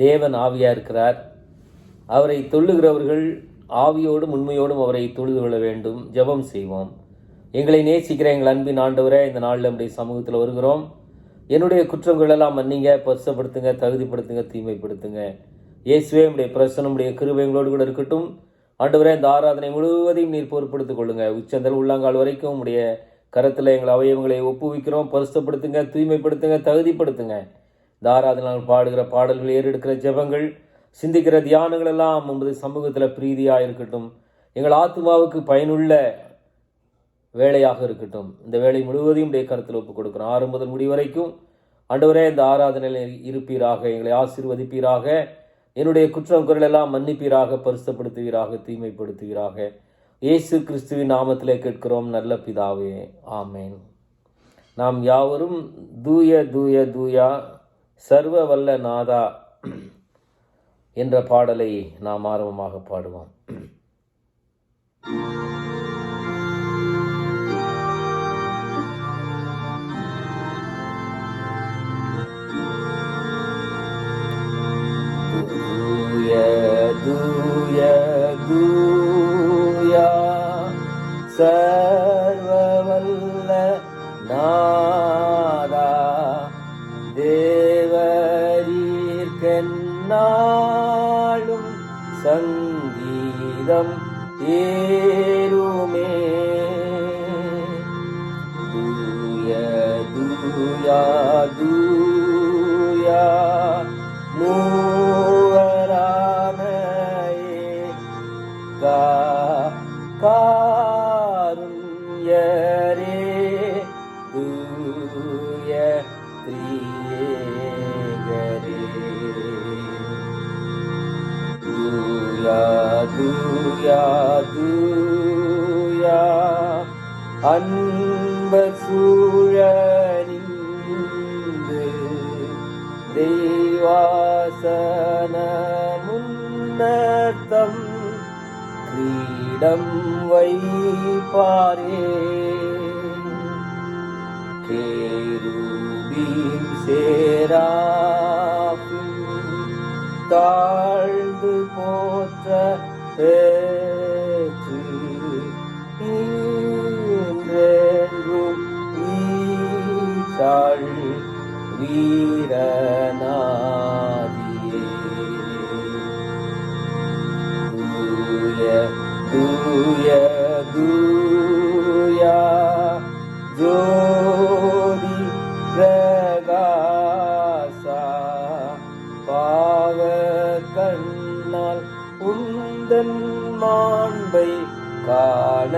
தேவன் ஆவியாக இருக்கிறார். அவரை தொழுகிறவர்கள் ஆவியோடும் உண்மையோடும் அவரை தொழுது கொள்ள வேண்டும். ஜெபம் செய்வோம். எங்களை நேசிக்கிற எங்கள் அன்பின் ஆண்டவரே, இந்த நாளில் நம்முடைய சமூகத்தில் வருகிறோம். என்னுடைய குற்றங்கள் எல்லாம் மன்னிங்க, பரிசுப்படுத்துங்க, தகுதிப்படுத்துங்க, தீமைப்படுத்துங்க. இயேசுவே, நம்முடைய பிரசனம், நம்முடைய கிருபை எங்களோடு கூட இருக்கட்டும். ஆண்டவரே, இந்த ஆராதனை முழுவதையும் நீர் பொறுப்படுத்திக் கொள்ளுங்க. உச்சந்தல் உள்ளங்கால் வரைக்கும் உம்முடைய கரத்தில் எங்கள் அவயவங்களை ஒப்புவிக்கிறோம். பரிசுப்படுத்துங்க, தூய்மைப்படுத்துங்க, தகுதிப்படுத்துங்க. இந்த ஆராதனை பாடுகிற பாடல்கள், ஏறெடுக்கிற ஜெபங்கள், சிந்திக்கிற தியானங்கள் எல்லாம் உமது சமூகத்தில் பிரீதியாக இருக்கட்டும். எங்கள் ஆத்மாவுக்கு பயனுள்ள வேலையாக இருக்கட்டும். இந்த வேலை முழுவதையும் உடைய கருத்தில் ஒப்புக் கொடுக்கிறோம். ஆரம்பம் முதல் முடி வரைக்கும் ஆண்டவரே, இந்த ஆராதனையில் இருப்பீராக, எங்களை ஆசீர்வதிப்பீராக. என்னுடைய குற்றம் குரல் எல்லாம் மன்னிப்பீராக, பரிசுத்தப்படுத்துவீராக, தூய்மைப்படுத்துவீராக. இயேசு கிறிஸ்துவின் நாமத்திலே கேட்கிறோம் நல்ல பிதாவே, ஆமேன். நாம் யாவரும் தூய தூய தூயா சர்வ வல்ல நாதா என்ற பாடலை நாம் ஆரம்பமாக பாடுவோம். தூய தூயா சர்வவல்ல நாதா, தேவரீர்க்கென்னாளும் சங்கீதம் ஏறுமே. தூய தூயா தூயா காருண்யரே, தூய திரியேகரே. தூயா தூயா தூயா அன்பர் சூழ நின்று தெய்வாசன முன்னர்த்தம் கிரீடம் வைப்பாரே. கேருபீம் சேராபிம் தாழ்ந்து போற்ற பெற்று ஈன்றென்றும் ஈசாள் வீரநாதியே. தூய தூயா ஜோதி பிரகாசா, பாவ கண்ணால் உந்தன் மாண்பை காண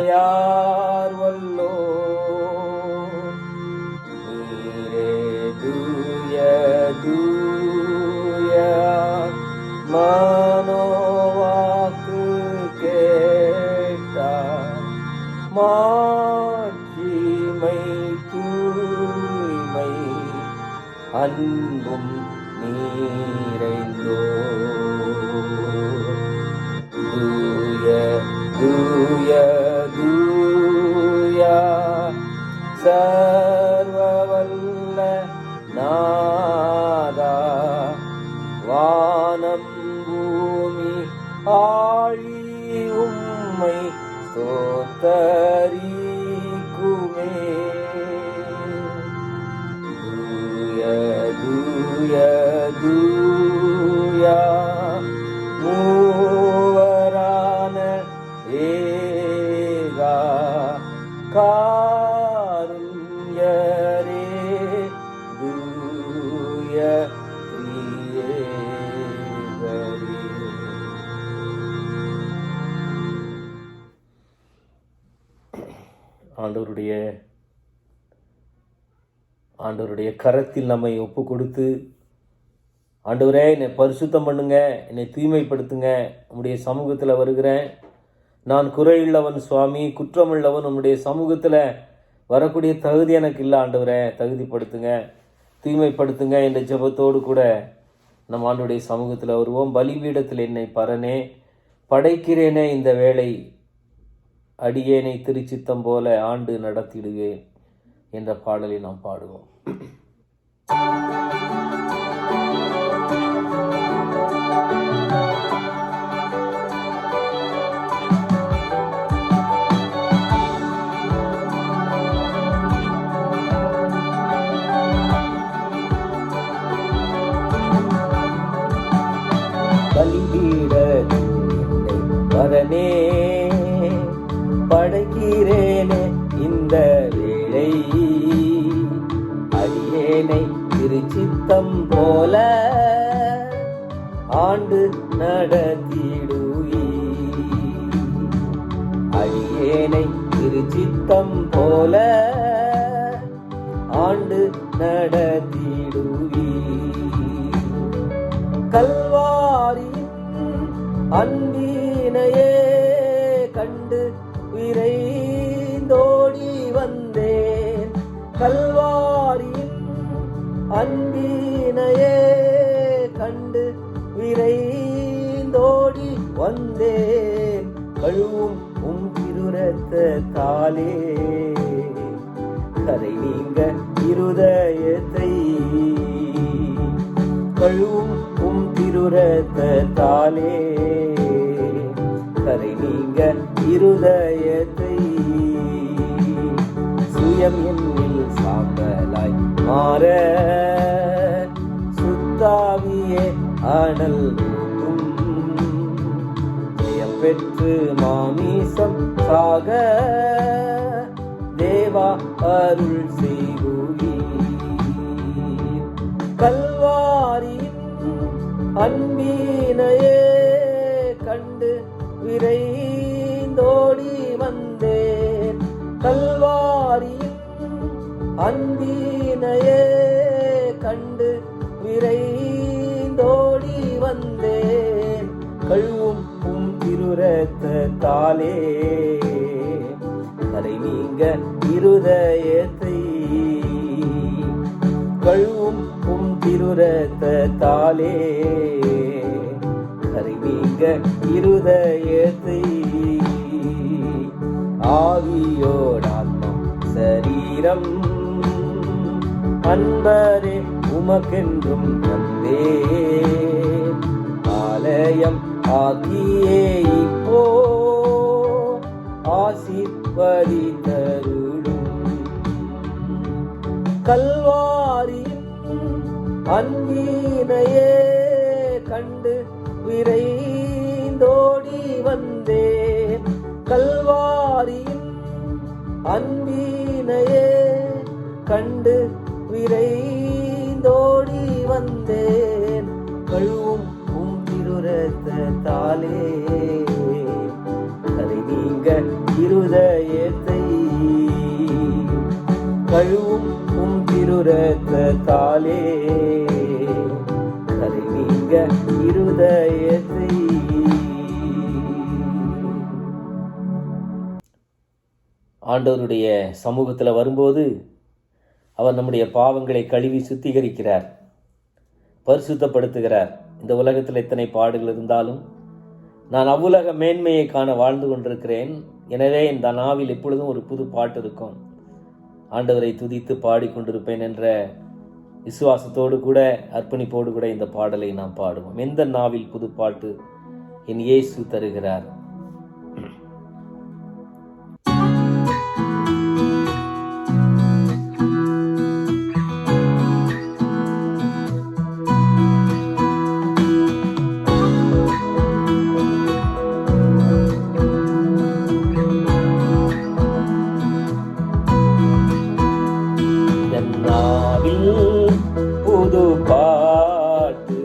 யார் வல்லோ. நீரே தூய தூயா மனோவாக்கு கேட்டார், மாட்சிமை தூய்மை அன்பும் நீரைந்தோ. தூய தூய தூயா சர்வவல்ல நாதா, வானம் பூமி ஆழி உம்மை ஸ்தோத்தரிக்குமே. தூய தூய தூயா மூவரான ஏகா காருண்யரே, தூய திரியேகரே. ஆண்டவருடைய கரத்தில் நம்மை ஒப்பு கொடுத்து, ஆண்டவரே என்னை பரிசுத்தம் பண்ணுங்க, என்னை தூய்மைப்படுத்துங்க, உம்முடைய சமூகத்தில் வருகிறேன், நான் குறையுள்ளவன் சுவாமி, குற்றமுள்ளவன், உம்முடைய சமூகத்தில் வரக்கூடிய தகுதி எனக்கு இல்லை ஆண்டவரே, தகுதிப்படுத்துங்க, தூய்மைப்படுத்துங்க என்ற ஜெபத்தோடு கூட நம் ஆண்டவருடைய சமூகத்தில் வருவோம். பலிபீடத்தில் என்னை பரனே படைக்கிறேனே, இந்த வேளை அடியேனை திருச்சித்தம் போல ஆண்டு நடத்திடுவேன் என்ற பாடலை நாம் பாடுவோம். அடியேனை திருச்சித்தம் போல ஆண்டு நடத்திடுவீ. அடியேனை திருச்சித்தம் போல ஆண்டு நடத்திடுவீ. கல்வாரியின் அன்பினையே கண்டு விரைந்தோடி வந்தேன். கல்வாரியின் அன்பினையே கண்டு விரைந்தோடி வந்தேன். கழுவும் திருரத்தத்தாலே கரை நீங்க இருதயத்தை. கழுவும் திருரத்தத்தாலே கரை நீங்க இருதயத்தை. சுயம் என்னில் சாம்பலாய் மாற சுத்தாவியே அனல் பெற்று மாமிசம் சாக தேவா அருள் செய்குவீர். கல்வாரியின் அன்பினையே கண்டு விரைந்தோடி வந்தேன். கல்வாரியின் அன்பினையே கண்டு விரைந்தோடி வந்தேன். கழுவும் திருரத்தத்தாலே கரை நீங்க இருதயத்தை. கழுவும் திருரத்தத்தாலே கரை நீங்க இருதயத்தை. ஆவியோடாத்மா சரீரம் அன்பரே உமக்கென்றும் தந்தே. ஆலயம் ஆகியே இப்போ ஆசீர்வதித்தருளும். கல்வாரியின் அன்பினையே கண்டு விரைந்தோடி வந்தேன். கல்வாரியின் அன்பினையே கண்டு விரைந்தோடி வந்தேன். கழுவும் திருரத்தத்தாலே கரை நீங்க இருதயத்தை. கழுவும் திருரத்தத்தாலே கரை நீங்க இருதயத்தை. ஆண்டவருடைய சமூகத்தில் வரும்போது அவர் நம்முடைய பாவங்களை கழுவி சுத்திகரிக்கிறார், பரிசுத்தப்படுத்துகிறார். இந்த உலகத்தில் எத்தனை பாடுகள் இருந்தாலும் நான் அவ்வுலக மேன்மையை காண வாழ்ந்து கொண்டிருக்கிறேன். எனவே இந்த நாவில் எப்பொழுதும் ஒரு புது பாட்டு இருக்கும். ஆண்டவரை துதித்து பாடிக்கொண்டிருப்பேன் என்ற விசுவாசத்தோடு கூட அர்ப்பணிப்போடு கூட இந்த பாடலை நாம் பாடுவோம். எந்த நாவில் புது பாட்டு என் இயேசு தருகிறார். புது பாட்டு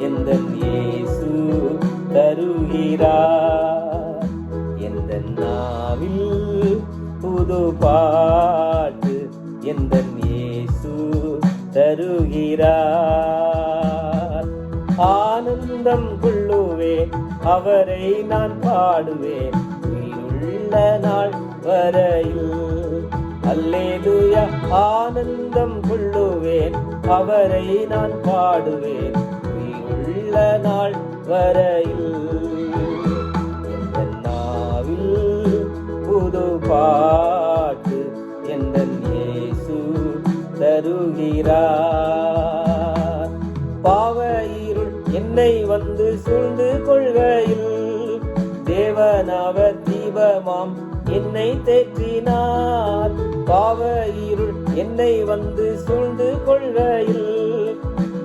எந்தன் இயேசு தருகிறார். எந்தன் நாவில் புது பாட்டு எந்தன் இயேசு தருகிறார். ஆனந்தம் கொள்ளுவேன் அவரை நான் பாடுவேன் உயிருள்ள நாள் வரையில். அல்லேலூயா. ஆனந்தம் கொள்ளுவேன் அவரை நான் பாடுவேன் உயிருள்ள நாள் வரையில். எந்தன் நாவில் புது பாட்டு எந்தன் இயேசு தருகிறார். பாவ இருள் என்னை வந்து சூழ்ந்து கொள்கையில் தேவனாவர் தீபமாம் என்னை தேற்றினார். பாவ இருள் என்னை வந்து சூழ்ந்து கொள்கையில்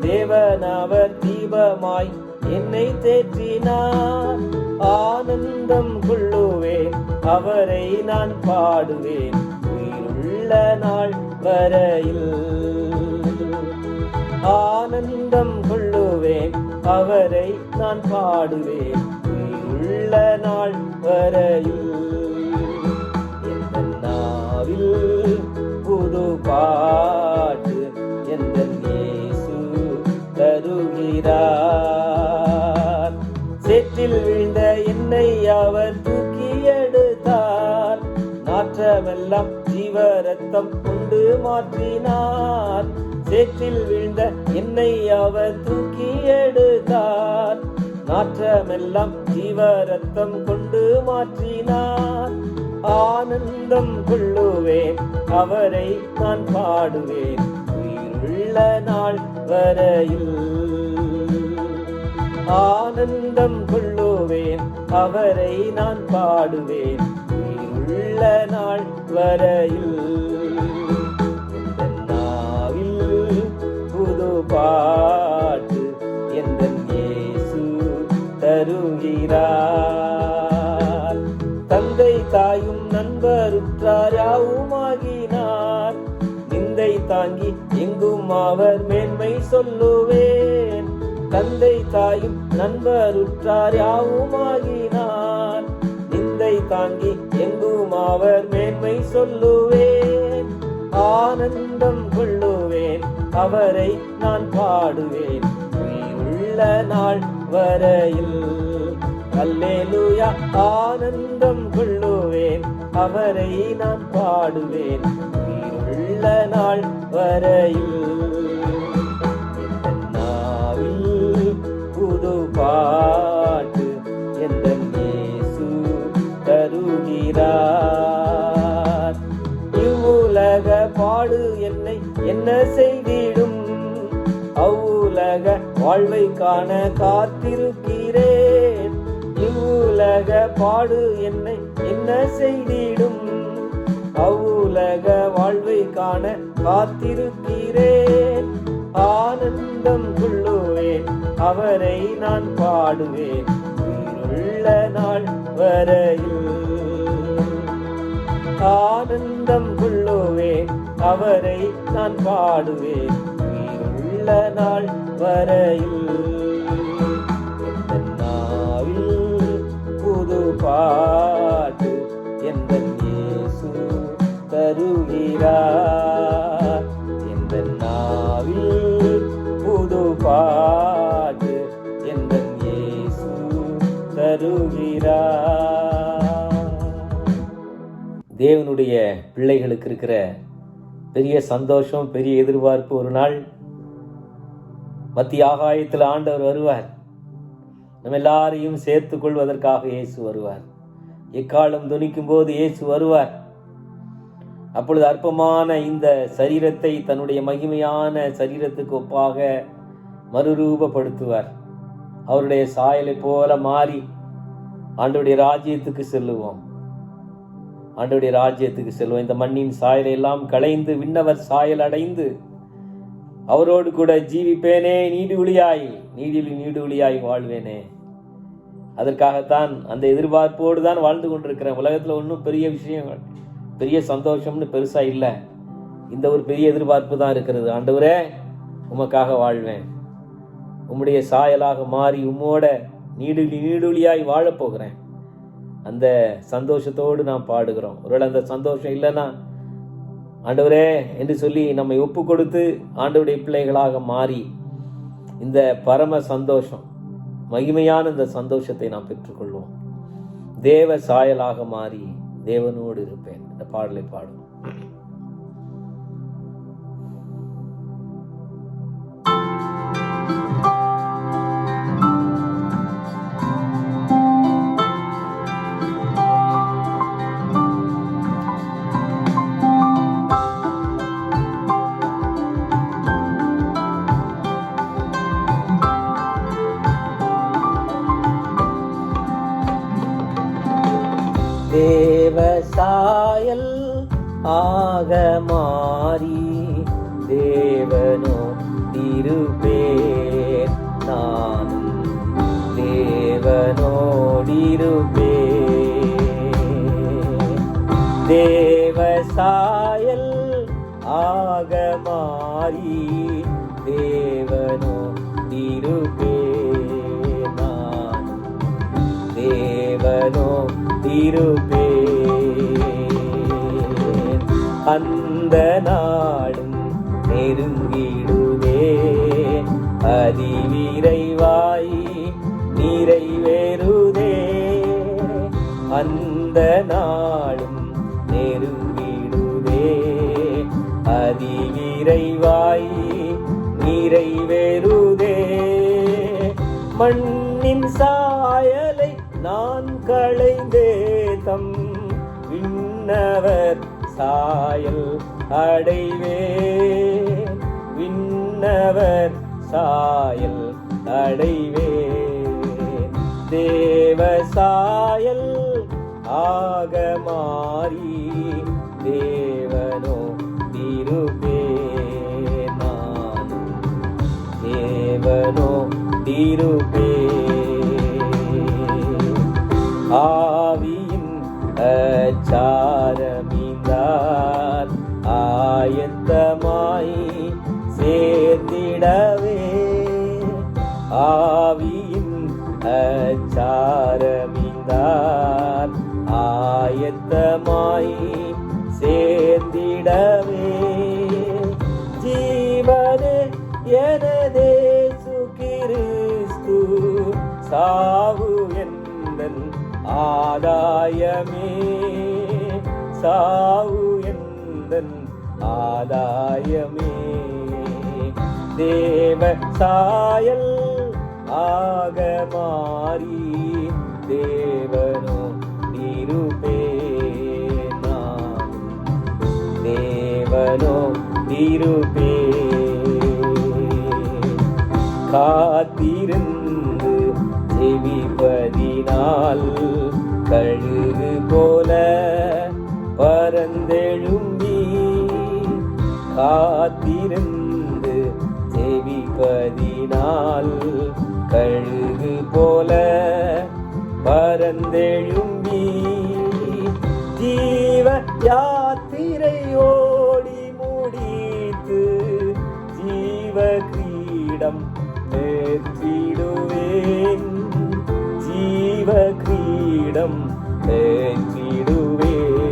தேவனாவர் தீபமாய் என்னை தேற்றினார். ஆனந்தம் கொள்ளுவேன் அவரை நான் பாடுவேன் உயிருள்ள நாள் வரையில். ஆனந்தம் கொள்ளுவேன், அவரை நான் பாடுவேன் உள்ள நாள் வரையில். எந்த நாவில் புது பாட்டு எந்த இயேசு தருகிறார். சேற்றில் விழுந்த என்னை அவர் தூக்கி எடுத்தார், நாற்றமெல்லாம் ஜீவ ரத்தம் கொண்டு மாற்றினார். சேற்றில் விழுந்த என்னை அவர் தூக்கி எடுத்தார், நாற்றமெல்லாம் ஜீவ ரத்தம் கொண்டு மாற்றினார். ஆனந்தம் கொள்ளுவேன், அவரை நான் பாடுவேன் உயிருள்ள நாள் வரையில். ஆனந்தம் கொள்ளுவேன், அவரை நான் பாடுவேன் உயிருள்ள நாள் வரையில். எந்த நாவில் புது பாட்டு எந்த இயேசு தருகிறார். தந்தை தாயும் நண்பருற்றார் யாவுமாகினார், நிந்தை தாங்கி எங்கும் அவர் மேன்மை சொல்லுவேன். தந்தை தாயும் நண்பருற்றார் யாவுமாகினார், நிந்தை தாங்கி எங்கும் அவர் மேன்மை சொல்லுவேன். ஆனந்தம் கொள்ளுவேன், அவரை நான் பாடுவேன் உயிருள்ள நாள் வரையில். அல்லேலூயா. ஆனந்தம் கொள்ளுவேன், அவரை நான் பாடுவேன் உயிருள்ள நாள் வரையில். எந்த நாவில் புது பாட்டு எந்த இயேசு தருகிறார். இவ்வுலக பாடு என்னை என்ன செய்திடும், அவ்வுலக வாழ்வை காண காத்திருக்கிறேன். இவ்வுலக பாடு என்னை என்ன செய்திடும், அவ்வுலக வாழ்வை காண காத்திருக்கிறேன். ஆனந்தம் கொள்ளுவேன், அவரை நான் பாடுவேன் உயிருள்ள நாள் வரையில். ஆனந்தம் கொள்ளுவேன், அவரை நான் பாடுவேன் உயிருள்ள நாள் வரையில். எந்த நாவில் புது பாட்டு எந்த இயேசு தருகிறார். எந்த நாவில் புது பாட்டு எந்த இயேசு தருகிறார். தேவனுடைய பிள்ளைகளுக்கு இருக்கிற பெரிய சந்தோஷம், பெரிய எதிர்பார்ப்பு, ஒரு நாள் மத்திய ஆகாயத்தில் ஆண்டவர் வருவார், நம்ம எல்லாரையும் சேர்த்து கொள்வதற்காக இயேசு வருவார். எக்காலம் துணிக்கும் போது இயேசு வருவார். அப்பொழுது அற்பமான இந்த சரீரத்தை தன்னுடைய மகிமையான சரீரத்துக்கு ஒப்பாக மறுரூபப்படுத்துவார். அவருடைய சாயலை போல மாறி ஆண்டவருடைய ராஜ்யத்துக்கு செல்லுவோம். ஆண்டவருடைய ராஜ்யத்துக்கு செல்வோம். இந்த மண்ணின் சாயலை எல்லாம் களைந்து விண்ணவர் சாயல் அடைந்து அவரோடு கூட ஜீவிப்பேனே, நீடுவழியாய் வாழ்வேனே. அதற்காகத்தான் அந்த எதிர்பார்ப்போடு தான் வாழ்ந்து கொண்டிருக்கிறேன். உலகத்தில் ஒன்றும் பெரிய விஷயங்கள், பெரிய சந்தோஷம்னு பெருசா இல்லை. இந்த ஒரு பெரிய எதிர்பார்ப்பு தான் இருக்கிறது. ஆண்டவரே, உமக்காக வாழ்வேன், உம்முடைய சாயலாக மாறி உம்மோட நீடுவழியாய் வாழப்போகிறேன். அந்த சந்தோஷத்தோடு நாம் பாடுகிறோம். ஒருவேளை அந்த சந்தோஷம் இல்லைன்னா ஆண்டவரே என்று சொல்லி நம்மை ஒப்பு கொடுத்து ஆண்டவருடைய பிள்ளைகளாக மாறி இந்த பரம சந்தோஷம், மகிமையான இந்த சந்தோஷத்தை நாம் பெற்றுக்கொள்வோம். தேவ சாயலாக மாறி தேவனோடு இருப்பேன். இந்த பாடலை பாடும். தேவ சாயல் ஆக மாறி தேவனோ இருப்பேன், நானும் தேவனோடிருப்பேன். தேவ சாயல் ஆக மாறி தேவனோ இருப்பேன் நான், தேவனோடு இருப்பேன். அந்த நாளும் நெருங்கிடுவே, அதிவிரைவாய் நிறைவேறுதே. அந்த நாளும் நெருங்கிடுவே, அதிவிரைவாய் நிறைவேறுதே. மண்ணின் சாயலை நான் களைந்தே தம் விண்ணவர் சாயல் அடைவேன், விண்ணவர் சாயல் அடைவேன். தேவ சாயல் ஆக மாறி தேவனோ இருப்பேன் நான், தேவனோ இருப்பேன். ஆவியின் அச்சாரமிந்தார் ஆயத்தமாய் சேர்ந்திடவே, ஆவியின் அச்சாரமிந்தார் ஆயத்தமாய் சேர்ந்திடவே. ஜீவனே எனதேசு கிறிஸ்து, சாவு எந்தன் ஆதாயமே, சாவு எந்தன் ஆதாயமே. தேவ சாயல் ஆக மாறி தேவனோ இருப்பேன் நான், தேவனோ இருப்பேன். காத்திருந்து ஜெபிப்பதினால் கழுகு போல பரந்தெழும்பி, காத்திருந்து ஜெபிப்பதினால் கழுகு போல பரந்தெழும்பி, ஜீவ யாத்திரை ஓடி முடித்து ஜீவ கிரீடம் பெற்றிடுவேன், ஜீவ கிரீடம் பெற்றிடுவேன்.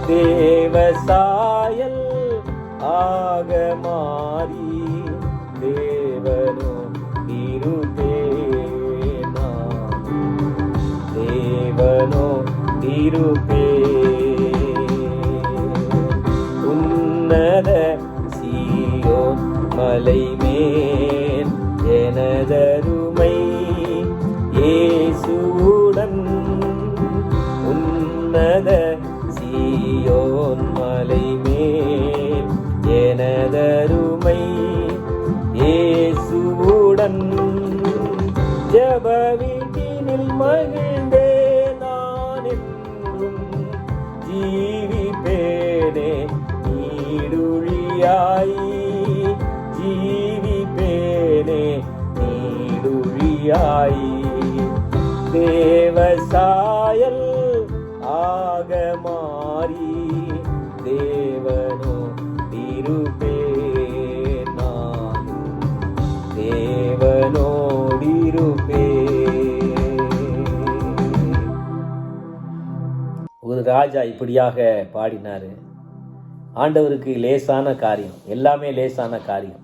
தேவ சாயல் ஆக மாறி தேவனோ இருப்பேன் நான், தேவனோ இருப்பேன். உன்னத சீயோன் மலை மேல் எனதருமை இயேசுவுடன், உன்னத சீயோன் மலை மேல் எனதருமை இயேசுவுடன், ஜெப வீட்டினில் மகிழ்ந்தே நான் என்றும் ஜீவிப்பேனே நீடுழியாய், ஜீவிப்பேனே நீடுழியாய். தேவ சாயல் ஆக மாறி தேவனோ இருப்பேன் நான், தேவனோடு இருப்பேன். ஒரு ராஜா இப்படியாக பாடினாரு. ஆண்டவருக்கு லேசான காரியம், எல்லாமே லேசான காரியம்.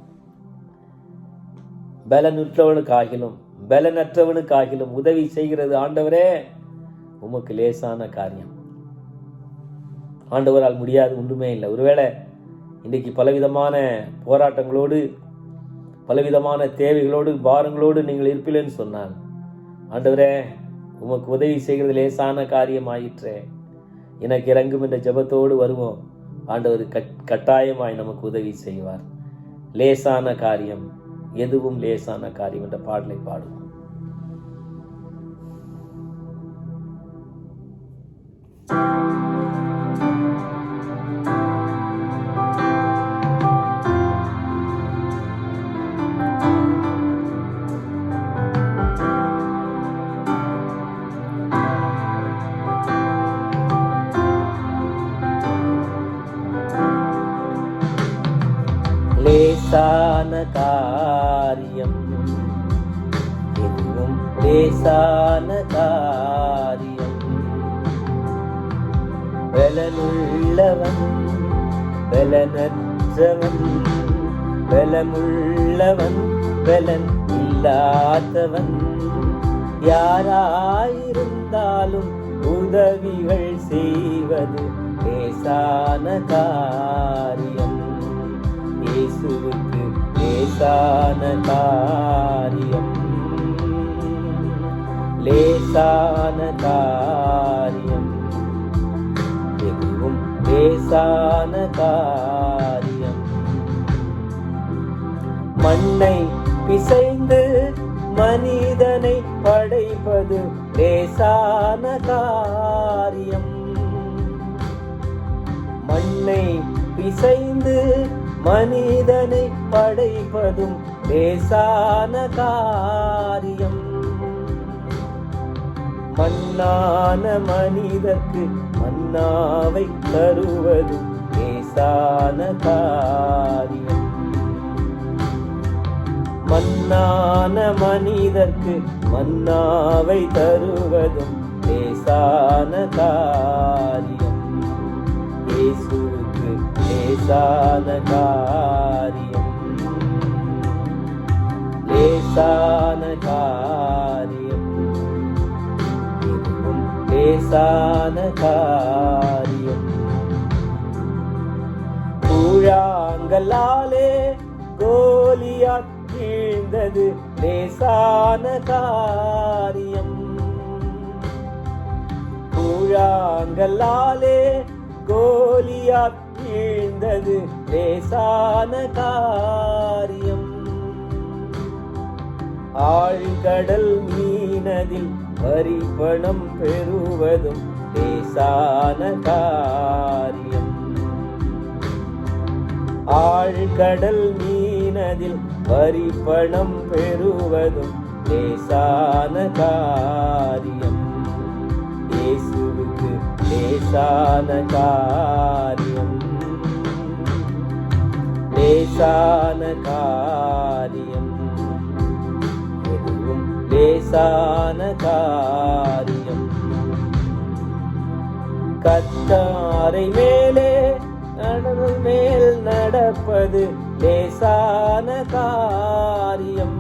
பலனுற்றவனுக்காகிலும் பலனற்றவனுக்காகிலும் உதவி செய்கிறது ஆண்டவரே உமக்கு லேசான காரியம். ஆண்டவரால் முடியாது ஒன்றுமே இல்லை. ஒருவேளை இன்றைக்கு பலவிதமான போராட்டங்களோடு பலவிதமான தேவைகளோடு பாரங்களோடு நீங்கள் இருப்பீர்கள்னு சொன்னால், ஆண்டவரே உமக்கு உதவி செய்கிறது லேசான காரியம் ஆயிற்றே, எனக்கு இறங்கும் என்ற ஜெபத்தோடு வருவோம். ஆண்டவர் கட்டாயமாய் நமக்கு உதவி செய்வார். லேசான காரியம், எதுவும் லேசான காரியம் என்ற பாடலை பாடுவோம். லேசான காரியம், எதுவும் லேசான காரியம். பலனுள்ளவன் பலனற்றவன், பலமுள்ளவன் பலன் இல்லாதவன், யாராயிருந்தாலும் உதவிகள் செய்வது லேசான காரியம். இயேசுவுக்கு லேசான காரியம், லேசான காரியம், எதுவும் லேசான காரியம். மண்ணை பிசைந்து மனிதனை படைப்பது லேசான காரியம். மண்ணை பிசைந்து மனிதனை படைப்பதும் லேசான காரியம். மண்ணான மனிதர்க்கு மன்னாவை தருவதும் லேசான காரியம். மண்ணான மனிதர்க்கு மன்னாவை தருவதும் லேசான காரியம். இயேசுவுக்கு லேசான காரியம், லேசான காரியம், எதுவும் லேசான காரியம். கூழாங்கல்லாலே கோலியாத் வீழ்ந்தது லேசான காரியம். கூழாங்கல்லாலே கோலியாத் வீழ்ந்தது லேசான காரியம். ஆழ்கடல் மீனதில் வரிப்பணம் பெறுவதும் லேசான காரியம். ஆழ்கடல் மீனதில் வரிப்பணம் பெறுவதும் லேசான காரியம். இயேசுவுக்கு லேசான காரியம், லேசான காரியம், எதுவும் லேசான காரியம். கத்தாரை மேலே கடல் மேல் நடப்பது லேசான காரியம்.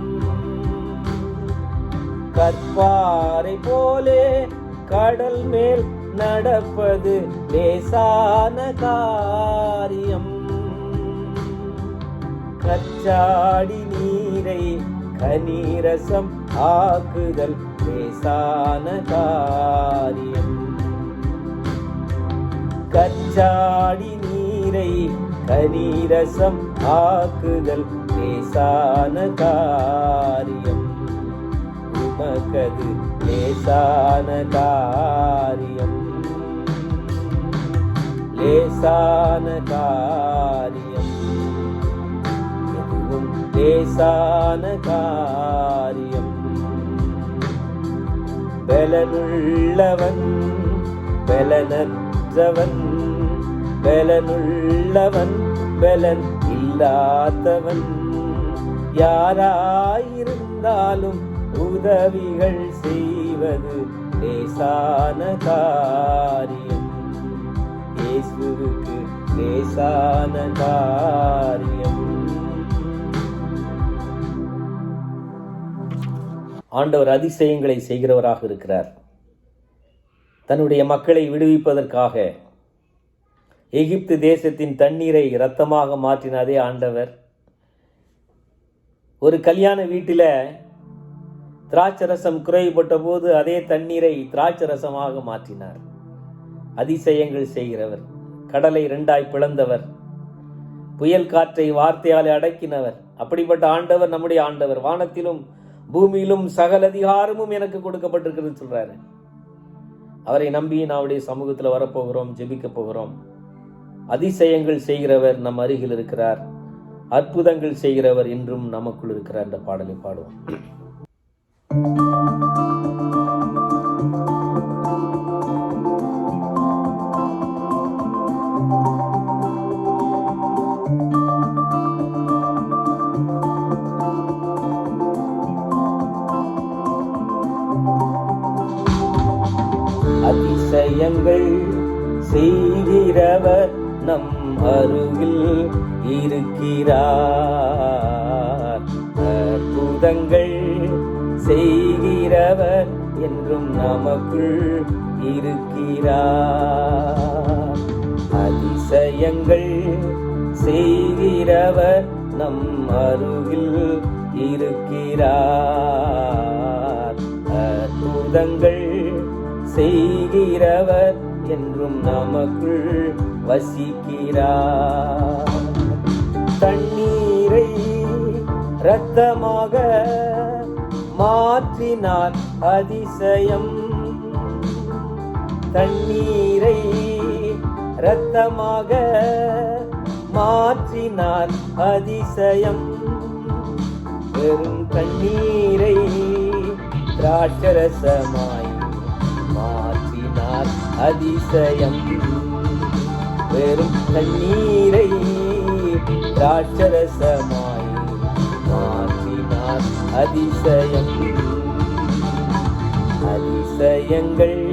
கற்பாரை போலே கடல் மேல் நடப்பது லேசான காரியம். கச்சாடி நீரை கனிரசம் ஆக்குதல் லேசான காரியம். கச்சாடி நீரை கனிரசம் ஆக்குதல் லேசான காரியம். உமக்கது லேசான காரியம், லேசான காரியம், எதுவும் லேசான காரியம். பலனுள்ளவன் பலனற்றவன், பலனுள்ளவன் பலன் இல்லாதவன், யாராயிருந்தாலும் உதவிகள் செய்வது லேசான காரியம். இயேசுவுக்கு லேசான காரியம். ஆண்டவர் அதிசயங்களை செய்கிறவராக இருக்கிறார். தன்னுடைய மக்களை விடுவிப்பதற்காக எகிப்து தேசத்தின் தண்ணீரை இரத்தமாக மாற்றின அதே ஆண்டவர் ஒரு கல்யாண வீட்டில் திராட்சரசம் குறைபட்ட போது அதே தண்ணீரை திராட்சரசமாக மாற்றினார். அதிசயங்கள் செய்கிறவர், கடலை இரண்டாய் பிளந்தவர், புயல் காற்றை வார்த்தையால் அடக்கினவர். அப்படிப்பட்ட ஆண்டவர் நம்முடைய ஆண்டவர். வானத்திலும் பூமியிலும் சகல அதிகாரமும் எனக்கு கொடுக்கப்பட்டிருக்கிறது சொல்றாரு. அவரை நம்பி நம்முடைய சமூகத்தில் வரப்போகிறோம், ஜெபிக்க போகிறோம். அதிசயங்கள் செய்கிறவர் நம் அருகில் இருக்கிறார். அற்புதங்கள் செய்கிறவர் இன்றும் நமக்குள் இருக்கிறார். இந்த பாடலை பாடுவோம். அதிசயங்கள் செய்கிறவர் நம் அருகில் இருக்கிறார். அற்புதங்கள் செய்கிறவர் என்றும் நமக்குள் இருக்கிறார். அதிசயங்கள் செய்கிறவர் நம் அருகில் இருக்கிறார். அற்புதங்கள் செய்கிறவர் என்றும் நமக்குள் வசிக்கிறார். தண்ணீரை இரத்தமாக மாற்றினார் அதிசயம். தண்ணீரை இரத்தமாக மாற்றினார் அதிசயம். வெறும் தண்ணீரை திராட்சரசமாய் மாற்றினார் அதிசயம். வெறும் தண்ணீரை திராட்சரசமாய் மாற்றினார் அதிசயம். அதிசயங்கள்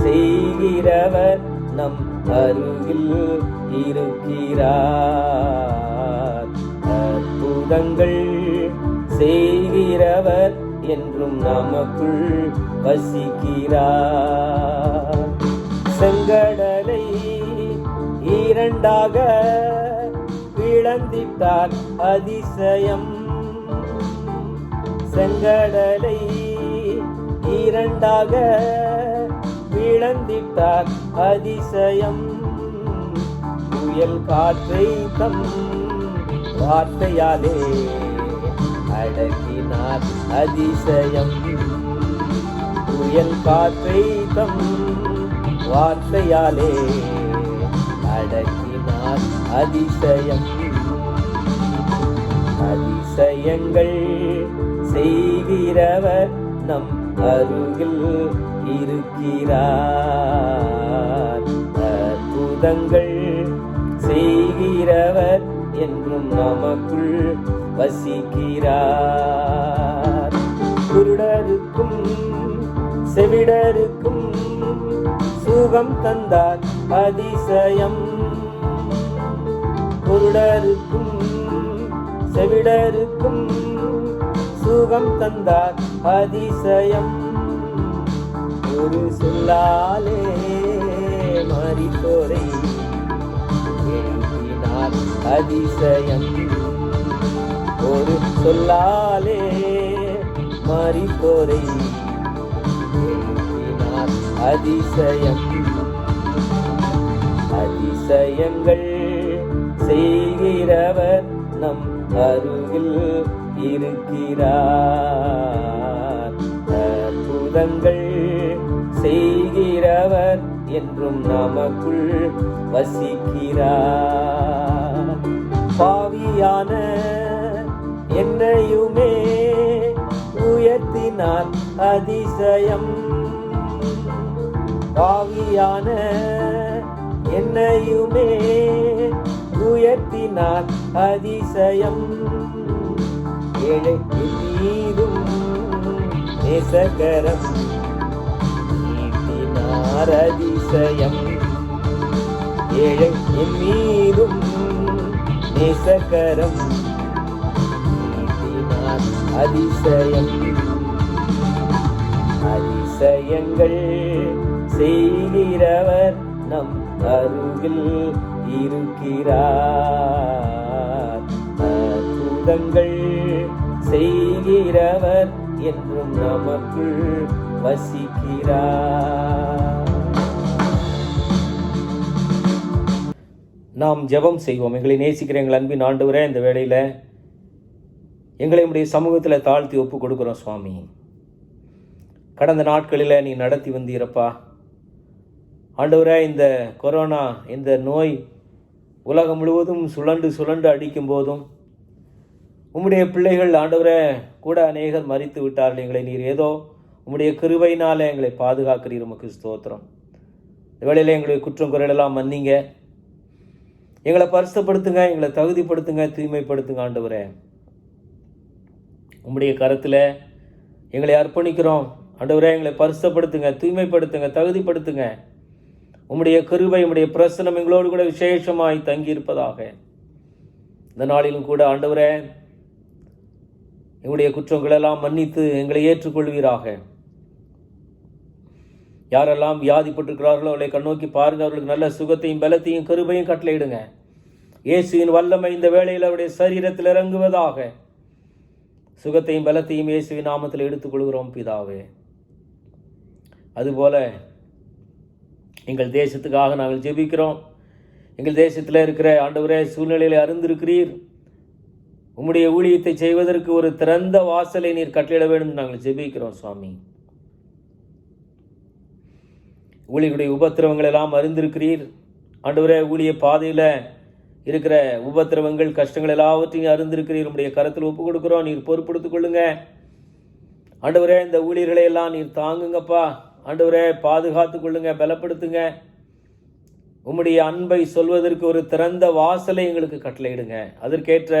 செய்கிறவர் நம் அருகில் இருக்கிறார். அற்புதங்கள் செய்கிறவர் என்றும் நமக்குள் வசிக்கிறார். செங்கடலை இரண்டாக பிளந்திட்டார் அதிசயம். செங்கடலை இரண்டாக பிளந்திட்டார் அதிசயம். புயல் காற்றை தம் வார்த்தையாலே அடக்கினார் அதிசயம். புயல் காற்றை தம் வார்த்தையாலே அடக்கினார் அதிசயம். அதிசயங்கள் செய்கிறவர் நம் அருகில் இருக்கிறார். அற்புதங்கள் செய்கிறவர் என்றும் நமக்குள் வசிக்கிறார். குருடருக்கும் செவிடருக்கும் சுகம் தந்தார் அதிசயம். குருடருக்கும் செவிடருக்கும் சுகம் தந்தார் அதிசயம். ஒரு சொல்லாலே மரித்தோரை எழுப்பினார் அதிசயம். ஒரு சொல்லாலே மரித்தோரை எழுப்பினார் அதிசயம். அதிசயங்கள் செய்கிறவர் நம் அருகில் இருக்கிறார். அற்புதங்கள் செய்கிறவர் என்றும் நமக்குள் வசிக்கிறார். பாவியான என்னையுமே உயர்த்தினார் அதிசயம். பாவியான என்னையுமே உயர்த்தினார் அதிசயம். ஏழை மீதும் நேசகரம் நீட்டினார் அதிசயம். ஏழை மீதும் நேசகரம் நீட்டினார் அதிசயம். அதிசயங்கள் செய்கிறவர் நம் அருகில் இருக்கிறார். அற்புதங்கள் செய்கிறவர் என்றும் நமக்குள் வசிக்கிறார். நாம் ஜெபம் செய்வோம். எங்களை நேசிக்கிற எங்கள் அன்பின் ஆண்டவரே, இந்த வேளையில் எங்களை உடைய சமூகத்தில் தாழ்த்தி ஒப்பு கொடுக்குறோம் சுவாமி. கடந்த நாட்களில் நீ நடத்தி வந்தீரப்பா ஆண்டவரே. இந்த கொரோனா இந்த நோய் உலகம் முழுவதும் சுழண்டு சுழண்டு அடிக்கும் போதும் உம்முடைய பிள்ளைகள் ஆண்டவரே கூட அநேகர் மரித்து விட்டார்கள். எங்களை நீர் ஏதோ உம்முடைய கிருபையினால எங்களை பாதுகாக்கிறீர். உமக்கு ஸ்தோத்திரம். இந்த வேளையில் எங்களுடைய குற்றம் குறையெல்லாம் மன்னிங்க. எங்களை பரிசுத்தப்படுத்துங்க, எங்களை தகுதிப்படுத்துங்க, தூய்மைப்படுத்துங்க ஆண்டவரே. உம்முடைய கரத்தில் எங்களை அர்ப்பணிக்கிறோம் ஆண்டவரே. எங்களை பரிசுத்தப்படுத்துங்க, தூய்மைப்படுத்துங்க, தகுதிப்படுத்துங்க. உம்முடைய கிருபை, உம்முடைய பிரசன்னம் எங்களோடு கூட விசேஷமாய் தங்கியிருப்பதாக. இந்த நாளிலும் கூட ஆண்டவரே, எங்களுடைய குற்றங்கள் எல்லாம் மன்னித்து எங்களை ஏற்றுக்கொள்வீராக. யாரெல்லாம் வியாதிப்பட்டிருக்கிறார்களோ அவர்களை கண்ணோக்கி பாருங்க. அவர்களுக்கு நல்ல சுகத்தையும் பலத்தையும் கிருபையும் கட்டளையிடுங்க. இயேசுவின் வல்லமை இந்த வேளையில் அவருடைய சரீரத்தில் இறங்குவதாக. சுகத்தையும் பலத்தையும் இயேசுவின் நாமத்தில் எடுத்துக்கொள்கிறோம் பிதாவே. அதுபோல எங்கள் தேசத்துக்காக நாங்கள் ஜெபிக்கிறோம். எங்கள் தேசத்தில் இருக்கிற ஆண்டவரே சூழ்நிலையில் அறிந்திருக்கிறீர். உம்முடைய ஊழியத்தை செய்வதற்கு ஒரு திறந்த வாசலை நீர் கட்டளையிட வேண்டும் நாங்கள் ஜெபிக்கிறோம் சுவாமி. ஊழியர்களுடைய உபத்திரவங்கள் எல்லாம் அறிந்திருக்கிறீர் ஆண்டவரே. ஊழிய பாதையில் இருக்கிற உபத்திரவங்கள், கஷ்டங்கள் எல்லாவற்றையும் அறிந்திருக்கிறீர். உடைய கரத்தில் ஒப்பு கொடுக்குறோம். நீர் பொறுப்படுத்திக் கொள்ளுங்க ஆண்டவரே. இந்த ஊழியர்களை எல்லாம் நீர் தாங்குங்கப்பா ஆண்டவரே. பாதுகாத்து கொள்ளுங்க, பலப்படுத்துங்க. உம்முடைய அன்பை சொல்வதற்கு ஒரு திறந்த வாசலை எங்களுக்கு கட்டளையிடுங்க. அதற்கேற்ற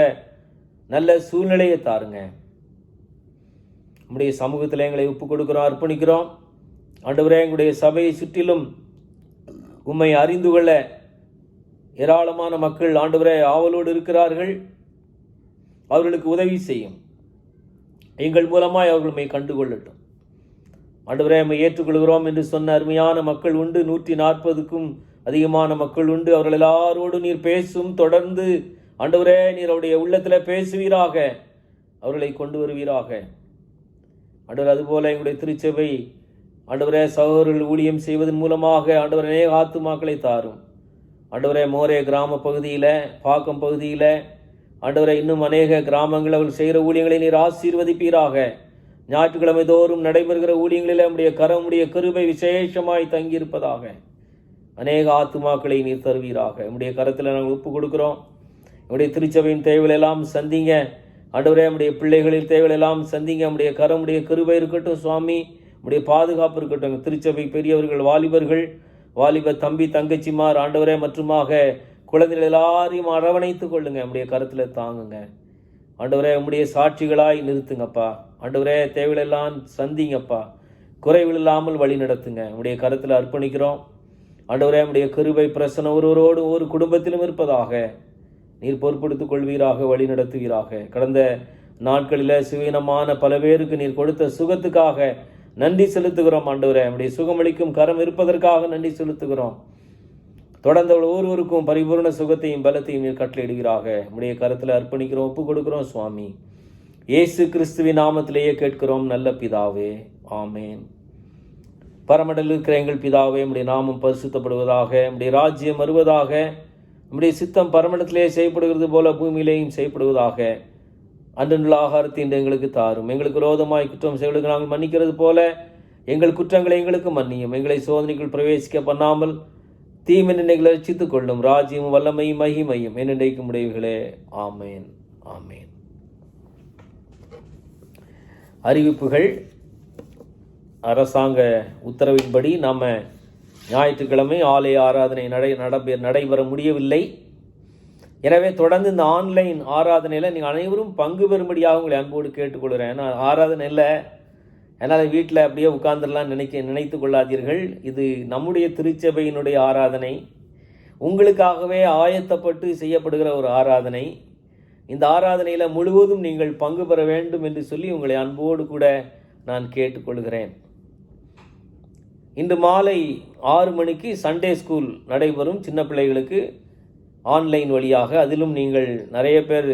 நல்ல சூழ்நிலையை தாருங்க. உம்முடைய சமூகத்தில் எங்களை ஒப்பு கொடுக்கிறோம், அர்ப்பணிக்கிறோம் ஆண்டவரே. எங்களுடைய சபையை சுற்றிலும் உம்மை அறிந்து கொள்ள ஏராளமான மக்கள் ஆண்டவரே ஆவலோடு இருக்கிறார்கள். அவர்களுக்கு உதவி செய்யும். எங்கள் மூலமாய் அவர்கள் உம்மை கண்டுகொள்ளட்டும் ஆண்டவரே. உம்மை ஏற்றுக்கொள்கிறோம் என்று சொன்ன அருமையான மக்கள் உண்டு. 140க்கும் அதிகமான மக்கள் உண்டு. அவர்கள் எல்லாரோடு நீர் பேசும். தொடர்ந்து ஆண்டவரே நீர் அவருடைய உள்ளத்தில் பேசுவீராக, அவர்களை கொண்டு வருவீராக ஆண்டவர். அதுபோல எங்களுடைய திருச்சபை ஆண்டவரே சகோதரர்கள் ஊழியம் செய்வதன் மூலமாக ஆண்டவர் அநேக ஆத்துமாக்களை தாரும் ஆண்டவரே. மோரே கிராம பகுதியில், பாக்கம் பகுதியில் ஆண்டவரே இன்னும் அநேக கிராமங்கள் அவர்கள் செய்கிற ஊழியங்களை நீர் ஆசீர்வதிப்பீராக. ஞாயிற்றுக்கிழமை தோறும் நடைபெறுகிற ஊழியங்களில் நம்முடைய கரமுடைய கிருபை விசேஷமாய் தங்கியிருப்பதாக. அநேக ஆத்துமாக்களை நீர் தருவீராக. நம்முடைய கரத்தில் நாங்கள் ஒப்பு கொடுக்கிறோம். நம்முடைய திருச்சபையின் தேவைகள் எல்லாம் சந்திங்க ஆண்டவரே. நம்முடைய பிள்ளைகளின் தேவைகள் எல்லாம் சந்திங்க. நம்முடைய கரமுடைய கிருபை இருக்கட்டும் சுவாமி. நம்முடைய பாதுகாப்பு இருக்கட்டும். திருச்சபை பெரியவர்கள், வாலிபர்கள், வாலிப தம்பி தங்கச்சிமார் ஆண்டவரே மற்றுமாக குழந்தைகள் எல்லாரையும் அரவணைத்துக் கொள்ளுங்க. நம்முடைய கருத்தில் தாங்குங்க ஆண்டவரே. உம்முடைய சாட்சிகளாய் நிறுத்துங்கப்பா ஆண்டவரே. தேவையெல்லாம் சந்திங்கப்பா. குறைவில் இல்லாமல் வழி நடத்துங்க. உம்முடைய கருத்தில் அர்ப்பணிக்கிறோம் ஆண்டவரே. உம்முடைய கிருபை பிரசன்னம் ஒருவரோடு ஒரு குடும்பத்திலும் இருப்பதாக நீர் பொறுப்படுத்திக் கொள்வீராக, வழி நடத்துவீராக. கடந்த நாட்களில் சுவீனமான பல பேருக்கு நீர் கொடுத்த சுகத்துக்காக நன்றி செலுத்துகிறோம் ஆண்டவரே. நம்முடைய சுகமளிக்கும் கரம் இருப்பதற்காக நன்றி செலுத்துகிறோம். தொடர்ந்து ஒவ்வொருவருக்கும் பரிபூர்ண சுகத்தையும் பலத்தையும் நீர் கட்டளையிடுவீராக. நம்முடைய கரத்தில் அர்ப்பணிக்கிறோம், ஒப்பு கொடுக்கிறோம் சுவாமி. இயேசு கிறிஸ்துவின் நாமத்திலேயே கேட்கிறோம் நல்ல பிதாவே, ஆமேன். பரமண்டலில் இருக்கிற எங்கள் பிதாவே, நம்முடைய நாமம் பரிசுத்தப்படுவதாக, நம்முடைய ராஜ்யம் வருவதாக, நம்முடைய சித்தம் பரமண்டத்திலே செய்யப்படுகிறது போல பூமியிலேயும் செய்யப்படுவதாக. அன்றுள்ள ஆகாரத்தை இன்று எங்களுக்கு தாரும். எங்களுக்கு விரோதமாய் குற்றம் செய்வதற்கு நாங்கள் மன்னிக்கிறது போல எங்கள் குற்றங்களை எங்களுக்கு மன்னியும். எங்களை சோதனைக்குள் பிரவேசிக்க பண்ணாமல் தீமை நினைகளை ரட்சித்துக் கொள்ளும். ராஜ்யம் வல்லமையும் மகிமையும் என்னென்றைக்கும் உடையவர்களே, ஆமேன், ஆமேன். அறிவிப்புகள். அரசாங்க உத்தரவின்படி நாம் ஞாயிற்றுக்கிழமை ஆலய ஆராதனை நடைபெற முடியவில்லை. எனவே தொடர்ந்து இந்த ஆன்லைன் ஆராதனையில் நீங்கள் அனைவரும் பங்கு பெறும்படியாக உங்களை அன்போடு கேட்டுக்கொள்கிறேன். ஏன்னா ஆராதனை இல்லை, என்னால் வீட்டில் அப்படியே உட்கார்ந்துடலாம் நினைத்து கொள்ளாதீர்கள். இது நம்முடைய திருச்சபையினுடைய ஆராதனை, உங்களுக்காகவே ஆயத்தப்பட்டு செய்யப்படுகிற ஒரு ஆராதனை. இந்த ஆராதனையில் முழுவதும் நீங்கள் பங்கு பெற வேண்டும் என்று சொல்லி உங்களை அன்போடு கூட நான் கேட்டுக்கொள்கிறேன். இன்று மாலை 6 மணிக்கு சண்டே ஸ்கூல் நடைபெறும் சின்ன பிள்ளைகளுக்கு ஆன்லைன் வழியாக. அதிலும் நீங்கள் நிறைய பேர்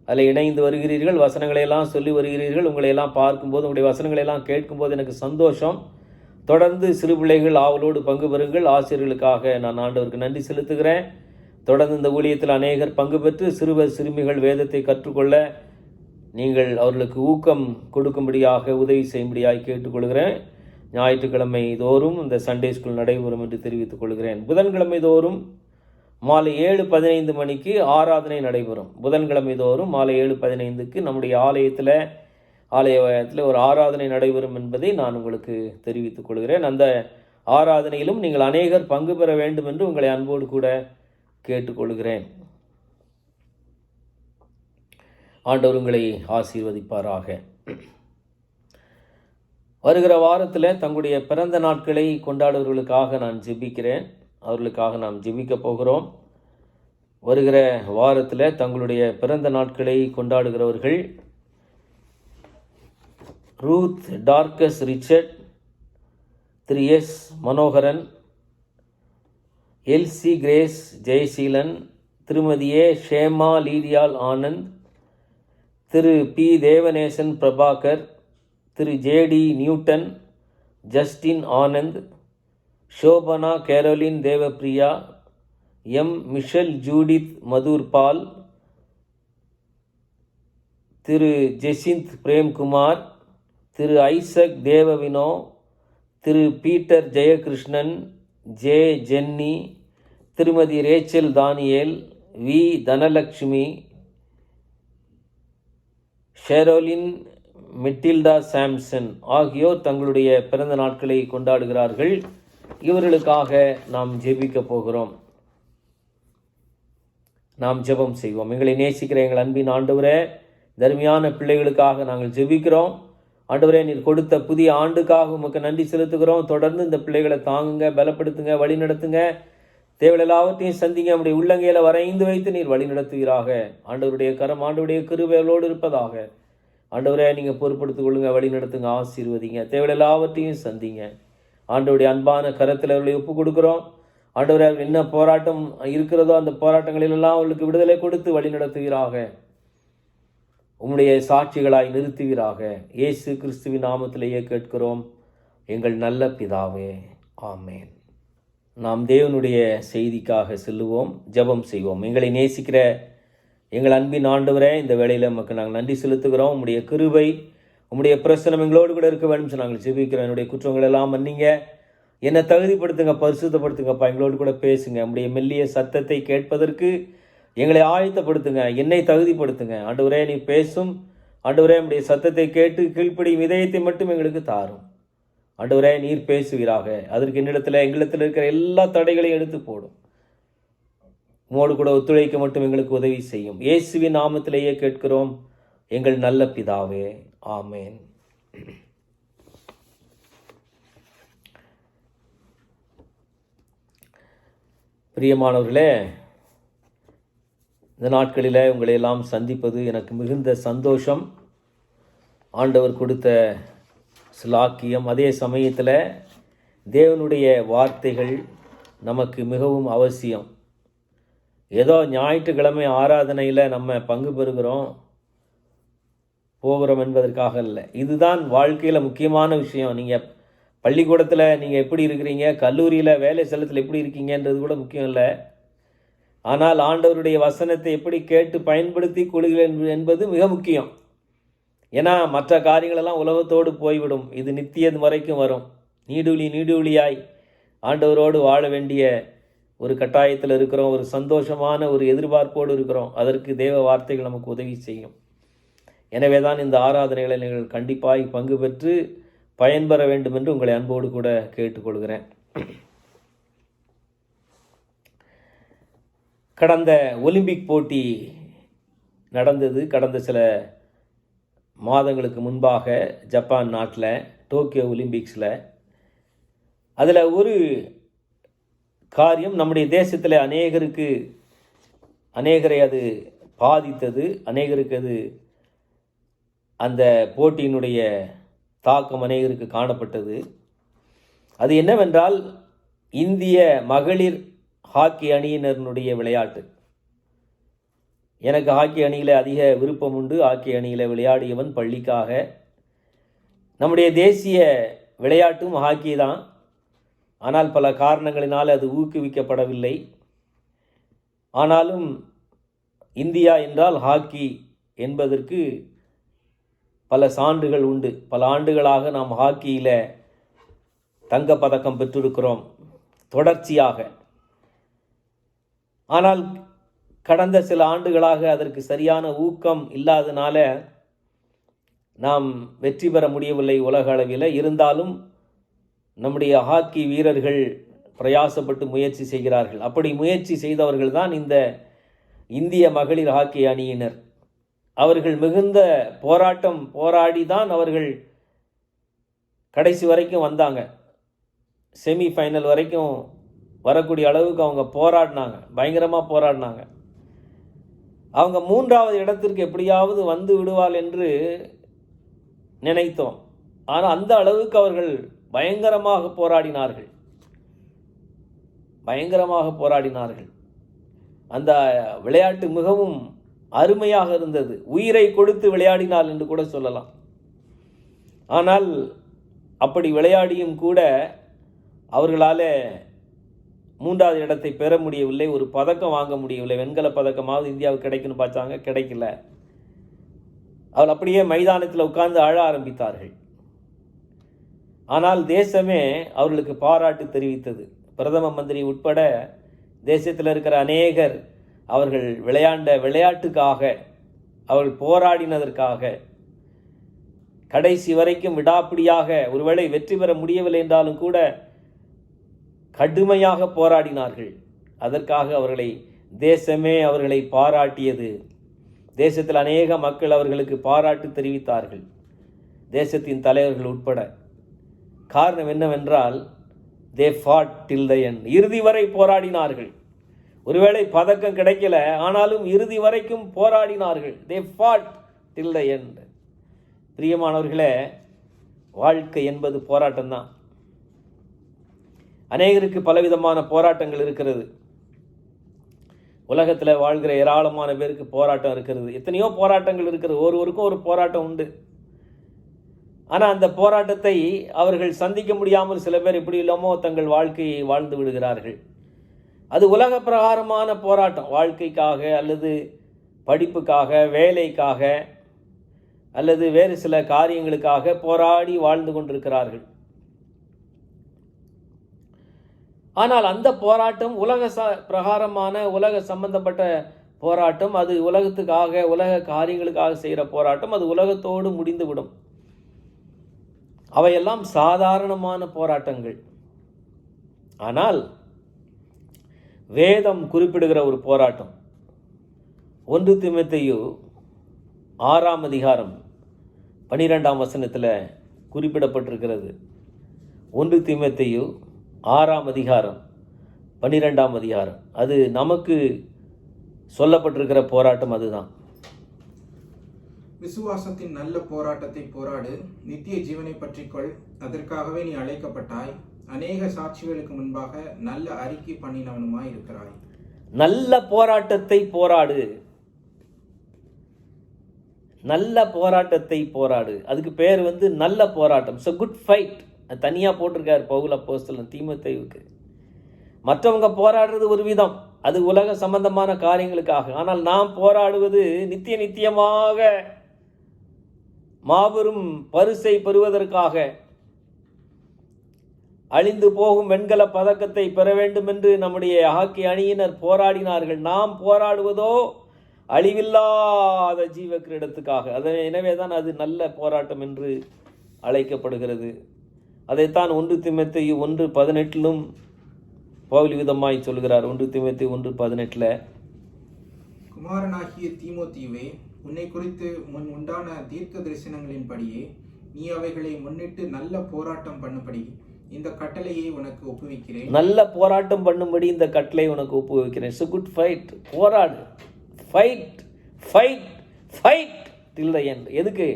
அதில் இணைந்து வருகிறீர்கள், வசனங்களையெல்லாம் சொல்லி வருகிறீர்கள். உங்களையெல்லாம் பார்க்கும்போது, உங்களுடைய வசனங்களையெல்லாம் கேட்கும்போது எனக்கு சந்தோஷம். தொடர்ந்து சிறு பிள்ளைகள் ஆவலோடு பங்கு பெறுங்கள். ஆசிரியர்களுக்காக நான் ஆண்டவருக்கு நன்றி செலுத்துகிறேன். தொடர்ந்து இந்த ஊழியத்தில் அநேகர் பங்கு பெற்று சிறுவர் சிறுமிகள் வேதத்தை கற்றுக்கொள்ள நீங்கள் அவர்களுக்கு ஊக்கம் கொடுக்கும்படியாக, உதவி செய்யும்படியாக கேட்டுக்கொள்கிறேன். ஞாயிற்றுக்கிழமை தோறும் இந்த சண்டே ஸ்கூல் நடைபெறும் என்று தெரிவித்துக் கொள்கிறேன். புதன்கிழமை தோறும் மாலை 7:15 மணிக்கு ஆராதனை நடைபெறும். புதன்கிழமை தோறும் மாலை 7:15க்கு நம்முடைய ஆலயத்தில் ஒரு ஆராதனை நடைபெறும் என்பதை நான் உங்களுக்கு தெரிவித்துக் கொள்கிறேன். அந்த ஆராதனையிலும் நீங்கள் அநேகர் பங்கு பெற வேண்டும் என்று உங்களை அன்போடு கூட கேட்டுக்கொள்கிறேன். ஆண்டவர் உங்களை ஆசீர்வதிப்பாராக. வருகிற வாரத்தில் தங்களுடைய பிறந்த நாட்களை கொண்டாடுவர்களுக்காக நான் ஜெபிக்கிறேன். அவர்களுக்காக நாம் ஜெபிக்க போகிறோம். வருகிற வாரத்தில் தங்களுடைய பிறந்த நாட்களை கொண்டாடுகிறவர்கள் ரூத் டார்கஸ் ரிச்சர்ட், திரு S Manoharan, Elsie Grace Jeyaseelan, திருமதியே ஷேமா லீடியால் ஆனந்த், திரு பி தேவநேசன் பிரபாகர், திரு JD Newton, Justin Anand, Shobana Caroline Devapriya, M Michelle Judith Madhurpal, திரு ஜெசிந்த் பிரேம்குமார், திரு ஐசக் தேவவினோ, திரு பீட்டர் ஜெயகிருஷ்ணன், ஜே ஜென்னி, திருமதி Rachel Daniel, V Dhanalakshmi, Sharolin Matilda Samson ஆகியோர் தங்களுடைய பிறந்த நாட்களை கொண்டாடுகிறார்கள். இவர்களுக்காக நாம் ஜெபிக்க போகிறோம். நாம் ஜெபம் செய்வோம். எங்களை நேசிக்கிற எங்கள் அன்பின் ஆண்டவரே, தர்மியான பிள்ளைகளுக்காக நாங்கள் ஜெபிக்கிறோம். ஆண்டவரே, நீர் கொடுத்த புதிய ஆண்டுக்காக உமக்கு நன்றி செலுத்துகிறோம். தொடர்ந்து இந்த பிள்ளைகளை தாங்குங்க, பலப்படுத்துங்க, வழி நடத்துங்க. தேவையில்லாவற்றையும் சந்திங்க. நம்முடைய உள்ளங்கையில வரைந்து வைத்து நீர் வழி நடத்துவீராக. ஆண்டவருடைய கரம், ஆண்டவருடைய கிருபைகளோடு இருப்பதாக. ஆண்டவரே, நீங்கள் பொறுப்படுத்திக் கொள்ளுங்க, வழி நடத்துங்க, ஆசீர்வதிங்க. தேவையில்லாவற்றையும் சந்திங்க. ஆண்டவருடைய அன்பான கரத்தில் அவர்களை ஒப்பு கொடுக்குறோம். ஆண்டவரே, என்ன போராட்டம் இருக்கிறதோ அந்த போராட்டங்களிலெல்லாம் அவர்களுக்கு விடுதலை கொடுத்து வழி நடத்துவீராக. உம்முடைய சாட்சிகளாய் நிறுத்துவீராக. இயேசு கிறிஸ்துவின் நாமத்திலேயே கேட்கிறோம் எங்கள் நல்ல பிதாவே, ஆமேன். நாம் தேவனுடைய செய்திக்காக செல்லுவோம், ஜெபம் செய்வோம். எங்களை நேசிக்கிற எங்கள் அன்பின் ஆண்டவரே, இந்த வேளையில் நமக்கு நாங்கள் நன்றி செலுத்துகிறோம். உம்முடைய கிருபை, உம்முடைய பிரசனம் எங்களோடு கூட இருக்க வேண்டும் நாங்கள் ஜெபிக்கிறோம். என்னுடைய குற்றங்கள் எல்லாம் மன்னிங்க, என்னை தகுதிப்படுத்துங்க, பரிசுத்தப்படுத்துங்கப்பா. எங்களோடு கூட பேசுங்க. நம்முடைய மெல்லிய சத்தத்தை கேட்பதற்கு எங்களை ஆயத்தப்படுத்துங்க, என்னை தகுதிப்படுத்துங்க. ஆண்டவரே, நீ பேசும். ஆண்டவரே, நம்முடைய சத்தத்தை கேட்டு கீழ்ப்படியும் இதயத்தை மட்டும் எங்களுக்கு தாரும். ஆண்டவரே, நீர் பேசுவீராக. அதற்கு எங்களிடத்தில் இருக்கிற எல்லா தடைகளையும் எடுத்து போடும். உமோடு கூட ஒத்துழைக்க மட்டும் எங்களுக்கு உதவி செய்யும். இயேசுவின் நாமத்திலேயே கேட்கிறோம் எங்கள் நல்ல பிதாவே, ஆமேன். பிரியமானவர்களே, இந்த நாட்களில் உங்களை எல்லாம் சந்திப்பது எனக்கு மிகுந்த சந்தோஷம். ஆண்டவர் கொடுத்த சிலாக்கியம். அதே சமயத்தில் தேவனுடைய வார்த்தைகள் நமக்கு மிகவும் அவசியம். ஏதோ ஞாயிற்றுக்கிழமை ஆராதனையில் நம்ம பங்கு பெறுகிறோம் போகிறோம் என்பதற்காக இல்லை. இதுதான் வாழ்க்கையில் முக்கியமான விஷயம். நீங்கள் பள்ளிக்கூடத்தில் நீங்கள் எப்படி இருக்கிறீங்க, கல்லூரியில் வேலை ஸ்தலத்தில் எப்படி இருக்கீங்கன்றது கூட முக்கியம் இல்லை. ஆனால் ஆண்டவருடைய வசனத்தை எப்படி கேட்டு பயன்படுத்தி கொள்கிறேன் என்பது மிக முக்கியம். ஏன்னா மற்ற காரியங்களெல்லாம் உலகத்தோடு போய்விடும். இது நித்தியம் வரைக்கும் வரும். நீடூழியாய் ஆண்டவரோடு வாழ வேண்டிய ஒரு கட்டாயத்தில் இருக்கிறோம். ஒரு சந்தோஷமான ஒரு எதிர்பார்ப்போடு இருக்கிறோம். அதற்கு தேவ வார்த்தைகள் நமக்கு உதவி செய்யும். எனவே தான் இந்த ஆராதனைகளை நீங்கள் கண்டிப்பாய் பங்கு பெற்று பயன்பெற வேண்டும் என்று உங்களை அன்போடு கூட கேட்டுக்கொள்கிறேன். கடந்த ஒலிம்பிக் போட்டி நடந்தது. கடந்த சில மாதங்களுக்கு முன்பாக ஜப்பான் நாட்டில் டோக்கியோ ஒலிம்பிக்ஸில். அதில் ஒரு காரியம் நம்முடைய தேசத்தில் அநேகரை அது பாதித்தது. அநேகருக்கு அது அந்த போட்டியினுடைய தாக்கம் அநேகருக்கு காணப்பட்டது. அது என்னவென்றால், இந்திய மகளிர் ஹாக்கி அணியினருடைய விளையாட்டு. எனக்கு ஹாக்கி அணியில் அதிக விருப்பம் உண்டு. ஹாக்கி அணியில் விளையாடியவன் பள்ளிக்காக. நம்முடைய தேசிய விளையாட்டும் ஹாக்கி தான். ஆனால் பல காரணங்களினால் அது ஊக்குவிக்கப்படவில்லை. ஆனாலும் இந்தியா என்றால் ஹாக்கி என்பதற்கு பல சான்றுகள் உண்டு. பல ஆண்டுகளாக நாம் ஹாக்கியில் தங்கப்பதக்கம் பெற்றிருக்கிறோம் தொடர்ச்சியாக. ஆனால் கடந்த சில ஆண்டுகளாக அதற்கு சரியான ஊக்கம் இல்லாதனால நாம் வெற்றி பெற முடியவில்லை உலக அளவில். இருந்தாலும் நம்முடைய ஹாக்கி வீரர்கள் பிரயாசப்பட்டு முயற்சி செய்கிறார்கள். அப்படி முயற்சி செய்தவர்கள் தான் இந்த இந்திய மகளிர் ஹாக்கி அணியினர். அவர்கள் மிகுந்த போராடி தான் அவர்கள் கடைசி வரைக்கும் வந்தாங்க. செமிஃபைனல் வரைக்கும் வரக்கூடிய அளவுக்கு அவங்க போராடினாங்க, பயங்கரமாக போராடினாங்க. அவங்க 3வது இடத்திற்கு எப்படியாவது வந்து விடுவாள் என்று நினைத்தோம். ஆனால் அந்த அளவுக்கு அவர்கள் பயங்கரமாக போராடினார்கள். அந்த விளையாட்டு மிகவும் அருமையாக இருந்தது. உயிரை கொடுத்து விளையாடினாள் என்று கூட சொல்லலாம். ஆனால் அப்படி விளையாடியும் கூட அவர்களால் 3வது இடத்தை பெற முடியவில்லை. ஒரு பதக்கம் வாங்க முடியவில்லை. வெண்கல பதக்கமாவது இந்தியாவுக்கு கிடைக்குன்னு பார்த்தாங்க, கிடைக்கல. அவள் அப்படியே மைதானத்தில் உட்கார்ந்து அழ ஆரம்பித்தார்கள். ஆனால் தேசமே அவர்களுக்கு பாராட்டு தெரிவித்தது. பிரதம மந்திரி உட்பட தேசத்தில் இருக்கிற அநேகர் அவர்கள் விளையாண்ட விளையாட்டுக்காக, அவர்கள் போராடினதற்காக கடைசி வரைக்கும் விடாப்பிடியாக, ஒருவேளை வெற்றி பெற முடியவில்லை என்றாலும் கூட கடுமையாக போராடினார்கள். அதற்காக தேசமே அவர்களை பாராட்டியது. தேசத்தில் அநேக மக்கள் அவர்களுக்கு பாராட்டு தெரிவித்தார்கள், தேசத்தின் தலைவர்கள் உட்பட. காரணம் என்னவென்றால், they fought till the end. இறுதி வரை போராடினார்கள். ஒருவேளை பதக்கம் கிடைக்கல, ஆனாலும் இறுதி வரைக்கும் போராடினார்கள். they fought till the end. பிரியமானவர்களே, வாழ்க்கை என்பது போராட்டம் தான். அநேகருக்கு பலவிதமான போராட்டங்கள் இருக்கிறது. உலகத்தில் வாழ்கிற ஏராளமான பேருக்கு போராட்டம் இருக்கிறது. எத்தனையோ போராட்டங்கள் இருக்கிறது. ஒருவருக்கும் ஒரு போராட்டம் உண்டு. ஆனால் அந்த போராட்டத்தை அவர்கள் சந்திக்க முடியாமல் சில பேர் எப்படி இல்லாமோ தங்கள் வாழ்க்கையை வாழ்ந்து விடுகிறார்கள். அது உலக பிரகாரமான போராட்டம். வாழ்க்கைக்காக அல்லது படிப்புக்காக, வேலைக்காக அல்லது வேறு சில காரியங்களுக்காக போராடி வாழ்ந்து கொண்டிருக்கிறார்கள். ஆனால் அந்த போராட்டம் உலக பிரகாரமான, உலக சம்பந்தப்பட்ட போராட்டம். அது உலகத்துக்காக, உலக காரியங்களுக்காக செய்கிற போராட்டம். அது உலகத்தோடு முடிந்துவிடும். அவையெல்லாம் சாதாரணமான போராட்டங்கள். ஆனால் வேதம் குறிப்பிடுகிற ஒரு போராட்டம் 1 தீமோத்தேயு 6ஆம் அதிகாரம் 12ஆம் வசனத்தில் குறிப்பிடப்பட்டிருக்கிறது. 1 தீமோத்தேயு 6ஆம் அதிகாரம் 12ஆம் அதிகாரம். அது நமக்கு சொல்லப்பட்டிருக்கிற போராட்டம் அதுதான். விசுவாசத்தின் நல்ல போராட்டத்தை போராடு, நித்திய ஜீவனை பற்றிக்கொள், அதற்காகவே நீ அழைக்கப்பட்டாய், அநேக சாட்சிகளுக்கு முன்பாக நல்ல அறிக்கை பண்ணினவனுமாய் இருக்கிறாய். நல்ல போராட்டத்தை போராடு, நல்ல போராட்டத்தை போராடு. அதுக்கு பேர் நல்ல போராட்டம். It's a good fight. தனியாக போட்டிருக்கார் பவுல் அப்போஸ்தலன் தீமோத்தேயுவுக்கு. மற்றவங்க போராடுறது ஒரு விதம், அது உலக சம்பந்தமான காரியங்களுக்காக. ஆனால் நாம் போராடுவது நித்தியமாக மாபெரும் பரிசை பெறுவதற்காக, அழிந்து போகும் வெண்கல பதக்கத்தை பெற வேண்டும் என்று நம்முடைய ஹாக்கி அணியினர் போராடினார்கள். நாம் போராடுவதோ அழிவில்லாத ஜீவ கிரீடத்துக்காக. எனவேதான் அது நல்ல போராட்டம் என்று அழைக்கப்படுகிறது. அதைத்தான் 1 தீமோத்தேயு 1:18 பவுல் விதமாய் சொல்கிறார். 1 தீமோத்தேயு 1:18, குமாரனாகிய தீமோத்தேயுவே, உன்னை குறித்து முன் உண்டான தீர்க்க தரிசனங்களின்படியே நீ அவைகளை முன்னிட்டு நல்ல போராட்டம் பண்ணும்படி இந்த கட்டளையை உனக்கு ஒப்புவிக்கிறேன். நல்ல போராட்டம் பண்ணும்படி இந்த கட்டளை உனக்கு ஒப்புவிக்கிறேன். It's a good fight. போராடு. Fight till the end. எதுக்கு?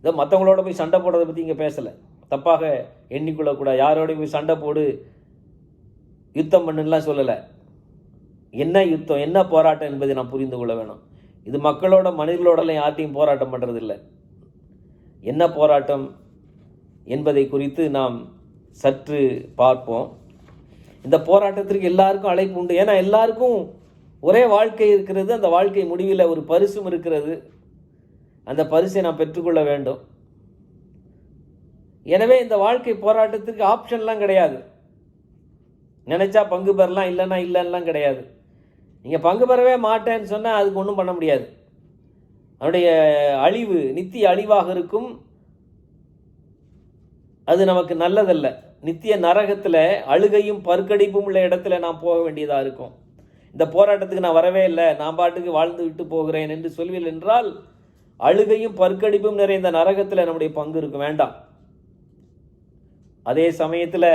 இதை மற்றவங்களோட போய் சண்டை போடுறதை பற்றி இங்கே பேசலை. தப்பாக எண்ணிக்கொள்ளக்கூடாது. யாரோடையும் போய் சண்டை போடு, யுத்தம் பண்ணுலாம் சொல்லலை. என்ன யுத்தம், என்ன போராட்டம் என்பதை நாம் புரிந்து கொள்ள வேணும். இது மக்களோட, மனிதர்களோடலாம் யார்ட்டையும் போராட்டம் பண்ணுறதில்லை. என்ன போராட்டம் என்பதை குறித்து நாம் சற்று பார்ப்போம். இந்த போராட்டத்திற்கு எல்லாருக்கும் அழைப்பு உண்டு. ஏன்னா எல்லாருக்கும் ஒரே வாழ்க்கை இருக்கிறது. அந்த வாழ்க்கை முடிவில் ஒரு பரிசும் இருக்கிறது. அந்த பரிசை நாம் பெற்றுக்கொள்ள வேண்டும். எனவே இந்த வாழ்க்கை போராட்டத்திற்கு ஆப்ஷன்லாம் கிடையாது. நினைச்சா பங்கு பெறலாம், இல்லைன்னா இல்லைன்னெலாம் கிடையாது. நீங்கள் பங்கு பெறவே மாட்டேன்னு சொன்னால் அதுக்கு ஒன்றும் பண்ண முடியாது. அவனுடைய அழிவு நித்திய அழிவாக இருக்கும். அது நமக்கு நல்லதல்ல. நித்திய நரகத்தில் அழுகையும் பற்கடிப்பும் உள்ள இடத்துல நான் போக வேண்டியதாக இருக்கும். இந்த போராட்டத்துக்கு நான் வரவே இல்லை, நான் பாட்டுக்கு வாழ்ந்து விட்டு போகிறேன் என்று சொல்வீர்கள் என்றால் அழுகையும் பற்கடிப்பும் நிறைந்த நரகத்தில் நம்முடைய பங்கு இருக்கும். வேண்டாம். அதே சமயத்தில்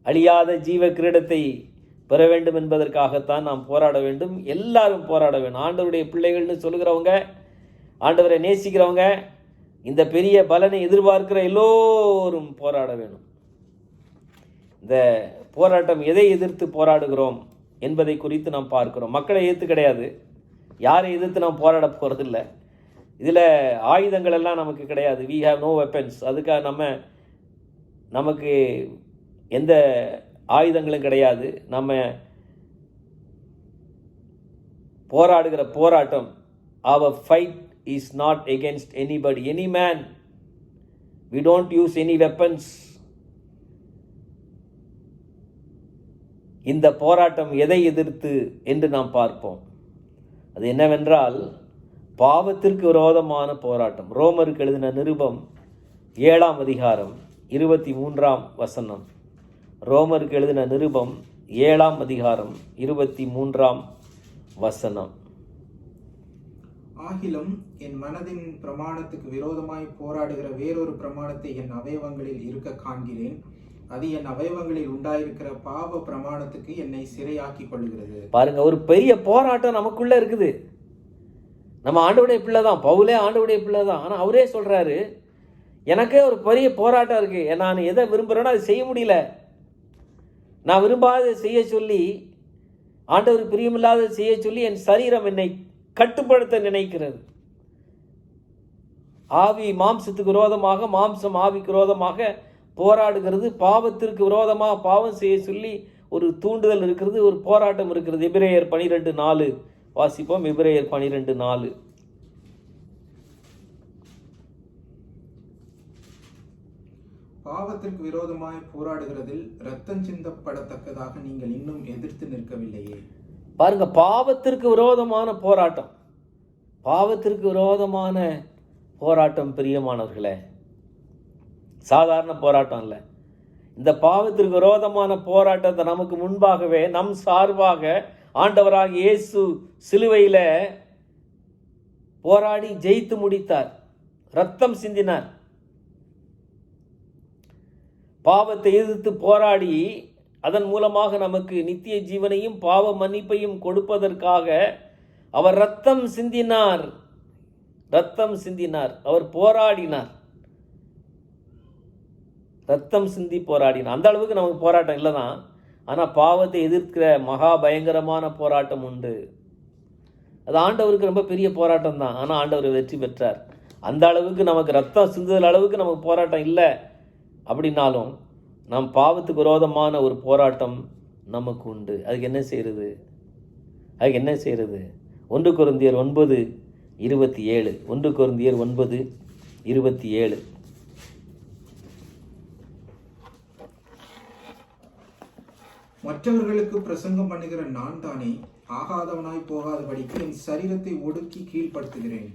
அழியாத ஜீவ கிரீடத்தை பெற வேண்டும் என்பதற்காகத்தான் நாம் போராட வேண்டும். எல்லாரும் போராட வேண்டும். ஆண்டவருடைய பிள்ளைகள்னு சொல்லுகிறவங்க, ஆண்டவரை நேசிக்கிறவங்க, இந்த பெரிய பலனை எதிர்பார்க்கிற எல்லோரும் போராட வேண்டும். இந்த போராட்டம் எதை எதிர்த்து போராடுகிறோம் என்பதை குறித்து நாம் பார்க்கிறோம். மக்களை எதிர்த்து கிடையாது, யாரை எதிர்த்து நாம் போராட போகிறதில்லை. இதில் ஆயுதங்கள் எல்லாம் நமக்கு கிடையாது. we have no weapons. அதுக்காக நமக்கு எந்த ஆயுதங்களும் கிடையாது. நம்ம போராடுகிற போராட்டம், our fight is not against anybody, any man. We don't use any weapons. இந்த போராட்டம் எதை எதிர்த்து என்று நாம் பார்ப்போம். அது என்னவென்றால் பாவத்திற்கு விரோதமான போராட்டம். ரோமருக்கு எழுதின நிருபம் 7ஆம் அதிகாரம் 23ஆம் வசனம். ரோமருக்கு எழுதின நிருபம் 7ஆம் அதிகாரம் 23ஆம் வசனம். ஆகிலும் என் மனதின் பிரமாணத்துக்கு விரோதமாய் போராடுகிற வேறொரு பிரமாணத்தை என் அவயவங்களில் இருக்க காண்கிறேன். அது என் அவயவங்களில் உண்டாயிருக்கிற பாவ பிரமாணத்துக்கு என்னை சிறையாக்கி கொள்ளுகிறது. பாருங்க, ஒரு பெரிய போராட்டம் நமக்குள்ள இருக்குது. நம்ம ஆண்டவருடைய பிள்ளை தான், பவுலே ஆண்டவருடைய பிள்ளை தான். ஆனால் அவரே சொல்றாரு, எனக்கே ஒரு பெரிய போராட்டம் இருக்கு. நான் எதை விரும்புகிறேனோ அதை செய்ய முடியல. நான் விரும்பாத செய்ய சொல்லி, ஆண்டவர் பிரியமில்லாத செய்ய சொல்லி என் சரீரம் என்னை கட்டுப்படுத்த நினைக்கிறது. ஆவி மாம்சத்துக்கு விரோதமாக, மாம்சம் ஆவிக்கு விரோதமாக போராடுகிறது. பாவத்திற்கு விரோதமாக பாவம் செய்ய சொல்லி ஒரு தூண்டுதல் இருக்கிறது, ஒரு போராட்டம் இருக்கிறது. எபிரேயர் 12:4 வாசிப்போம். எபிரேயர் 12:4. பாவத்திற்கு விரோதமாய் போராடுகிறதில் இரத்தம் சிந்தப்படத்தக்கதாக நீங்கள் இன்னும் எதிர்த்து நிற்கவில்லையே. பாருங்க, பாவத்திற்கு விரோதமான போராட்டம், பாவத்திற்கு விரோதமான போராட்டம் பிரியமானவர்களே, சாதாரண போராட்டம் இல்லை. இந்த பாவத்திற்கு விரோதமான போராட்டத்தை நமக்கு முன்பாகவே நம் சார்பாக ஆண்டவராக இயேசு சிலுவையில் போராடி ஜெயித்து முடித்தார், ரத்தம் சிந்தினார். பாவத்தை எதிர்த்து போராடி அதன் மூலமாக நமக்கு நித்திய ஜீவனையும் பாவ மன்னிப்பையும் கொடுப்பதற்காக அவர் ரத்தம் சிந்தினார், ரத்தம் சிந்தினார். அவர் போராடினார், ரத்தம் சிந்தி போராடினார். அந்த அளவுக்கு நமக்கு போராட்டம் இல்லை தான். ஆனால் பாவத்தை எதிர்க்கிற மகா பயங்கரமான போராட்டம் உண்டு. அது ஆண்டவருக்கு ரொம்ப பெரிய போராட்டம் தான். ஆனால் ஆண்டவர் வெற்றி பெற்றார். அந்த அளவுக்கு நமக்கு ரத்தம் சிந்துதல் அளவுக்கு நமக்கு போராட்டம் இல்லை. அப்படின்னாலும் நம் பாவத்துக்கு விரோதமான ஒரு போராட்டம் நமக்கு உண்டு. அதுக்கு என்ன செய்கிறது? 1 கொரிந்தியர் 9:27. 1 கொரிந்தியர் 9:27. மற்றவர்களுக்கு பிரசங்கம் பண்ணுகிற நான் தானே ஆகாதவனாய் போகாதபடிக்கு என் சரீரத்தை ஒடுக்கி கீழ்ப்படுத்துகிறேன்.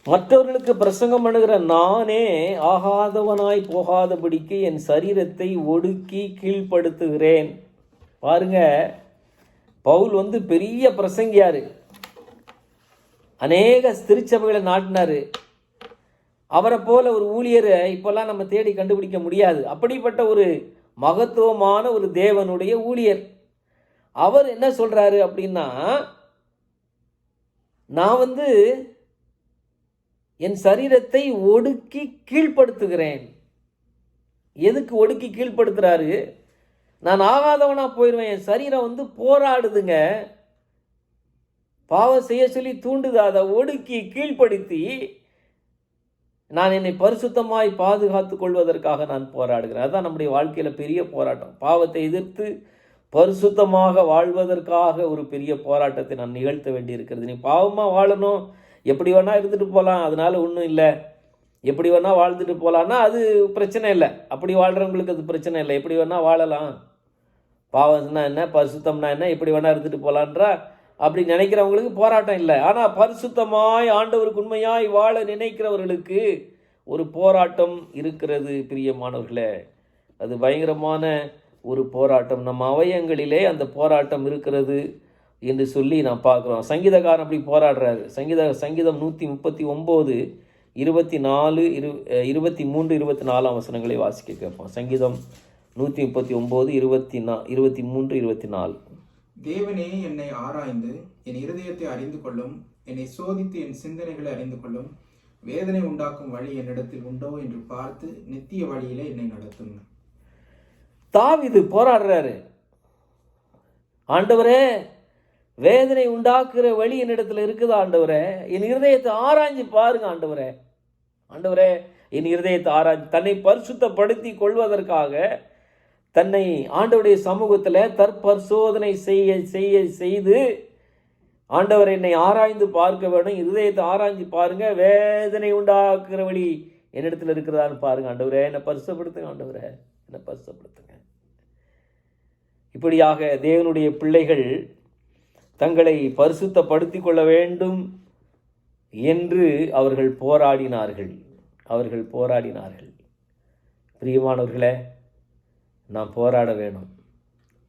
மற்றவர்களுக்கு பிரசங்கம் பண்ணுகிற நானே ஆகாதவனாய் போகாதபடிக்கு என் சரீரத்தை ஒடுக்கி கீழ்ப்படுத்துகிறேன். பாருங்க, பவுல் பெரிய பிரசங்கியாரு, அநேக திருச்சபைகளை நாட்டினாரு. அவரை போல ஒரு ஊழியரை இப்பெல்லாம் நம்ம தேடி கண்டுபிடிக்க முடியாது. அப்படிப்பட்ட ஒரு மகத்துவமான ஒரு தேவனுடைய ஊழியர். அவர் என்ன சொல்றாரு அப்படின்னா, நான் என் சரீரத்தை ஒடுக்கி கீழ்ப்படுத்துகிறேன். எதுக்கு ஒடுக்கி கீழ்ப்படுத்துறாரு? நான் ஆகாதவனா போயிடுவேன். என் சரீரம் போராடுதுங்க, பாவம் செய்ய சொல்லி தூண்டுது. அதை ஒடுக்கி கீழ்ப்படுத்தி நான் என்னை பரிசுத்தமாய் பாதுகாத்து கொள்வதற்காக நான் போராடுகிறேன். அதுதான் நம்முடைய வாழ்க்கையில் பெரிய போராட்டம். பாவத்தை எதிர்த்து பரிசுத்தமாக வாழ்வதற்காக ஒரு பெரிய போராட்டத்தை நான் நிகழ்த்த வேண்டியிருக்கிறது. நீ பாவமாக வாழணும், எப்படி வேணால் இருந்துட்டு போகலாம், அதனால ஒன்றும் இல்லை. எப்படி வேணால் வாழ்ந்துட்டு போகலான்னா அது பிரச்சனை இல்லை. அப்படி வாழ்கிறவங்களுக்கு அது பிரச்சனை இல்லை. எப்படி வேணால் வாழலாம், பாவம்னா என்ன, பரிசுத்தம்னா என்ன, எப்படி வேணால் இருந்துட்டு போகலான்றா அப்படி நினைக்கிறவங்களுக்கு போராட்டம் இல்லை. ஆனால் பரிசுத்தமாய் ஆண்டவருக்கு உண்மையாய் வாழ நினைக்கிறவர்களுக்கு ஒரு போராட்டம் இருக்கிறது பிரியமானவர்களே. அது பயங்கரமான ஒரு போராட்டம். நம்ம அவயங்களிலே அந்த போராட்டம் இருக்கிறது என்று சொல்லி நான் பார்க்குறோம். சங்கீதக்காரன் அப்படி போராடுறாரு. சங்கீதம் 139 24 23 24 வசனங்களை வாசிக்க கேட்போம். சங்கீதம் 139, 23, 24. தேவனே என்னை ஆராய்ந்து என் இருதயத்தை அறிந்து கொள்ளும், என்னை சோதித்து என் சிந்தனைகளை அறிந்து கொள்ளும். வேதனை உண்டாக்கும் வழி என்னிடத்தில் உண்டோ என்று பார்த்து நித்திய வழியிலே என்னை நடத்தும். தாவீது போராடுறாரு. ஆண்டவரே, வேதனை உண்டாக்குற வழி என்னிடத்துல இருக்குதா ஆண்டவரே? என் இருதயத்தை ஆராய்ஞ்சு பாருங்க ஆண்டவரே. ஆண்டவரே, என் இருதயத்தை ஆராய்ஞ்சு தன்னை பரிசுத்தப்படுத்தி கொள்வதற்காக தன்னை ஆண்டவருடைய சமூகத்தில் தற்பரிசோதனை செய்து ஆண்டவர் என்னை ஆராய்ந்து பார்க்க வேணும், இருதயத்தை ஆராய்ஞ்சு பாருங்க, வேதனை உண்டாக்குற வழி என்னிடத்துல இருக்கிறதான்னு பாருங்க ஆண்டவரே, என்னை பரிசுத்தப்படுத்துங்க ஆண்டவரே, என்னை பரிசுத்தப்படுத்துங்க. இப்படியாக தேவனுடைய பிள்ளைகள் தங்களை பரிசுத்தப்படுத்தி கொள்ள வேண்டும் என்று அவர்கள் போராடினார்கள். பிரியமானவர்களே, நாம் போராட வேணும்.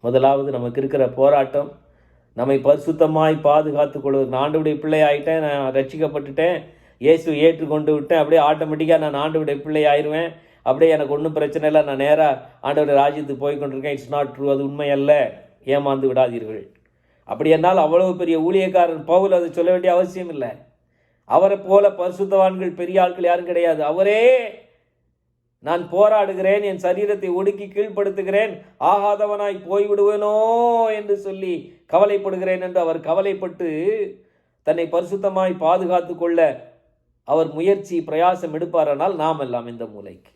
முதலாவது நமக்கு இருக்கிற போராட்டம் நம்மை பரிசுத்தமாய் பாதுகாத்து கொள்வது. நான் ஆண்டவருடைய பிள்ளை ஆகிட்டேன், நான் ரட்சிக்கப்பட்டுட்டேன், இயேசு ஏற்றுக்கொண்டு விட்டேன், அப்படியே ஆட்டோமேட்டிக்காக நான் ஆண்டவருடைய பிள்ளை ஆயிடுவேன், அப்படியே எனக்கு ஒன்றும் பிரச்சனை இல்லை, நான் நேராக ஆண்டவருடைய ராஜ்யத்துக்கு போய் கொண்டிருக்கேன். It's not true. அது உண்மை அல்ல. ஏமாந்து விடாதீர்கள். அப்படி என்னால் அவ்வளவு பெரிய ஊழியக்காரன் பவுல் அதை சொல்ல வேண்டிய அவசியம் இல்லை. அவரை போல பரிசுத்தவான்கள் பெரிய ஆட்கள் யாரும் கிடையாது. அவரே நான் போராடுகிறேன், என் சரீரத்தை ஒடுக்கி கீழ்ப்படுத்துகிறேன், ஆகாதவனாய் போய்விடுவேனோ என்று சொல்லி கவலைப்படுகிறேன் என்று அவர் கவலைப்பட்டு தன்னை பரிசுத்தமாய் பாதுகாத்து கொள்ள அவர் முயற்சி பிரயாசம் எடுப்பாரானால் நாம் எல்லாம் இந்த மூலைக்கு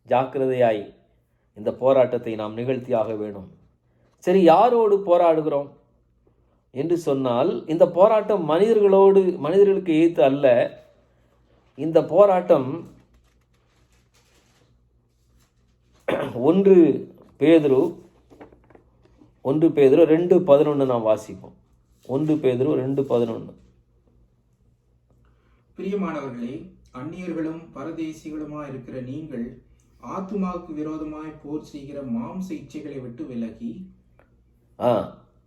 ஜாக்கிரதையாய் இந்த போராட்டத்தை நாம் நிகழ்த்தியாக வேணும். சரி, யாரோடு போராடுகிறோம் என்று சொன்னால், இந்த போராட்டம் மனிதர்களுக்கு எதிர்த்து அல்ல. இந்த போராட்டம் 1 பேதுரு 2:11 நாம் வாசிப்போம். 1 பேதுரு 2:11. பிரியமானவர்களே, அந்நியர்களும் பரதேசிகளுமா இருக்கிற நீங்கள் ஆத்துமாவுக்கு விரோதமாய் போர் செய்கிற மாம்ச இச்சைகளை விட்டு விலகி.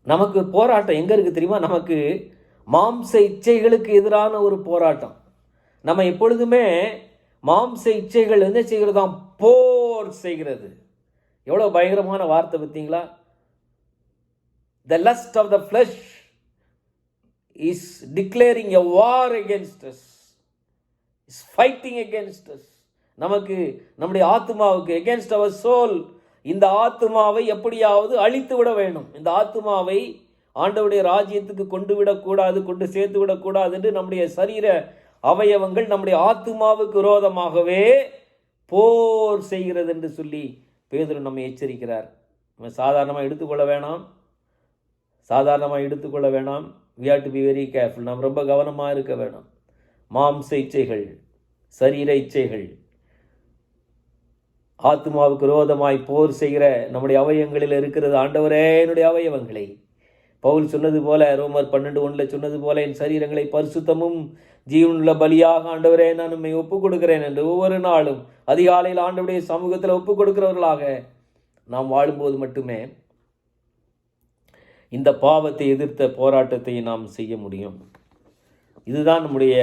நமக்கு போராட்டம் எங்க இருக்கு தெரியுமா? நமக்கு மாம்ச இச்சைகளுக்கு எதிரான ஒரு போராட்டம். நம்ம எப்பொழுதுமே மாம்ச இச்சைகள் என்ன செய்கிறதாம்? போர் செய்கிறது. எவ்வளவு பயங்கரமான வார்த்தை பார்த்தீங்களா? The lust of the flesh is declaring a war against us, is fighting against us. நமக்கு, நம்முடைய ஆத்துமாவுக்கு, against our soul. இந்த ஆத்துமாவை எப்படியாவது அழித்து விட வேண்டும். இந்த ஆத்துமாவை ஆண்டவருடைய ராஜ்யத்துக்கு கொண்டு சேர்த்து விடக்கூடாது என்று நம்முடைய சரீர அவயவங்கள் நம்முடைய ஆத்துமாவுக்கு விரோதமாகவே போர் செய்கிறது என்று சொல்லி பேதுரு நம்மை எச்சரிக்கிறார். நம்ம சாதாரணமாக எடுத்துக்கொள்ள வேணாம். we have to be very careful. நாம் ரொம்ப கவனமாக இருக்க வேணும். மாம்ச இச்சைகள், சரீர இச்சைகள், ஆத்மாவுக்கு விரோதமாய் போர் செய்கிற நம்முடைய அவயவங்களில் இருக்கிறது. ஆண்டவரே, என்னுடைய அவயவங்களை, பவுல் சொன்னது போல, ரோமர் 12:1 சொன்னது போல, என் சரீரங்களை பரிசுத்தமும் ஜீவனுள்ள பலியாக ஆண்டவரே நான் உம்மை ஒப்புக் கொடுக்கிறேன் என்று ஒவ்வொரு நாளும் அதிகாலையில் ஆண்டவருடைய சமூகத்தில் ஒப்புக் கொடுக்கிறவர்களாக நாம் வாழும்போது மட்டுமே இந்த பாவத்தை எதிர்த்த போராட்டத்தை நாம் செய்ய முடியும். இதுதான் நம்முடைய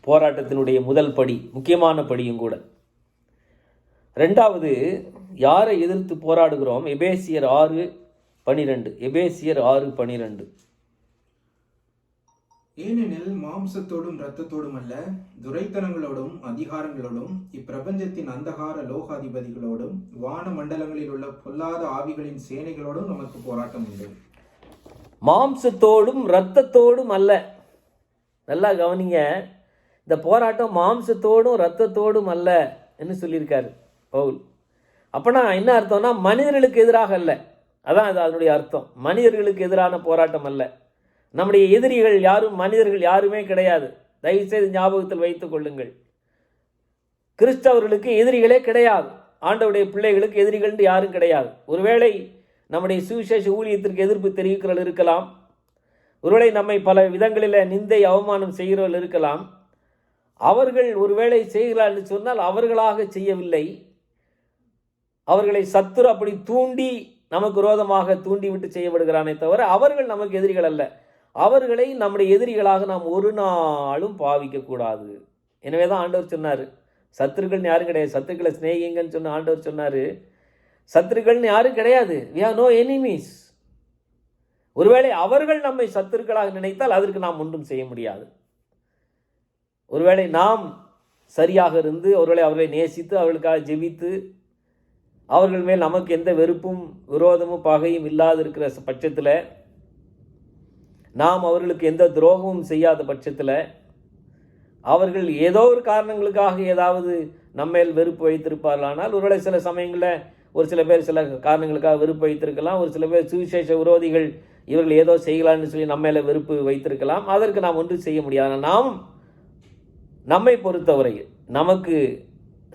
போராட்டத்தினுடைய முதல் படி, முக்கியமான படியும் கூட. 2வது, யாரை எதிர்த்து போராடுகிறோம்? எபேசியர் 6:12. ஏனெனில் மாம்சத்தோடும் இரத்தத்தோடும் அல்ல, துரைத்தனங்களோடும் அதிகாரங்களோடும் இப்பிரபஞ்சத்தின் அந்தகார லோகாதிபதிகளோடும் வான மண்டலங்களில் உள்ள பொல்லாத ஆவிகளின் சேனைகளோடும் நமக்கு போராட்டம் உண்டு. மாம்சத்தோடும் இரத்தத்தோடும் அல்ல. நல்லா கவனிங்க, இந்த போராட்டம் மாம்சத்தோடும் இரத்தத்தோடும் அல்ல என்று சொல்லியிருக்காரு பவுல். அப்பனா என்ன அர்த்தம்னா, மனிதர்களுக்கு எதிராக அல்ல. அதான் அதனுடைய அர்த்தம். மனிதர்களுக்கு எதிரான போராட்டம் அல்ல. நம்முடைய எதிரிகள் யாரும் மனிதர்கள் யாருமே கிடையாது. தயவுசெய்து ஞாபகத்தில் வைத்துக் கொள்ளுங்கள். கிறிஸ்தவர்களுக்கு எதிரிகளே கிடையாது. ஆண்டவருடைய பிள்ளைகளுக்கு எதிரிகள் யாரும் கிடையாது. ஒருவேளை நம்முடைய சுவிசேஷ ஊழியத்திற்கு எதிர்ப்பு தெரிவிக்கிறவர்கள் இருக்கலாம். ஒருவேளை நம்மை பல விதங்களில் நிந்தை அவமானம் செய்கிறவர்கள் இருக்கலாம். அவர்கள் ஒருவேளை செய்கிறார்கள் என்று சொன்னால் அவர்களாக செய்யவில்லை. அவர்களை சத்துரு அப்படி தூண்டி நமக்கு விரோதமாக தூண்டிவிட்டு செய்யப்படுகிறானே தவிர அவர்கள் நமக்கு எதிரிகள் அல்ல. அவர்களை நம்முடைய எதிரிகளாக நாம் ஒரு நாளும் பாவிக்க கூடாது. எனவே தான் ஆண்டவர் சொன்னார், சத்துருக்கள்னு யாரும் கிடையாது. சத்துருக்களை சிநேகிங்கன்னு சொன்ன ஆண்டவர் சொன்னார். சத்துருக்கள்னு யாரும் கிடையாது. we have no enemies. ஒருவேளை அவர்கள் நம்மை சத்துருக்களாக நினைத்தால் அதற்கு நாம் ஒன்றும் செய்ய முடியாது. ஒருவேளை நாம் சரியாக இருந்து அவர்களை நேசித்து அவர்களுக்காக ஜெபித்து அவர்கள் மேல் நமக்கு எந்த வெறுப்பும் விரோதமும் பகையும் இல்லாது இருக்கிற பட்சத்தில், நாம் அவர்களுக்கு எந்த துரோகமும் செய்யாத பட்சத்தில், அவர்கள் ஏதோ ஒரு காரணங்களுக்காக ஏதாவது நம்மேல் வெறுப்பு வைத்திருப்பார்களானால், ஒருவேளை சில சமயங்களில் ஒரு சில பேர் சில காரணங்களுக்காக வெறுப்பு வைத்திருக்கலாம். ஒரு சில பேர் சுவிசேஷ விரோதிகள் இவர்கள் ஏதோ செய்யலான்னு சொல்லி நம்ம மேலே வெறுப்பு வைத்திருக்கலாம். அதற்கு நாம் ஒன்றும் செய்ய முடியாது. நாம் நம்மை பொறுத்தவரை நமக்கு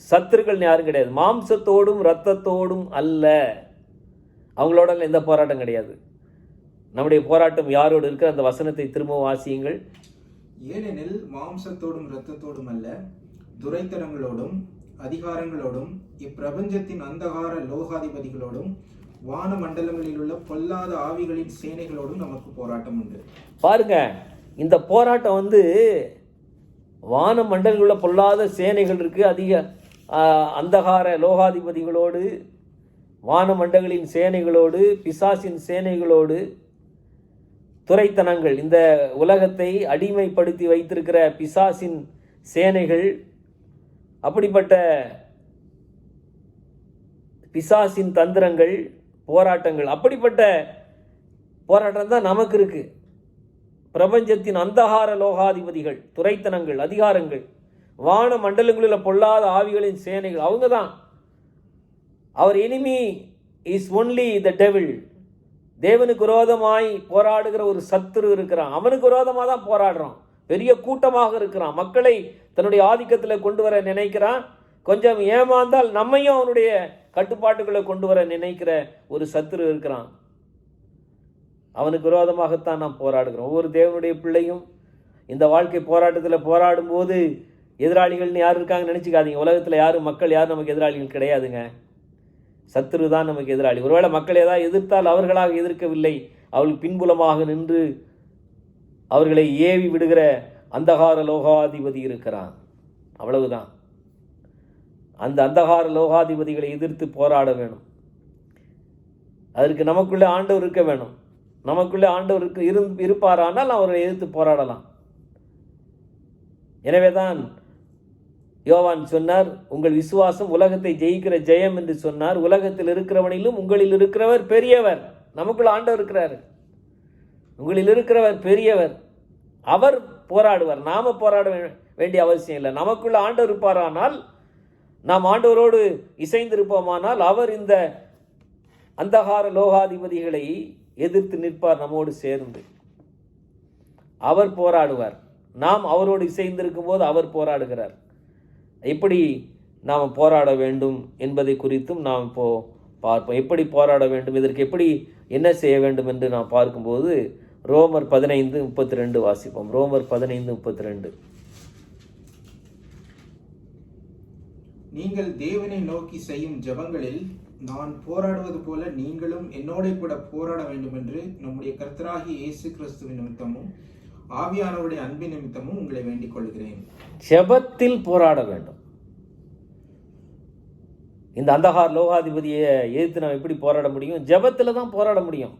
சத்துருக்கள் யாரும் கிடையாது. மாம்சத்தோடும் இரத்தத்தோடும் அல்ல. அவங்களோட எந்த போராட்டம் கிடையாது. நம்முடைய போராட்டம் யாரோடு இருக்கிற அந்த வசனத்தை திரும்ப வாசியுங்கள். ஏனெனில் மாம்சத்தோடும் இரத்தத்தோடும் அல்ல, துரைத்தனங்களோடும் அதிகாரங்களோடும் இப்பிரபஞ்சத்தின் அந்தகார லோகாதிபதிகளோடும் வான மண்டலங்களில் உள்ள பொல்லாத ஆவிகளின் சேனைகளோடும் நமக்கு போராட்டம் உண்டு. பாருங்க, இந்த போராட்டம் வான மண்டலங்களில் உள்ள பொல்லாத சேனைகள் இருக்கு, அதிக அந்தகார லோகாதிபதிகளோடு, வான மண்டலின் சேனைகளோடு, பிசாசின் சேனைகளோடு, துரைத்தனங்கள், இந்த உலகத்தை அடிமைப்படுத்தி வைத்திருக்கிற பிசாசின் சேனைகள், அப்படிப்பட்ட பிசாசின் தந்திரங்கள், போராட்டங்கள், அப்படிப்பட்ட போராட்டம் தான் நமக்கு இருக்கு. பிரபஞ்சத்தின் அந்தகார லோகாதிபதிகள், துரைத்தனங்கள், அதிகாரங்கள், வான மண்டலங்களில் பொல்லாத ஆவிகளின் சேனைகள், அவங்க தான். அவர் enemy is only the devil. தேவனுக்கு விரோதமாய் போராடுகிற ஒரு சத்துரு இருக்கிறான். அவனுக்கு விரோதமாக தான் போராடுறான். பெரிய கூட்டமாக இருக்கிறான். மக்களை தன்னுடைய ஆதிக்கத்தில் கொண்டு வர நினைக்கிறான். கொஞ்சம் ஏமாந்தால் நம்மையும் அவனுடைய கட்டுப்பாட்டுகளை கொண்டு வர நினைக்கிற ஒரு சத்துரு இருக்கிறான். அவனுக்கு விரோதமாகத்தான் நாம் போராடுகிறோம். ஒவ்வொரு தேவனுடைய பிள்ளையும் இந்த வாழ்க்கை போராட்டத்தில் போராடும் போது எதிராளிகள்னு யார் இருக்காங்கன்னு நினச்சிக்காதீங்க. உலகத்தில் யாரும் மக்கள் யாரும் நமக்கு எதிராளிகள் கிடையாதுங்க. சத்துரு தான் நமக்கு எதிராளி. ஒருவேளை மக்கள் ஏதாவது எதிர்த்தால் அவர்களாக எதிர்க்கவில்லை, அவர்கள் பின்புலமாக நின்று அவர்களை ஏவி விடுகிற அந்தகார லோகாதிபதி இருக்கிறான். அவ்வளவுதான். அந்த அந்தகார லோகாதிபதிகளை எதிர்த்து போராட வேணும். அதற்கு நமக்குள்ளே ஆண்டவர் இருக்க வேணும். நமக்குள்ளே ஆண்டவருக்கு இருப்பாரானால் அவரை எதிர்த்து போராடலாம். எனவே தான் யோவான் சொன்னார், உங்கள் விசுவாசம் உலகத்தை ஜெயிக்கிற ஜெயம் என்று சொன்னார். உலகத்தில் இருக்கிறவனிலும் உங்களில் இருக்கிறவர் பெரியவர். நமக்குள்ள ஆண்டவர் இருக்கிறார். உங்களில் இருக்கிறவர் பெரியவர். அவர் போராடுவார். நாம போராட வேண்டிய அவசியம் இல்லை. நமக்குள்ள ஆண்டவர் இருப்பாரானால், நாம் ஆண்டவரோடு இசைந்திருப்போமானால், அவர் இந்த அந்தகார லோகாதிபதிகளை எதிர்த்து நிற்பார். நம்மோடு சேர்ந்து அவர் போராடுவார். நாம் அவரோடு இசைந்திருக்கும் போது அவர் போராடுகிறார். எப்படி நாம் போராட வேண்டும் என்பதை குறித்தும் நாம் பார்ப்போம். எப்படி போராட வேண்டும், இதற்கு எப்படி என்ன செய்ய வேண்டும் என்று நாம் பார்க்கும்போது ரோமர் 15:32 வாசிப்போம். ரோமர் 15:32. நீங்கள் தேவனை நோக்கி செய்யும் ஜெபங்களில் நான் போராடுவது போல நீங்களும் என்னோட கூட போராட வேண்டும் என்று நம்முடைய கர்த்தராகிய இயேசு கிறிஸ்துவின் நிமித்தமும் ஆவியானவருடைய அன்பின் நிமித்தமும் உங்களை வேண்டிக் கொள்கிறேன். ஜெபத்தில் போராட வேண்டும். இந்த அந்தகார லோகாதிபதியை எதிர்த்து நாம் எப்படி போராட முடியும்? ஜெபத்தில் தான் போராட முடியும்.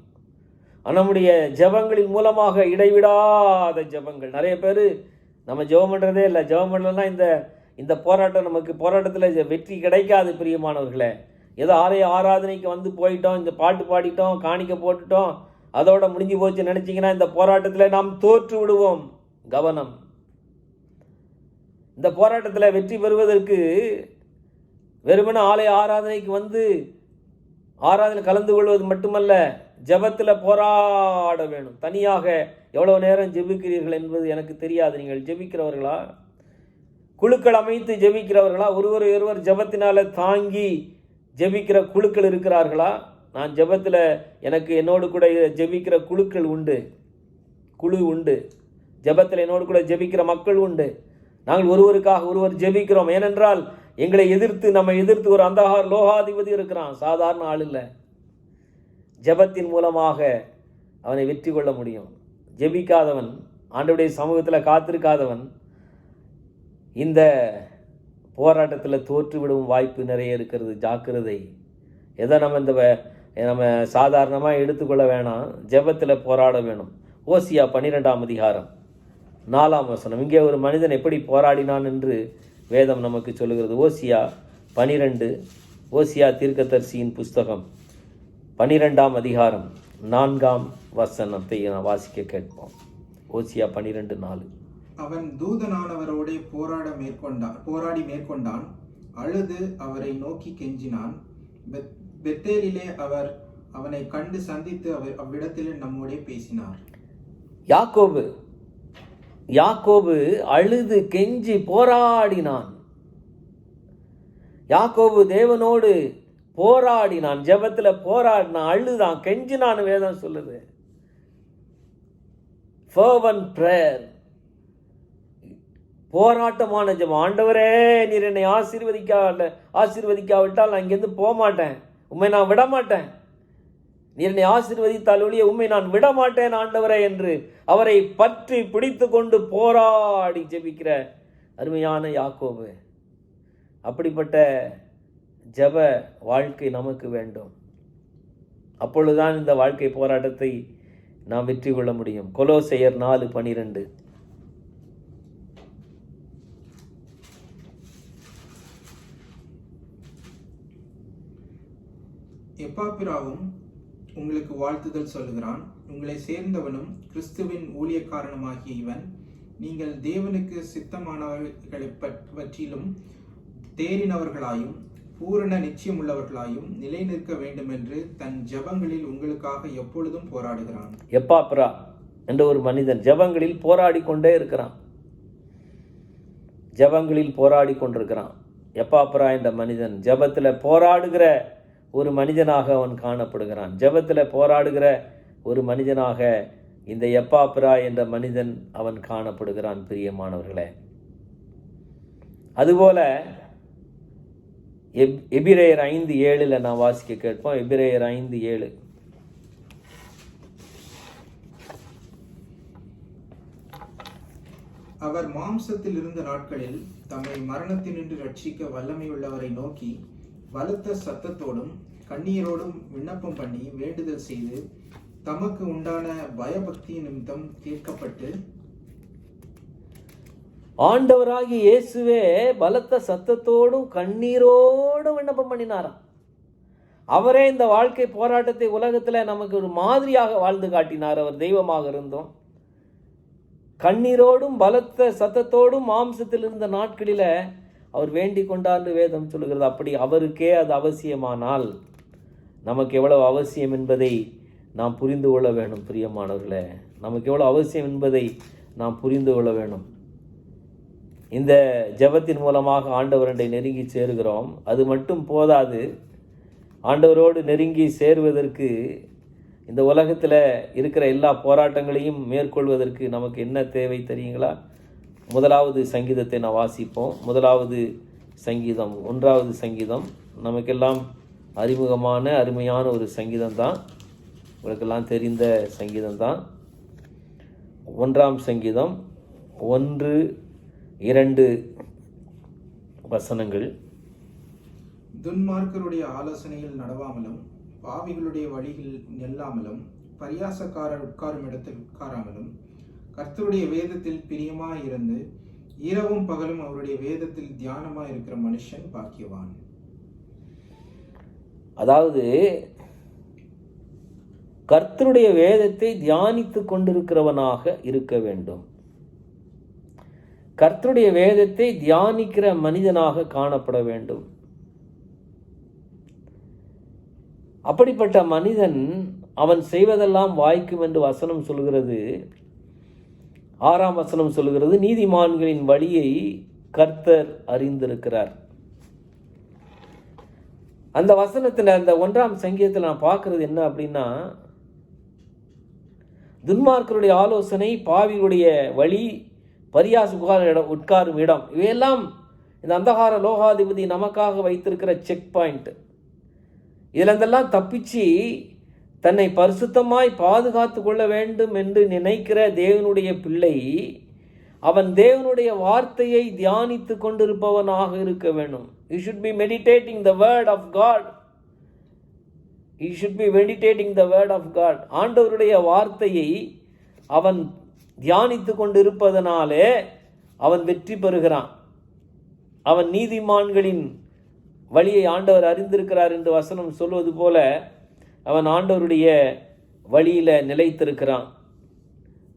நம்முடைய ஜெபங்களின் மூலமாக இடைவிடாத ஜெபங்கள். நிறைய பேர் நம்ம ஜெபம் பண்ணுறதே இல்லை. ஜெபம் பண்ணலன்னா இந்த போராட்டம் நமக்கு போராட்டத்தில் வெற்றி கிடைக்காது. பிரியமானவர்களே, ஏதோ ஆராதனைக்கு வந்து போயிட்டோம், இந்த பாட்டு பாடிட்டோம், காணிக்க போட்டுட்டோம், அதோட முடிஞ்சு போச்சு நினைச்சிங்கன்னா இந்த போராட்டத்தில் நாம் தோற்று விடுவோம். கவனம். இந்த போராட்டத்தில் வெற்றி பெறுவதற்கு வெறுமனே ஆராதனைக்கு வந்து ஆராதனை கலந்து கொள்வது மட்டுமல்ல, ஜெபத்தில் போராட வேணும். தனியாக எவ்வளவு நேரம் ஜெபிக்கிறீர்கள் என்பது எனக்கு தெரியாது. நீங்கள் ஜெபிக்கிறவர்களா, குழுக்கள் அமைத்து ஜெபிக்கிறவர்களா, ஒருவர் ஜெபத்தினால தாங்கி ஜெபிக்கிற குழுக்கள் இருக்கிறார்களா? நான் ஜெபத்தில் எனக்கு என்னோடு கூட ஜெபிக்கிற குழு உண்டு. ஜெபத்தில் என்னோடு கூட ஜெபிக்கிற மக்கள் உண்டு. நாங்கள் ஒருவருக்காக ஒருவர் ஜெபிக்கிறோம். ஏனென்றால் நம்மை எதிர்த்து ஒரு அந்தகார லோகாதிபதி இருக்கிறான். சாதாரண ஆள் இல்லை. ஜெபத்தின் மூலமாக அவனை வெற்றி கொள்ள முடியும். ஜெபிக்காதவன், ஆண்டவருடைய சமூகத்தில் காத்திருக்காதவன் இந்த போராட்டத்தில் தோற்றுவிடும் வாய்ப்பு நிறைய இருக்கிறது. ஜாக்கிரதை. எதை நம்ம சாதாரணமாக எடுத்துக்கொள்ள வேணாம். ஜெபத்தில் போராட வேணும். ஓசியா 12ஆம் அதிகாரம் 4ஆம் வசனம். இங்கே ஒரு மனிதன் எப்படி போராடினான் என்று வேதம் நமக்கு சொல்லுகிறது. ஓசியா 12, ஓசியா தீர்க்கதரிசியின் புஸ்தகம் 12ஆம் அதிகாரம் 4ஆம் வசனத்தை நான் வாசிக்க கேட்போம். ஓசியா 12:4. அவன் தூதனானவரோடே போராடி மேற்கொண்டான். அழுது அவரை நோக்கி கெஞ்சினான். பெத்தேலிலே அவர் அவனை கண்டு சந்தித்து அவ்விடத்திலே நம்மோடே பேசினார். யாக்கோபு அழுது கெஞ்சி போராடினான். யாக்கோபு தேவனோடு போராடினான். ஜெபத்தில் போராடினான், அழுதான், கெஞ்சினான். வேதம் சொல்லுது fervent prayer, போராட்டமான ஜெபம். ஆண்டவரே, நீர் என்னை ஆசீர்வதிக்காவிட்டால் நான் இங்கேருந்து போக மாட்டேன், உண்மை நான் விட மாட்டேன். நீர் என்னை ஆசீர்வதித்தால் ஒழிய உண்மை நான் விட மாட்டேன் ஆண்டவரே என்று அவரை பற்றி பிடித்து கொண்டு போராடி ஜெபிக்கிற அருமையான யாக்கோபு. அப்படிப்பட்ட ஜெப வாழ்க்கை நமக்கு வேண்டும். அப்பொழுதுதான் இந்த வாழ்க்கை போராட்டத்தை நாம் வெற்றி கொள்ள முடியும். கொலோசையர் 4:12. எப்பாப்பிராவும் உங்களுக்கு வாழ்த்துதல் சொல்லுகிறான். உங்களை சேர்ந்தவனும் கிறிஸ்துவின் ஊழியக்காரனுமாகிய இவன் நீங்கள் தேவனுக்கு சித்தமானவர்களை பற்றிலும் தேறினவர்களாயும் பூரண நிச்சயம் உள்ளவர்களாயும் நிலை நிற்க வேண்டும் என்று தன் ஜெபங்களில் உங்களுக்காக எப்பொழுதும் போராடுகிறான். எப்பாப்பிரா என்ற ஒரு மனிதன் ஜெபங்களில் போராடி கொண்டே இருக்கிறான். ஜெபங்களில் போராடி கொண்டிருக்கிறான். எப்பாப்பிரா என்ற மனிதன் ஜெபத்தில் போராடுகிற ஒரு மனிதனாக அவன் காணப்படுகிறான். ஜெபத்தில் போராடுகிற ஒரு மனிதனாக இந்த எப்பாப்பிரா என்ற மனிதன் அவன் காணப்படுகிறான். பிரியமானவர்களே, அதுபோல எபிரேயர் 5:7 நான் வாசிக்க கேட்போம். எபிரேயர் 5:7. அவர் மாம்சத்தில் இருந்த நாட்களில் தம்மை மரணத்தினின்று ரட்சிக்க வல்லமையுள்ளவரை நோக்கி பலத்த சத்தத்தோடும் கண்ணீரோடும் விண்ணப்பம் பண்ணி வேண்டுதல் செய்து தமக்கு உண்டான பயபக்தி நிமித்தம் தீர்க்கப்பட்டு ஆண்டவராகிய இயேசுவே பலத்த சத்தத்தோடும் கண்ணீரோடும் விண்ணப்பம் பண்ணினாராம். அவரே இந்த வாழ்க்கை போராட்டத்தை உலகத்தில் நமக்கு ஒரு மாதிரியாக வாழ்ந்து காட்டினார். அவர் தெய்வமாக இருந்தோம். கண்ணீரோடும் பலத்த சத்தத்தோடும் மாம்சத்தில் இருந்த நாட்களில் அவர் வேண்டிக் கொண்டார்னு வேதம் சொல்லுகிறது. அப்படி அவருக்கே அது அவசியமானால் நமக்கு எவ்வளவு அவசியம் என்பதை நாம் புரிந்து கொள்ள வேண்டும். பிரியமானவர்களே, நமக்கு எவ்வளவு அவசியம் என்பதை நாம் புரிந்து கொள்ள வேண்டும். இந்த ஜெபத்தின் மூலமாக ஆண்டவரை நெருங்கி சேருகிறோம். அது மட்டும் போதாது. ஆண்டவரோடு நெருங்கி சேருவதற்கு இந்த உலகத்தில் இருக்கிற எல்லா போராட்டங்களையும் மேற்கொள்வதற்கு நமக்கு என்ன தேவை தெரியுங்களா? முதலாவது சங்கீதத்தை நான் வாசிப்போம். முதலாவது சங்கீதம் 1வது சங்கீதம் நமக்கெல்லாம் அறிமுகமான அருமையான ஒரு சங்கீதம் தான். உங்களுக்கெல்லாம் தெரிந்த சங்கீதம் தான். 1ஆம் சங்கீதம் 1-2 வசனங்கள். துன்மார்க்கருடைய ஆலோசனையில் நடவாமலும் பாவிகளுடைய வழியில் நெல்லாமலும் பரியாசக்காரர் உட்காரும் இடத்தில் உட்காராமலும் கர்த்தருடைய வேதத்தில் பிரியமாயிருந்து இரவும் பகலும் அவருடைய வேதத்தில் தியானமாய் இருக்கிற மனுஷன் பாக்கியவான். அதாவது கர்த்தருடைய வேதத்தை தியானித்து கொண்டிருக்கிறவனாக இருக்க வேண்டும். கர்த்தருடைய வேதத்தை தியானிக்கிற மனிதனாக காணப்பட வேண்டும். அப்படிப்பட்ட மனிதன் அவன் செய்வதெல்லாம் வாய்க்கும் என்று வசனம் சொல்கிறது. 6ஆம் வசனம் சொல்கிறது, நீதிமான்களின் வழியை கர்த்தர் அறிந்திருக்கிறார். அந்த வசனத்தில் அந்த 1ஆம் சங்கீதத்தில் நான் பார்க்கறது என்ன அப்படின்னா, துன்மார்க்கருடைய ஆலோசனை, பாவிகளுடைய வழி, பரியாச உட்காரும் இடம், இவையெல்லாம் இந்த அந்தகார லோகாதிபதி நமக்காக வைத்திருக்கிற செக் பாயிண்ட். இதில் இருந்தெல்லாம் தப்பிச்சு தன்னை பரிசுத்தமாய் பாதுகாத்து கொள்ள வேண்டும் என்று நினைக்கிற தேவனுடைய பிள்ளை அவன் தேவனுடைய வார்த்தையை தியானித்து கொண்டிருப்பவனாக இருக்க வேண்டும். He should be meditating the word of God. He should be meditating the word of God. ஆண்டவருடைய வார்த்தையை அவன் தியானித்து கொண்டிருப்பதனாலே அவன் வெற்றி பெறுகிறான். அவன் நீதிமான்களின் வழியை ஆண்டவர் அறிந்திருக்கிறார் என்று வசனம் சொல்வது போல அவன் ஆண்டவருடைய வழியில நிலைத்திருக்கிறான்.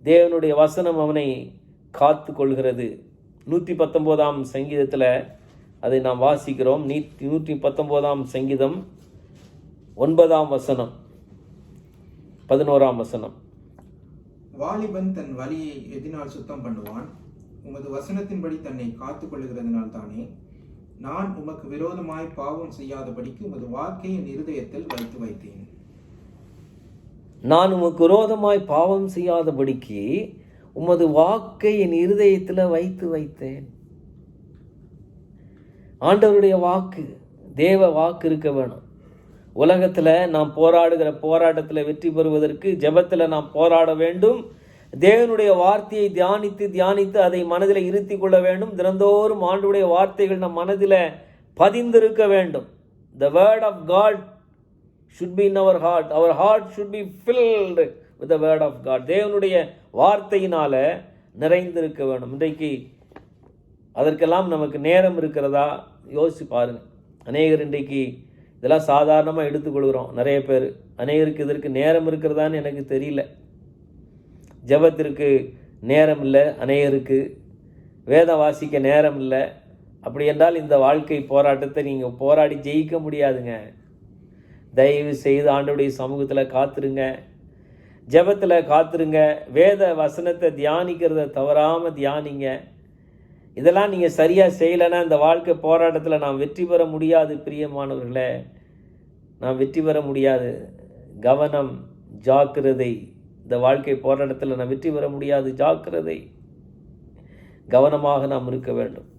தேவனுடைய வசனம் அவனை காத்து கொள்கிறது. 119ஆம் சங்கீதத்தில் அதை நாம் வாசிக்கிறோம். 119ஆம் சங்கீதம் 9ஆம் வசனம் 11ஆம் வசனம். வாலிபன் தன் வழியை எதினால் சுத்தம் பண்ணுவான், உமது வசனத்தின்படி தன்னை காத்து கொள்ளுகிறதுனால் தானே. நான் உமக்கு விரோதமாய் பாவம் செய்யாதபடிக்கு உமது வாக்கை என் இருதயத்தில் வைத்து வைத்தேன். நான் உமக்கு விரோதமாய் பாவம் செய்யாதபடிக்கு உமது வாக்கை என் இருதயத்தில் வைத்து வைத்தேன். ஆண்டவருடைய வாக்கு, தேவ வாக்கு இருக்க வேணும். உலகத்தில் நாம் போராடுகிற போராட்டத்தில் வெற்றி பெறுவதற்கு ஜெபத்தில் நாம் போராட வேண்டும். தேவனுடைய வார்த்தையை தியானித்து தியானித்து அதை மனதில் இருத்தி கொள்ள வேண்டும். தினந்தோறும் ஆண்டவருடைய வார்த்தைகள் நம் மனதில் பதிந்திருக்க வேண்டும். The word of God should be in our heart. Our heart should be filled with the word of God. தேவனுடைய வார்த்தையினால நிறைந்திருக்க வேண்டும். இன்றைக்கு அதற்கெல்லாம் நமக்கு நேரம் இருக்கிறதா யோசிச்சு பாருங்க. அநேகர் இன்றைக்கு இதெல்லாம் சாதாரணமாக எடுத்துக்கொள்கிறோம். நிறைய பேர், அநேகருக்கு இதற்கு நேரம் இருக்கிறதான்னு எனக்கு தெரியல. ஜெபத்திற்கு நேரம் இல்லை, அநேகருக்கு வேதம் வாசிக்க நேரம் இல்லை. அப்படி என்றால் இந்த வாழ்க்கை போராட்டத்தை நீங்கள் போராடி ஜெயிக்க முடியாதுங்க. தயவு செய்து ஆண்டவருடைய சமூகத்தில் காத்துருங்க, ஜெபத்தில் காத்துருங்க, வேத வசனத்தை தியானிக்கிறத தவறாமல் தியானிங்க. இதெல்லாம் நீங்கள் சரியாக செய்யலைன்னா இந்த வாழ்க்கை போராட்டத்தில் நாம் வெற்றி பெற முடியாது. பிரியமானவர்களே, நாம் வெற்றி பெற முடியாது. கவனம், ஜாக்கிரதை. இந்த வாழ்க்கை போராட்டத்தில் நாம் வெற்றி பெற முடியாது. ஜாக்கிரதை. கவனமாக நாம் இருக்க வேண்டும்,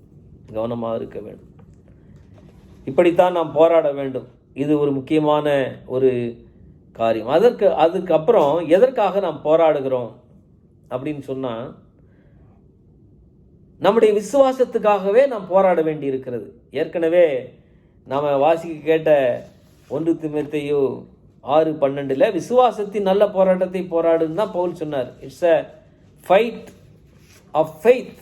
கவனமாக இருக்க வேண்டும். இப்படித்தான் நாம் போராட வேண்டும். இது ஒரு முக்கியமான ஒரு காரியம். அதுக்கப்புறம் எதற்காக நாம் போராடுகிறோம் அப்படின்னு சொன்னால், நம்முடைய விசுவாசத்துக்காகவே நாம் போராட வேண்டி இருக்கிறது. ஏற்கனவே நாம் வாசிக்க கேட்ட 1 தீமோத்தேயு 6:12 விசுவாசத்தின் நல்ல போராட்டத்தை போராடுன்னு தான் பவுல் சொன்னார். It's a fight of faith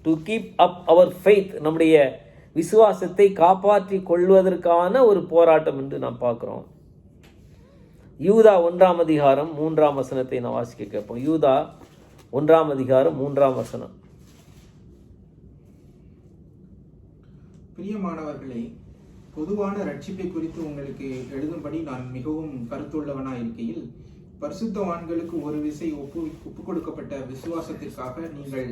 to keep up our faith. நம்முடைய விசுவாசத்தை காப்பாற்றி கொள்வதற்கான ஒரு போராட்டம் என்று நாம் பார்க்குறோம். யூதா 1ஆம் அதிகாரம் 3ஆம் வசனத்தை நான் வாசிக்க கேட்போம். யூதா 1ஆம் அதிகாரம் 3ஆம் வசனம். பிரியமானவர்களே, பொதுவான ரட்சிப்பை குறித்து உங்களுக்கு எழுதும்படி நான் மிகவும் கருத்துள்ளவனாய் இருக்கையில், பரிசுத்தவான்களுக்கு ஒரு விசை ஒப்பு கொடுக்கப்பட்ட விசுவாசத்திற்காக நீங்கள்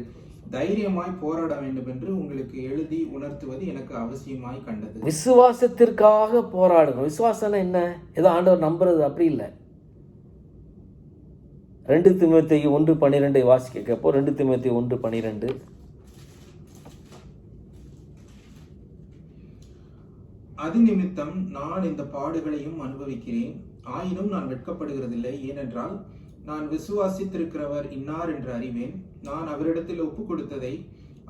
தைரியமாய் போராட வேண்டும் என்று உங்களுக்கு எழுதி உணர்த்துவது எனக்கு அவசியமாய் கண்டது. விசுவாசத்திற்காக போராடணும். விசுவாசம் என்ன? ஏதோ ஆண்டவர் நம்புறது அப்படி இல்லை. 2 தீமோத்தேயு 1:12 வாசிக்க கேட்போம். 2 தீமோத்தேயு 1:12. அது நிமித்தம் நான் இந்த பாடுகளையும் அனுபவிக்கிறேன், ஆயினும் நான் வெட்கப்படுகிறதில்லை. ஏனென்றால் நான் விசுவாசித்திருக்கிறவர் இன்னார் என்று அறிவேன். நான் அவரிடத்தில் ஒப்பு கொடுத்ததை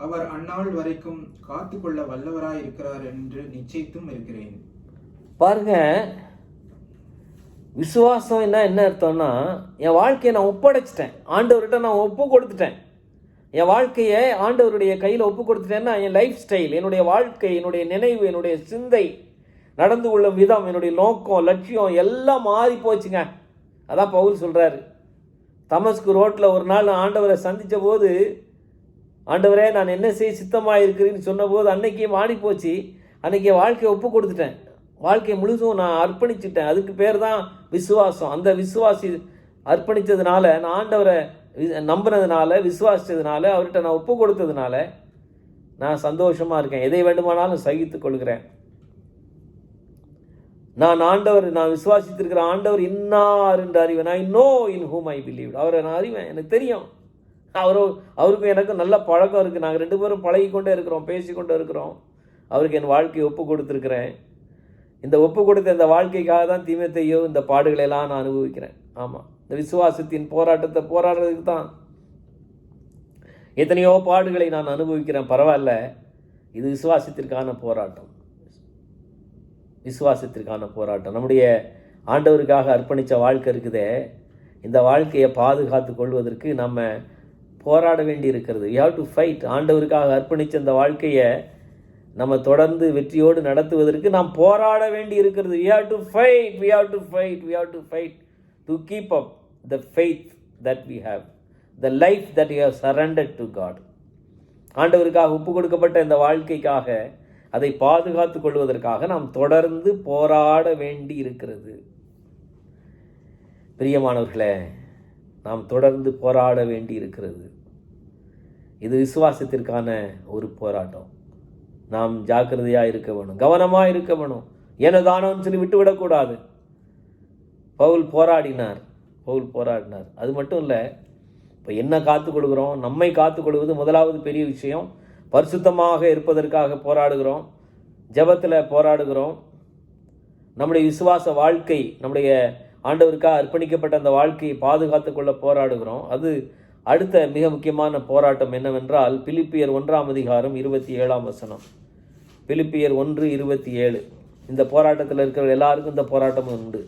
அவர் அந்நாள் வரைக்கும் காத்துக்கொள்ள வல்லவராயிருக்கிறார் என்று நிச்சயித்தும் இருக்கிறேன். பாருங்க, விசுவாசம் என்ன அர்த்தம்னா, என் வாழ்க்கையை நான் ஒப்படைச்சிட்டேன், ஆண்டவர்கிட்ட நான் ஒப்பு கொடுத்துட்டேன். என் வாழ்க்கையை ஆண்டவருடைய கையில் ஒப்பு கொடுத்துட்டேன்னா என் லைஃப் ஸ்டைல், என்னுடைய வாழ்க்கை, என்னுடைய நினைவு, என்னுடைய சிந்தை, நடந்து கொள்ளும் விதம், என்னுடைய நோக்கம், லட்சியம் எல்லாம் மாறி போச்சுங்க. அதான் பவுல் சொல்கிறாரு. தமஸ்கு ரோட்டில் ஒரு நாள் ஆண்டவரை சந்தித்த போது, ஆண்டவரே நான் என்ன செய்ய சித்தமாக இருக்கிறேன்னு சொன்னபோது அன்னைக்கே மாறி போச்சு. அன்றைக்கி வாழ்க்கையை ஒப்பு கொடுத்துட்டேன், வாழ்க்கையை முழுசும் நான் அர்ப்பணிச்சுட்டேன். அதுக்கு பேர் தான் விசுவாசம். அந்த விசுவாசி அர்ப்பணித்ததுனால, நான் ஆண்டவரை நம்பினதுனால, விசுவாசித்ததுனால, அவர்கிட்ட நான் ஒப்பு கொடுத்ததுனால நான் சந்தோஷமாக இருக்கேன். எதை வேண்டுமானாலும் சகித்து கொள்கிறேன். நான் விசுவாசித்திருக்கிற ஆண்டவர் இன்னார் என்று அறிவேன். I know in whom I believe. அவரை நான் அறிவேன், எனக்கு தெரியும். அவருக்கும் எனக்கும் நல்ல பழக்கம் இருக்குது. நாங்கள் 2 பேரும் பழகிக்கொண்டே இருக்கிறோம், பேசிக்கொண்டே இருக்கிறோம். அவருக்கு என் வாழ்க்கையை ஒப்பு கொடுத்துருக்கிறேன். இந்த ஒப்பு கொடுத்த இந்த வாழ்க்கைக்காக தான் தீமோத்தேயு இந்த பாடுகளெல்லாம் நான் அனுபவிக்கிறேன். ஆமாம், இந்த விசுவாசத்தின் போராட்டத்தை போராடுறதுக்கு தான். எத்தனையோ பாடுகளை நான் அனுபவிக்கிறேன், பரவாயில்ல. இது விசுவாசத்திற்கான போராட்டம். விசுவாசத்திற்கான போராட்டம். நம்முடைய ஆண்டவருக்காக அர்ப்பணித்த வாழ்க்கை இருக்குதே, இந்த வாழ்க்கையை பாதுகாத்து கொள்வதற்கு நம்ம போராட வேண்டி இருக்கிறது. We have to fight. ஆண்டவருக்காக அர்ப்பணித்த இந்த வாழ்க்கையை நம்ம தொடர்ந்து வெற்றியோடு நடத்துவதற்கு நாம் போராட வேண்டி இருக்கிறது. we have to fight, we have to fight, we have to fight to keep up the faith that we have, the life that we have surrendered to God. ஆண்டவருக்காக ஒப்பு கொடுக்கப்பட்ட இந்த வாழ்க்கைக்காக அதை பாதுகாத்துக் கொள்வதற்காக நாம் தொடர்ந்து போராட வேண்டி இருக்கிறது. பிரியமானவர்களே, நாம் தொடர்ந்து போராட வேண்டி இருக்கிறது. இது விசுவாசத்திற்கான ஒரு போராட்டம். நாம் ஜாக்கிரதையாக இருக்க வேணும், கவனமாக இருக்க வேணும். ஏனதானோன்னு சொல்லி விட்டுவிடக்கூடாது. பவுல் போராடினார். அது மட்டும் இல்லை, இப்போ என்ன காத்து கொடுக்குறோம், நம்மை காத்து கொள்வது முதலாவது பெரிய விஷயம். பரிசுத்தமாக இருப்பதற்காக போராடுகிறோம், ஜெபத்தில் போராடுகிறோம். நம்முடைய விசுவாச வாழ்க்கை, நம்முடைய ஆண்டவருக்காக அர்ப்பணிக்கப்பட்ட அந்த வாழ்க்கையை பாதுகாத்து கொள்ள போராடுகிறோம். அது அடுத்த மிக முக்கியமான போராட்டம் என்னவென்றால், பிலிப்பியர் 1:27. பிலிப்பியர் 1:27. இந்த போராட்டத்தில் இருக்கிற எல்லாருக்கும் இந்த போராட்டம் உண்டு.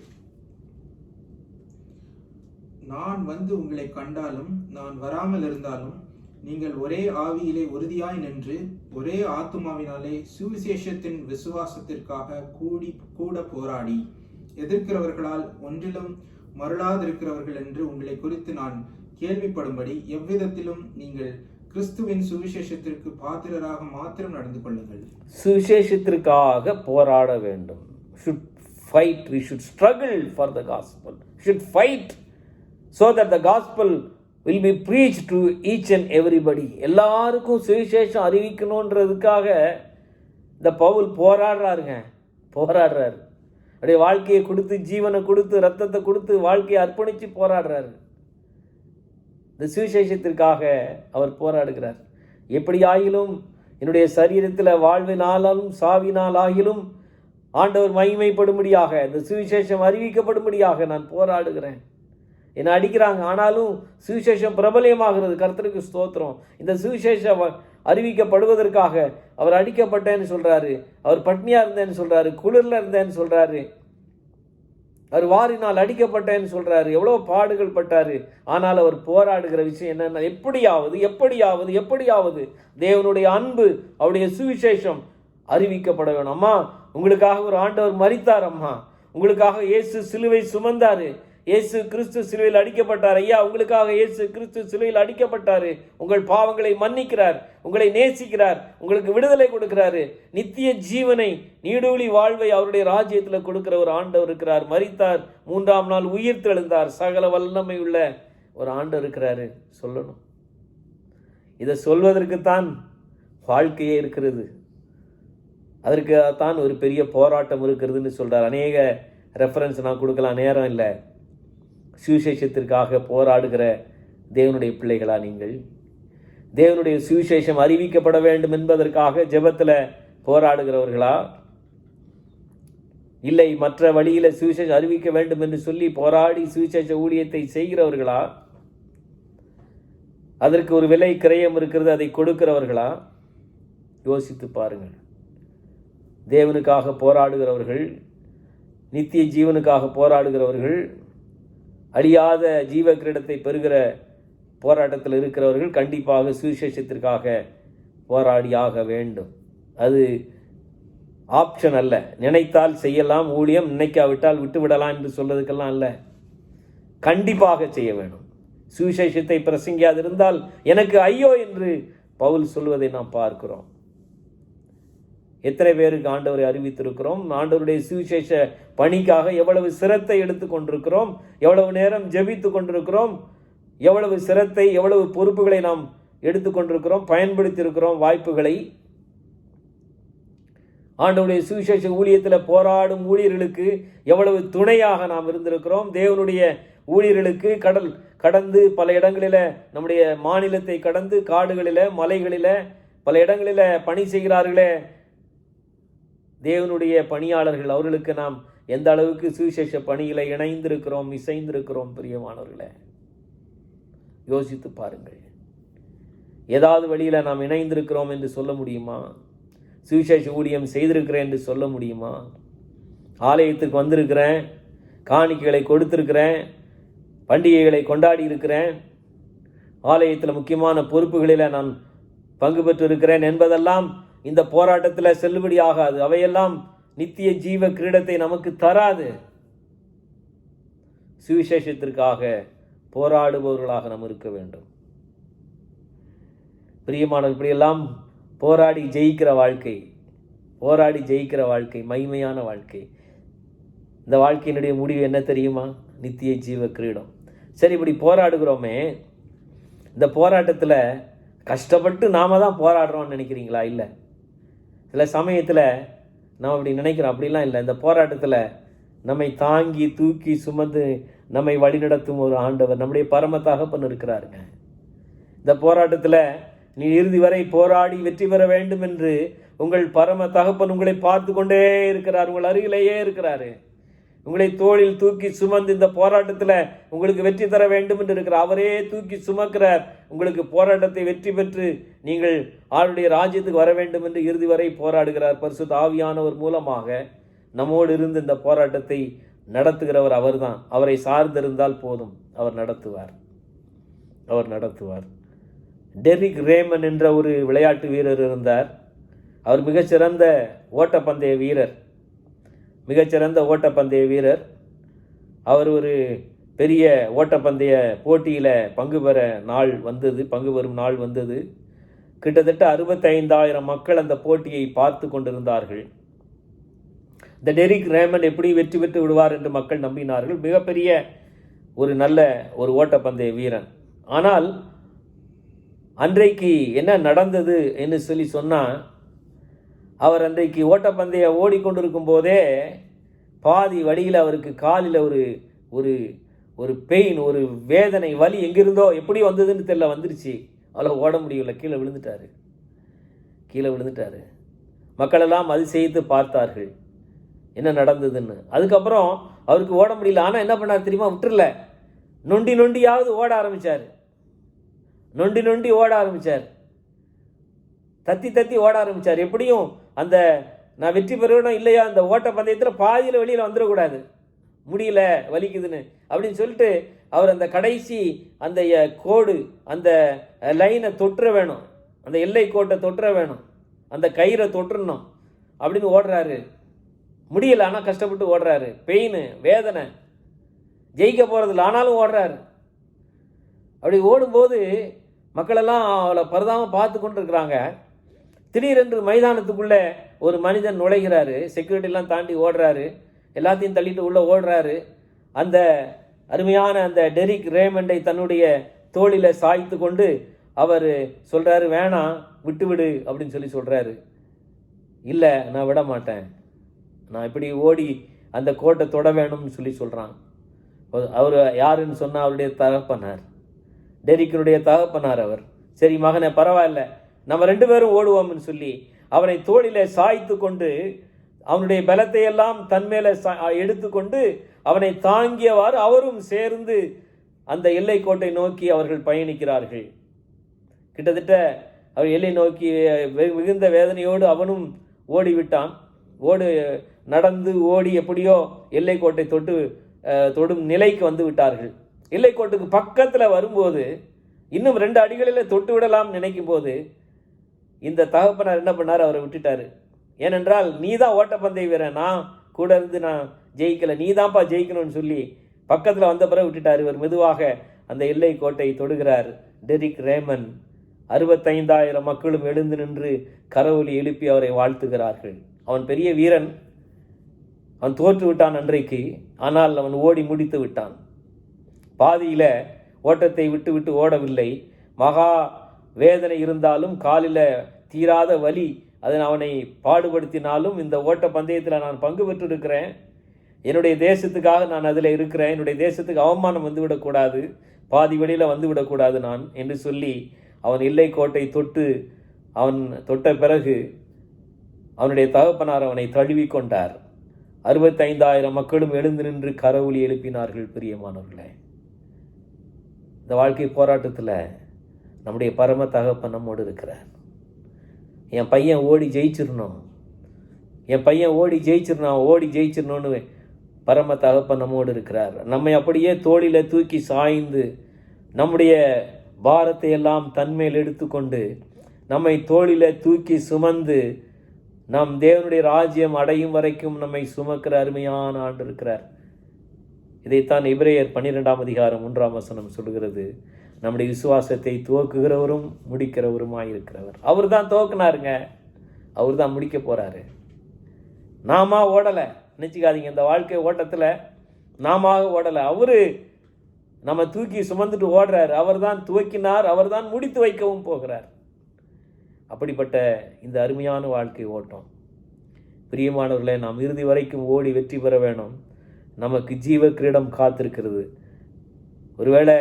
நான் வந்து உங்களை கண்டாலும் நான் வராமல் இருந்தாலும் நீங்கள் ஒரே ஆவியிலே உறுதியாய் நின்று ஒரே ஆத்துமாவினாலே சுவிசேஷத்தின் விசுவாசத்திற்காக கூட போராடி எதிர்க்கிறவர்களால் ஒன்றிலும் மருளாதிருக்கிறவர்கள் என்று உங்களை குறித்து நான் கேள்விப்படும்படி எவ்விதத்திலும் நீங்கள் கிறிஸ்துவின் சுவிசேஷத்திற்கு பாத்திரராக மாத்திரம் நடந்து கொள்ளுங்கள். சுவிசேஷத்திற்காக போராட வேண்டும். should fight, we should struggle for the gospel, should fight so that the gospel will be preached to each and everybody. எல்லாருக்கும் சுவிசேஷம் அறிவிக்கணுன்றதுக்காக இந்த பவுல் போராடுறாரு. அப்படியே வாழ்க்கையை கொடுத்து, ஜீவனை கொடுத்து, ரத்தத்தை கொடுத்து, வாழ்க்கையை அர்ப்பணித்து போராடுறாரு. இந்த சுவிசேஷத்திற்காக அவர் போராடுகிறார். எப்படி ஆகிலும் என்னுடைய சரீரத்தில் வாழ்வினாலும் சாவினால் ஆகிலும் ஆண்டவர் மகிமைப்படும்படியாக, இந்த சுவிசேஷம் அறிவிக்கப்படும்படியாக நான் போராடுகிறேன். என்னை அடிக்கிறாங்க, ஆனாலும் சுவிசேஷம் பிரபலியமாகிறது. கர்த்தருக்கு ஸ்தோத்திரம். இந்த சுவிசேஷம் அறிவிக்கப்படுவதற்காக அவர் அடிக்கப்பட்டேன்னு சொல்றாரு, அவர் பட்னியா இருந்தேன்னு சொல்றாரு, குளிர்ல இருந்தேன்னு சொல்றாரு, அவர் வாரினால் அடிக்கப்பட்டேன்னு சொல்றாரு, எவ்வளோ பாடுகள் பட்டாரு. ஆனால் அவர் போராடுகிற விஷயம் என்னன்னா, எப்படியாவது தேவனுடைய அன்பு, அவருடைய சுவிசேஷம் அறிவிக்கப்பட வேணும். அம்மா, உங்களுக்காக ஒரு ஆண்டவர் மரித்தார். அம்மா, உங்களுக்காக இயேசு சிலுவை சுமந்தாரு. இயேசு கிறிஸ்து சிலுவையில் அடிக்கப்பட்டார். ஐயா, உங்களுக்காக இயேசு கிறிஸ்து சிலுவையில் அடிக்கப்பட்டாரு. உங்கள் பாவங்களை மன்னிக்கிறார், உங்களை நேசிக்கிறார், உங்களுக்கு விடுதலை கொடுக்கிறாரு. நித்திய ஜீவனை, நீடூழி வாழ்வை அவருடைய ராஜ்யத்தில் கொடுக்கிற ஒரு ஆண்டவர் இருக்கிறார். மரித்தார், 3ஆம் நாள் உயிர் தெழுந்தார். சகல வல்லமை உள்ள ஒரு ஆண்டவர் இருக்கிறாரு. சொல்லணும். இதை சொல்வதற்குத்தான் வாழ்க்கையே இருக்கிறது. அதற்கு தான் ஒரு பெரிய போராட்டம் இருக்கிறதுன்னு சொல்றார். அநேக ரெஃபரன்ஸ் நான் கொடுக்கலாம், நேரம் இல்லை. சுவிசேஷத்திற்காக போராடுகிற தேவனுடைய பிள்ளைகளா நீங்கள்? தேவனுடைய சுவிசேஷம் அறிவிக்கப்பட வேண்டும் என்பதற்காக ஜெபத்தில் போராடுகிறவர்களா? இல்லை, மற்ற வழியில சுவிசேஷம் அறிவிக்க வேண்டும் என்று சொல்லி போராடி சுவிசேஷ ஊழியத்தை செய்கிறவர்களா? அதற்கு ஒரு விலை கிரயம் இருக்கிறது, அதை கொடுக்கிறவர்களா? யோசித்து பாருங்கள். தேவனுக்காக போராடுகிறவர்கள், நித்திய ஜீவனுக்காக போராடுகிறவர்கள், அழியாத ஜீவ கிரீடத்தை பெறுகிற போராட்டத்தில் இருக்கிறவர்கள் கண்டிப்பாக சுவிசேஷத்திற்காக போராடியாக வேண்டும். அது ஆப்ஷன் அல்ல. நினைத்தால் செய்யலாம் ஊழியம், நினைக்காவிட்டால் விட்டுவிடலாம் என்று சொல்வதற்கெல்லாம் அல்ல. கண்டிப்பாக செய்ய வேண்டும். சுவிசேஷத்தை பிரசங்கியாதிருந்தால் எனக்கு ஐயோ என்று பவுல் சொல்வதை நாம் பார்க்கிறோம். எத்தனை பேருக்கு ஆண்டவரை அறிவித்திருக்கிறோம்? ஆண்டவருடைய சுவிசேஷ பணிக்காக எவ்வளவு சிரத்தை எடுத்துக் கொண்டிருக்கிறோம், எவ்வளவு நேரம் ஜெபித்து கொண்டிருக்கிறோம், எவ்வளவு சிரத்தை, எவ்வளவு பொறுப்புகளை நாம் எடுத்துக்கொண்டிருக்கிறோம், பயன்படுத்தியிருக்கிறோம் வாய்ப்புகளை. ஆண்டவருடைய சுவிசேஷ ஊழியத்தில் போராடும் ஊழியர்களுக்கு எவ்வளவு துணையாக நாம் இருந்திருக்கிறோம். தேவனுடைய ஊழியர்களுக்கு கடல் கடந்து பல இடங்களில், நம்முடைய மாநிலத்தை கடந்து காடுகளில், மலைகளில் பல இடங்களில் பணி செய்கிறார்களே தேவனுடைய பணியாளர்கள், அவர்களுக்கு நாம் எந்த அளவுக்கு சுவிசேஷ பணியில ஏதாவது வழியில் நாம் இணைந்திருக்கிறோம் என்று சொல்ல முடியுமா? சுவிசேஷ ஊழியம் செய்திருக்கிறேன் என்று சொல்ல முடியுமா? ஆலயத்துக்கு வந்திருக்கிறேன், காணிக்கைகளை கொடுத்திருக்கிறேன், பண்டிகைகளை கொண்டாடி இருக்கிறேன், ஆலயத்தில் முக்கியமான பொறுப்புகளில் நான் பங்கு பெற்று இருக்கிறேன் என்பதெல்லாம் இந்த போராட்டத்தில் செல்லுபடியாகாது. அவையெல்லாம் நித்திய ஜீவ கிரீடத்தை நமக்கு தராது. சுவிசேஷத்திற்காக போராடுபவர்களாக நாம் இருக்க வேண்டும். பிரியமானவர்கள், இப்படியெல்லாம் போராடி ஜெயிக்கிற வாழ்க்கை, போராடி ஜெயிக்கிற வாழ்க்கை மகிமையான வாழ்க்கை. இந்த வாழ்க்கையினுடைய முடிவு என்ன தெரியுமா? நித்திய ஜீவ கிரீடம். சரி, இப்படி போராடுகிறோமே, இந்த போராட்டத்தில் கஷ்டப்பட்டு நாம தான் போராடுறோம்னு நினைக்கிறீங்களா? இல்லை. சில சமயத்தில் நாம் அப்படி நினைக்கிறோம். அப்படிலாம் இல்லை. இந்த போராட்டத்தில் நம்மை தாங்கி தூக்கி சுமந்து நம்மை வழிநடத்தும் ஒரு ஆண்டவர், நம்முடைய பரம தகப்பன் இருக்கிறாருங்க. இந்த போராட்டத்தில் நீ இறுதி வரை போராடி வெற்றி பெற வேண்டும் என்று உங்கள் பரம தகப்பன் உங்களை பார்த்து கொண்டே இருக்கிறார். உங்கள் அருகிலேயே இருக்கிறாரு. உங்களை தோளில் தூக்கி சுமந்து இந்த போராட்டத்தில் உங்களுக்கு வெற்றி தர வேண்டும் என்று இருக்கிறார். அவரே தூக்கி சுமக்கிறார். உங்களுக்கு போராட்டத்தை வெற்றி பெற்று நீங்கள் அவருடைய ராஜ்யத்துக்கு வர வேண்டும் என்று இறுதி வரை போராடுகிறார். பரிசுத்த ஆவியானவர் மூலமாக நம்மோடு இருந்து இந்த போராட்டத்தை நடத்துகிறவர் அவர்தான். அவரை சார்ந்திருந்தால் போதும், அவர் நடத்துவார். அவர் நடத்துவார். டெரிக் ரேமன் என்ற ஒரு விளையாட்டு வீரர் இருந்தார். அவர் மிகச்சிறந்த ஓட்டப்பந்தய வீரர். மிகச்சிறந்த ஓட்டப்பந்தய வீரர். அவர் ஒரு பெரிய ஓட்டப்பந்தய போட்டியில் பங்கு பெறும் நாள் வந்தது. கிட்டத்தட்ட 65,000 மக்கள் அந்த போட்டியை பார்த்து கொண்டிருந்தார்கள். இந்த டெரிக் ரேமன் எப்படி வெற்றி பெற்று விடுவார் என்று மக்கள் நம்பினார்கள். மிகப்பெரிய ஒரு நல்ல ஒரு ஓட்டப்பந்தய வீரன். ஆனால் அன்றைக்கு என்ன நடந்தது என்று சொன்னால், அவர் அன்றைக்கு ஓட்டப்பந்தய ஓடிக்கொண்டிருக்கும் போதே பாதி வழியில் அவருக்கு காலில் ஒரு ஒரு பெயின், ஒரு வேதனை, வலி எங்கிருந்தோ எப்படி வந்ததுன்னு தெரியல, வந்துருச்சு. அவ்வளோ ஓட முடியல, கீழே விழுந்துட்டாரு. மக்களெல்லாம் அதிசயித்து பார்த்தார்கள் என்ன நடந்ததுன்னு. அதுக்கப்புறம் அவருக்கு ஓட முடியல. ஆனால் என்ன பண்ணார் தெரியுமா? விட்டுறல, நொண்டியாவது ஓட ஆரம்பித்தார். நொண்டி ஓட ஆரம்பித்தார். தத்தி ஓட ஆரம்பித்தார். எப்படியும் அந்த நான் வெற்றி பெறணும் இல்லையா, அந்த ஓட்ட பந்தயத்தில் பாதியில் வெளியில் வந்துடக்கூடாது, முடியல வலிக்குதுன்னு அப்படின்னு சொல்லிட்டு அவர் அந்த கடைசி அந்த கோடு, அந்த லைனை தொற்ற வேணும், அந்த எல்லை கோட்டை தொற்ற வேணும், அந்த கயிறை தொற்றுணும் அப்படின்னு ஓடுறாரு. முடியல, ஆனால் கஷ்டப்பட்டு ஓடுறாரு. பெயின், வேதனை, ஜெயிக்க போகிறதில்ல, ஆனாலும் ஓடுறாரு. அப்படி ஓடும்போது மக்களெல்லாம் அவளை பரதாமல் பார்த்து கொண்டு இருக்கிறாங்க. திடீரென்று மைதானத்துக்குள்ளே ஒரு மனிதன் நுழைகிறாரு. செக்யூரிட்டிலாம் தாண்டி ஓடுறாரு. எல்லாத்தையும் தள்ளிட்டு உள்ளே ஓடுறாரு. அந்த அருமையான அந்த டெரிக் ரேமண்டை தன்னுடைய தோளில் சாய்த்து கொண்டு அவர் சொல்கிறாரு, வேணாம், விட்டுவிடு அப்படின்னு சொல்கிறாரு. இல்லை, நான் விட மாட்டேன், நான் இப்படி ஓடி அந்த கோட்டை தொட வேணும்னு சொல்கிறான். அவர் யாருன்னு சொன்னால் அவருடைய தகப்பனார், டெரிக்கினுடைய தகப்பனார் அவர். சரி மகனே, பரவாயில்ல, நம்ம 2 பேரும் ஓடுவோம்னு சொல்லி அவனை தோளிலே சாய்த்து கொண்டு அவனுடைய பலத்தை எல்லாம் தன்மேல எடுத்துக்கொண்டு அவனை தாங்கியவாறு அவரும் சேர்ந்து அந்த எல்லை கோட்டை நோக்கி அவர்கள் பயணிக்கிறார்கள். கிட்டத்தட்ட அவர் எல்லை நோக்கி மிகுந்த வேதனையோடு அவனும் ஓடிவிட்டான். நடந்து ஓடி எப்படியோ எல்லை கோட்டை தொடும் நிலைக்கு வந்து விட்டார்கள். எல்லை கோட்டுக்கு பக்கத்தில் வரும்போது இன்னும் 2 அடிகளில் தொட்டு விடலாம் நினைக்கும் போது இந்த தகப்பனார் என்ன பண்ணார்? அவரை விட்டுட்டாரு. ஏனென்றால் நீ தான் ஓட்டப்பந்தய வீரன், நான் கூட இருந்து நான் ஜெயிக்கலை, நீ தான்ப்பா ஜெயிக்கணும்னு சொல்லி பக்கத்தில் வந்த பிறகு விட்டுட்டார். இவர் மெதுவாக அந்த எல்லை கோட்டை தொடுகிறார். Derek ramen. 65,000 மக்களும் எழுந்து நின்று கரவொலி எழுப்பி அவரை வாழ்த்துகிறார்கள். அவன் பெரிய வீரன், அவன் தோற்று விட்டான் அன்றைக்கு, ஆனால் அவன் ஓடி முடித்து விட்டான். பாதியில் ஓட்டத்தை விட்டு ஓடவில்லை. மகா வேதனை இருந்தாலும், காலில் தீராத வலி அதன் அவனை பாடுபடுத்தினாலும், இந்த ஓட்ட பந்தயத்தில் நான் பங்கு பெற்றிருக்கிறேன், என்னுடைய தேசத்துக்காக நான் அதில் இருக்கிறேன், என்னுடைய தேசத்துக்கு அவமானம் வந்துவிடக்கூடாது, பாதி வழியில் வந்துவிடக்கூடாது நான் என்று சொல்லி அவன் எல்லை கோட்டை தொட்ட பிறகு அவனுடைய தகப்பனார் அவனை தழுவி கொண்டார். 65,000 மக்களும் எழுந்து நின்று கரவொலி எழுப்பினார்கள். பிரியமானவர்களே, இந்த வாழ்க்கை போராட்டத்தில் நம்முடைய பரம தகப்பன் நம்மோடு இருக்கிறார். என் பையன் ஓடி ஜெயிச்சிடணும், என் பையன் ஓடி ஜெயிச்சிடணும்னு பரம தகப்பன் நம்மோடு இருக்கிறார். நம்மை அப்படியே தோளில் தூக்கி சாய்ந்து நம்முடைய பாரத்தை எல்லாம் தன்மேல் எடுத்துக்கொண்டு நம்மை தோளில் தூக்கி சுமந்து நம் தேவனுடைய ராஜ்யம் அடையும் வரைக்கும் நம்மை சுமக்கிற அருமையான ஆண்டு இருக்கிறார். இதைத்தான் எபிரேயர் 12ஆம் அதிகாரம் 1ஆம் வசனம் சொல்கிறது. நம்முடைய விசுவாசத்தை துவக்குகிறவரும் முடிக்கிறவருமாயிருக்கிறவர். அவர் தான் துவக்கினாருங்க, அவர் தான் முடிக்க போகிறாரு. நாம ஓடலை நினச்சிக்காதீங்க. இந்த வாழ்க்கை ஓட்டத்தில் நாம ஓடலை, அவரு நம்ம தூக்கி சுமந்துட்டு ஓடுறார். அவர் தான் துவக்கினார், அவர் தான் முடித்து வைக்கவும் போகிறார். அப்படிப்பட்ட இந்த அருமையான வாழ்க்கை ஓட்டம் பிரியமானவர்களே, நாம் இறுதி வரைக்கும் ஓடி வெற்றி பெற வேணும். நமக்கு ஜீவ கிரீடம் காத்திருக்கிறது. ஒருவேளை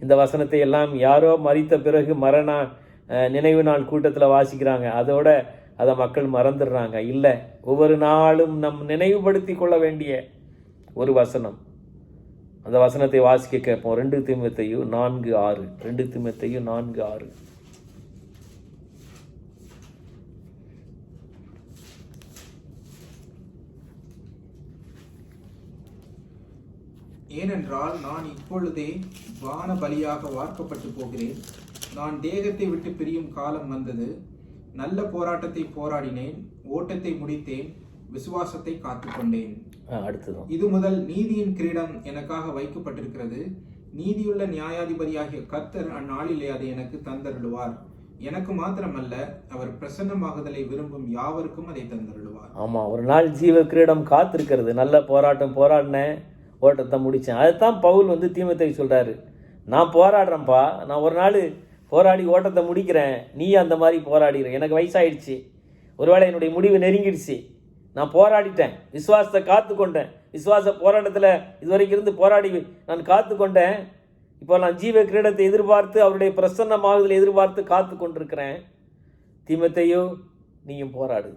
இந்த வசனத்தை எல்லாம் யாரோ மரித்த பிறகு மரண நினைவு நாள் கூட்டத்தில் வாசிக்கிறாங்க, அதோட அதை மக்கள் மறந்துடுறாங்க. இல்லை, ஒவ்வொரு நாளும் நம் நினைவுபடுத்தி கொள்ள வேண்டிய ஒரு வசனம். அந்த வசனத்தை வாசிக்க கேட்போம். 2 தீமோத்தேயு 4:6. 2 தீமோத்தேயு 4:6. ஏனென்றால் நான் இப்பொழுதே வான பலியாக வார்க்கப்பட்டு போகிறேன். நான் தேகத்தை விட்டு பிரியும் காலம் வந்தது. நல்ல போராட்டத்தை போராடினேன், ஓட்டத்தை முடித்தேன், விசுவாசத்தை காத்துக்கொண்டேன். அடுத்ததும், இது முதல் நீதியின் கிரீடம் எனக்காக வைக்கப்பட்டிருக்கிறது. நீதியுள்ள நியாயாதிபதியாகிய கர்த்தர் அந்நாளிலே அதை எனக்கு தந்தருளுவார். எனக்கு மாத்திரமல்ல, அவர் பிரசன்னமாகுதலை விரும்பும் யாவருக்கும் அதை தந்தருளுவார். ஆமா, ஒரு நாள் ஜீவ கிரீடம் காத்திருக்கிறது. நல்ல போராட்டம் போராடினேன், ஓட்டத்தை முடித்தேன். அதுதான் பவுல் தீமோத்தேயு சொல்கிறாரு, நான் போராடுறேன்ப்பா, நான் ஒரு நாள் போராடி ஓட்டத்தை முடிக்கிறேன், நீ அந்த மாதிரி போராடிற. எனக்கு வயசாயிடுச்சு, ஒருவேளை என்னுடைய முடிவு நெருங்கிடுச்சு, நான் போராடிட்டேன், விசுவாசத்தை காத்துக்கொண்டேன், விசுவாச போராட்டத்தில் இதுவரைக்கும் இருந்து போராடி நான் காத்துக்கொண்டேன். இப்போ நான் ஜீவ கிரீடத்தை எதிர்பார்த்து அவருடைய பிரசன்னமாகுதலை எதிர்பார்த்து காத்து கொண்டிருக்கிறேன். தீமோத்தேயு, நீயும் போராடு,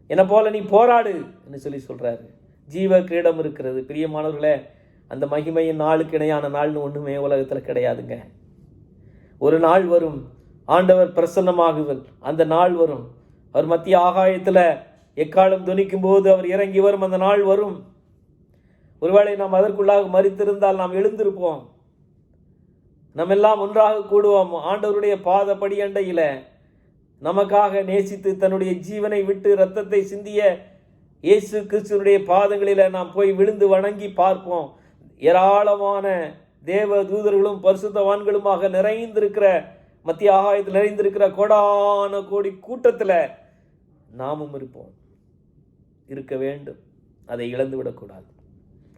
என்னை போல நீ போராடு என்று சொல்லி சொல்கிறாரு. ஜீவ கிரீடம் இருக்கிறது. பிரியமானவர்களே, அந்த மகிமையின் நாளுக்கு இணையான நாள்னு ஒன்றுமே உலகத்தில் கிடையாதுங்க. ஒரு நாள் வரும், ஆண்டவர் பிரசன்னமாகுதல், அந்த நாள் வரும். அவர் மத்திய ஆகாயத்தில் எக்காலம் துணிக்கும் போது அவர் இறங்கி வரும் அந்த நாள் வரும். ஒருவேளை நாம் அதற்குள்ளாக மரித்திருந்தால் நாம் எழுந்திருப்போம், நம்ம எல்லாம் ஒன்றாக கூடுவோம். ஆண்டவருடைய பாதப்படி அண்டையில நமக்காக நேசித்து தன்னுடைய ஜீவனை விட்டு இரத்தத்தை சிந்திய இயேசு கிறிஸ்துவனுடைய பாதங்களில் நாம் போய் விழுந்து வணங்கி பார்ப்போம். ஏராளமான தேவ தூதர்களும் பரிசுத்தவான்களுமாக நிறைந்திருக்கிற மத்திய ஆகாயத்தில் நிறைந்திருக்கிற கோடான கோடி கூட்டத்தில் நாமும் இருப்போம், இருக்க வேண்டும். அதை இழந்து விடக்கூடாது.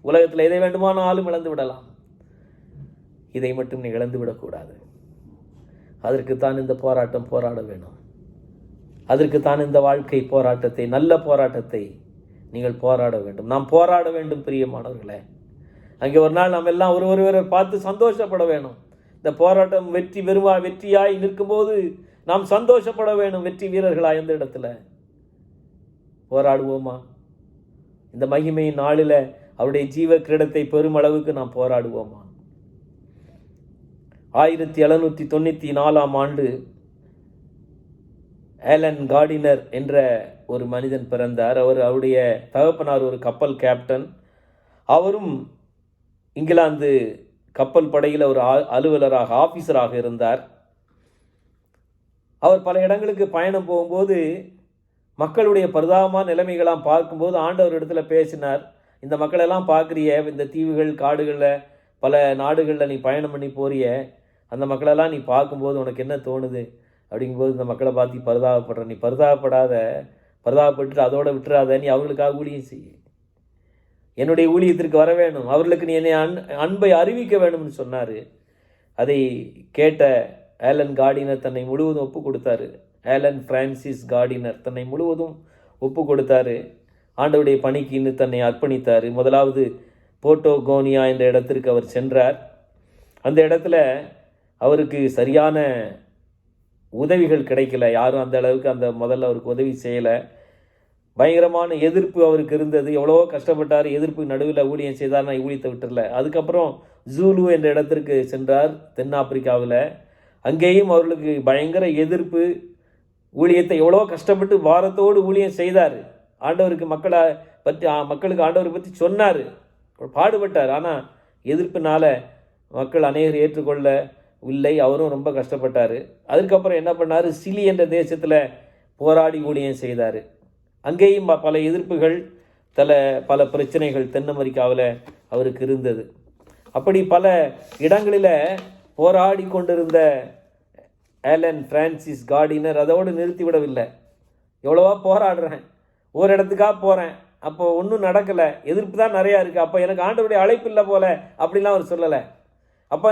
உலகத்தில் எதை வேண்டுமானாலும் இழந்து விடலாம், இதை மட்டும் நீ இழந்து விடக்கூடாது. அதற்குத்தான் இந்த போராட்டம் போராட வேணும். அதற்குத்தான் இந்த வாழ்க்கை போராட்டத்தை, நல்ல போராட்டத்தை நீங்கள் போராட வேண்டும். நாம் போராட வேண்டும் பிரியமானவர்களே. அங்கே ஒரு நாள் நாம் எல்லாம் ஒருவரை பார்த்து சந்தோஷப்பட வேணும். இந்த போராட்டம் வெற்றியாய் நிற்கும்போது நாம் சந்தோஷப்பட வேணும். வெற்றி வீரர்களாக எந்த இடத்துல போராடுவோமா? இந்த மகிமையின் நாளில் அவருடைய ஜீவ கிரீடத்தை பெரும் அளவுக்கு நாம் போராடுவோமா? 1794ஆம் ஆண்டு ஆலன் கார்டினர் என்ற ஒரு மனிதன் பிறந்தார். அவருடைய தகப்பனார் ஒரு கப்பல் கேப்டன். அவரும் இங்கிலாந்து கப்பல் படையில் ஒரு அலுவலராக, ஆஃபீஸராக இருந்தார். அவர் பல இடங்களுக்கு பயணம் போகும்போது மக்களுடைய பரிதாபமான நிலைமைகளாம் பார்க்கும்போது ஆண்டவர் இடத்துல பேசினார். இந்த மக்களெல்லாம் பார்க்குறிய, இந்த தீவுகள் காடுகளில் பல நாடுகளில் நீ பயணம் பண்ணி போறிய, அந்த மக்களெல்லாம் நீ பார்க்கும்போது உனக்கு என்ன தோணுது அப்படிங்கும்போது இந்த மக்களை பார்த்து பரிதாபப்படுற. நீ பரிதாபப்பட்டு அதோட விட்டுறாத, நீ அவர்களுக்காக ஊழியம் செய்ய, என்னுடைய ஊழியத்திற்கு வர வேணும், அவர்களுக்கு நீ என்னை அன்பை அறிவிக்க வேணும்னு சொன்னார். அதை கேட்ட ஆலன் கார்டினர் தன்னை முழுவதும் ஒப்பு கொடுத்தாரு. ஆலன் பிரான்சிஸ் கார்டினர் தன்னை முழுவதும் ஒப்பு கொடுத்தாரு. ஆண்டவருடைய பணிக்கு இன்னும் தன்னை அர்ப்பணித்தார். முதலாவது போட்டோகோனியா என்ற இடத்திற்கு அவர் சென்றார். அந்த இடத்துல அவருக்கு சரியான உதவிகள் கிடைக்கல. யாரும் அந்த அளவுக்கு முதல்ல அவருக்கு உதவி செய்யலை. பயங்கரமான எதிர்ப்பு அவருக்கு இருந்தது. எவ்வளவோ கஷ்டப்பட்டார், எதிர்ப்பு நடுவில் ஊழியம் செய்தார். நான் ஊழியத்தை விட்டுறல. அதுக்கப்புறம் ஜூலு என்ற இடத்திற்கு சென்றார், தென்னாப்பிரிக்காவில். அங்கேயும் அவர்களுக்கு பயங்கர எதிர்ப்பு. ஊழியத்தை எவ்வளோ கஷ்டப்பட்டு பாரத்தோடு ஊழியம் செய்தார். ஆண்டவருக்கு மக்களுக்கு ஆண்டவரை பற்றி சொன்னார், பாடுபட்டார். ஆனால் எதிர்ப்பினால மக்கள் அநேகர் ஏற்றுக்கொள்ளவில்லை. அவரும் ரொம்ப கஷ்டப்பட்டார். அதுக்கப்புறம் என்ன பண்ணார், சிலி என்ற தேசத்தில் போராடி ஊழியம் செய்தார். அங்கேயும் பல எதிர்ப்புகள், பல பிரச்சனைகள் தென் அமெரிக்காவில் அவருக்கு இருந்தது. அப்படி பல இடங்களில் போராடி கொண்டிருந்த ஆலன் பிரான்சிஸ் கார்டினர் அதோடு நிறுத்திவிடவில்லை. எவ்வளவா போராடுறேன், ஒரு இடத்துக்காக போகிறேன், அப்போ ஒன்றும் நடக்கலை, எதிர்ப்பு தான் நிறையா இருக்குது, அப்போ எனக்கு ஆண்டவருடைய அழைப்பு இல்லை போல அப்படிலாம் அவர் சொல்லலை. அப்போ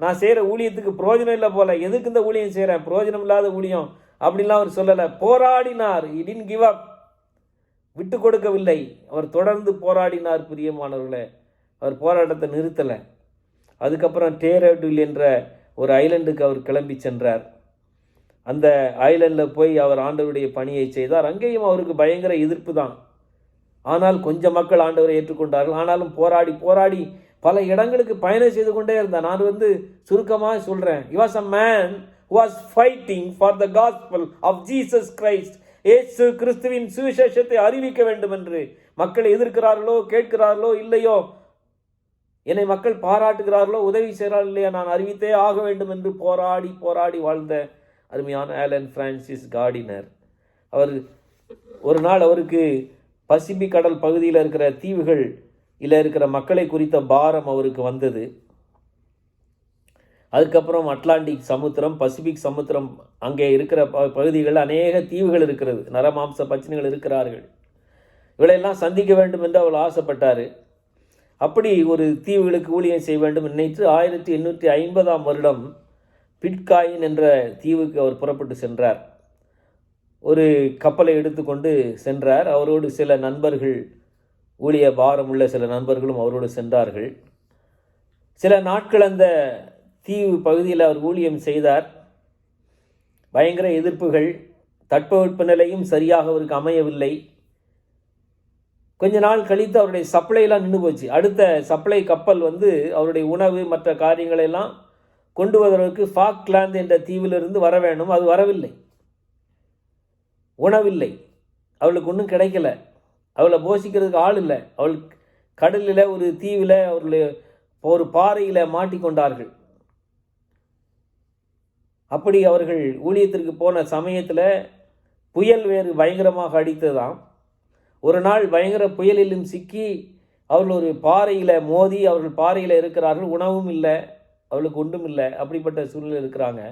நான் செய்கிற ஊழியத்துக்கு பிரயோஜனம் இல்லை போல, எதுக்கு இந்த ஊழியம் செய்கிறேன், பிரயோஜனம் இல்லாத ஊழியம் அப்படின்லாம் அவர் சொல்லலை. போராடினார். he didn't give up, விட்டு கொடுக்கவில்லை. அவர் தொடர்ந்து போராடினார். பிரியமானவர்களே, அவர் போராட்டத்தை நிறுத்தலை. அதுக்கப்புறம் டேரவில் என்ற ஒரு ஐலண்டுக்கு அவர் கிளம்பி சென்றார். அந்த ஐலண்டில் போய் அவர் ஆண்டவருடைய பணியை செய்தார். அங்கேயும் அவருக்கு பயங்கர எதிர்ப்பு தான். ஆனால் கொஞ்சம் மக்கள் ஆண்டவரை ஏற்றுக்கொண்டார்கள். ஆனாலும் போராடி பல இடங்களுக்கு பயணம் செய்து கொண்டே இருந்தார். நான் சுருக்கமாக சொல்கிறேன், he was a man who was fighting for the gospel of Jesus Christ. இயேசு கிறிஸ்துவின் சுவிசேஷத்தை அறிவிக்க வேண்டும் என்று மக்கள் எதிர்க்கிறார்களோ, கேட்கிறார்களோ இல்லையோ, என்னை மக்கள் பாராட்டுகிறார்களோ, உதவி செய்கிறார்கள் இல்லையா, நான் அறிவித்தே ஆக வேண்டும் என்று போராடி வாழ்ந்த அருமையான ஆலன் பிரான்சிஸ் கார்டினர். அவர் ஒரு நாள் அவருக்கு பசிபிக் கடல் பகுதியில் இருக்கிற தீவுகள் இருக்கிற மக்களை குறித்த பாரம் அவருக்கு வந்தது. அதுக்கப்புறம் அட்லாண்டிக் சமுத்திரம், பசிபிக் சமுத்திரம், அங்கே இருக்கிற பகுதிகளில் அநேக தீவுகள் இருக்கிறது, நரமாம்ச பச்சினிகள் இருக்கிறார்கள். இவளையெல்லாம் சந்திக்க வேண்டும் என்று அவர் ஆசைப்பட்டார். அப்படி ஒரு தீவுகளுக்கு ஊழியம் செய்ய வேண்டும் நினைத்து 1850ஆம் வருடம் பிட்காயின் என்ற தீவுக்கு அவர் புறப்பட்டு சென்றார். ஒரு கப்பலை எடுத்துக்கொண்டு சென்றார். அவரோடு சில நண்பர்கள், ஊழிய பாரம் உள்ள சில நண்பர்களும் அவரோடு சென்றார்கள். சில நாட்கள் அந்த தீவு பகுதியில் அவர் ஊழியம் செய்தார். பயங்கர எதிர்ப்புகள், தட்பவெட்ப நிலையும் சரியாக அவருக்கு அமையவில்லை. கொஞ்ச நாள் கழித்து அவருடைய சப்ளைலாம் நின்று போச்சு. அடுத்த சப்ளை கப்பல் அவருடைய உணவு மற்ற காரியங்களெல்லாம் கொண்டு வருவதற்கு ஃபாக்லாந்து என்ற தீவிலிருந்து வர வேண்டும். அது வரவில்லை. உணவில்லை, அவளுக்கு ஒன்றும் கிடைக்கல, அவளை போஷிக்கிறதுக்கு ஆள் இல்லை. அவள் கடலில் ஒரு தீவில் அவர்கள் ஒரு பாறையில் மாட்டிக்கொண்டார்கள். அப்படி அவர்கள் ஊழியத்திற்கு போன சமயத்தில் புயல் வேறு பயங்கரமாக அடித்ததாம். ஒரு நாள் பயங்கர புயலிலும் சிக்கி அவர்கள் ஒரு பாறையில் மோதி, அவர்கள் பாறையில் இருக்கிறார்கள். உணவும் இல்லை, அவளுக்கு ஒன்றும் இல்லை. அப்படிப்பட்ட சூழ்நிலை இருக்கிறாங்க.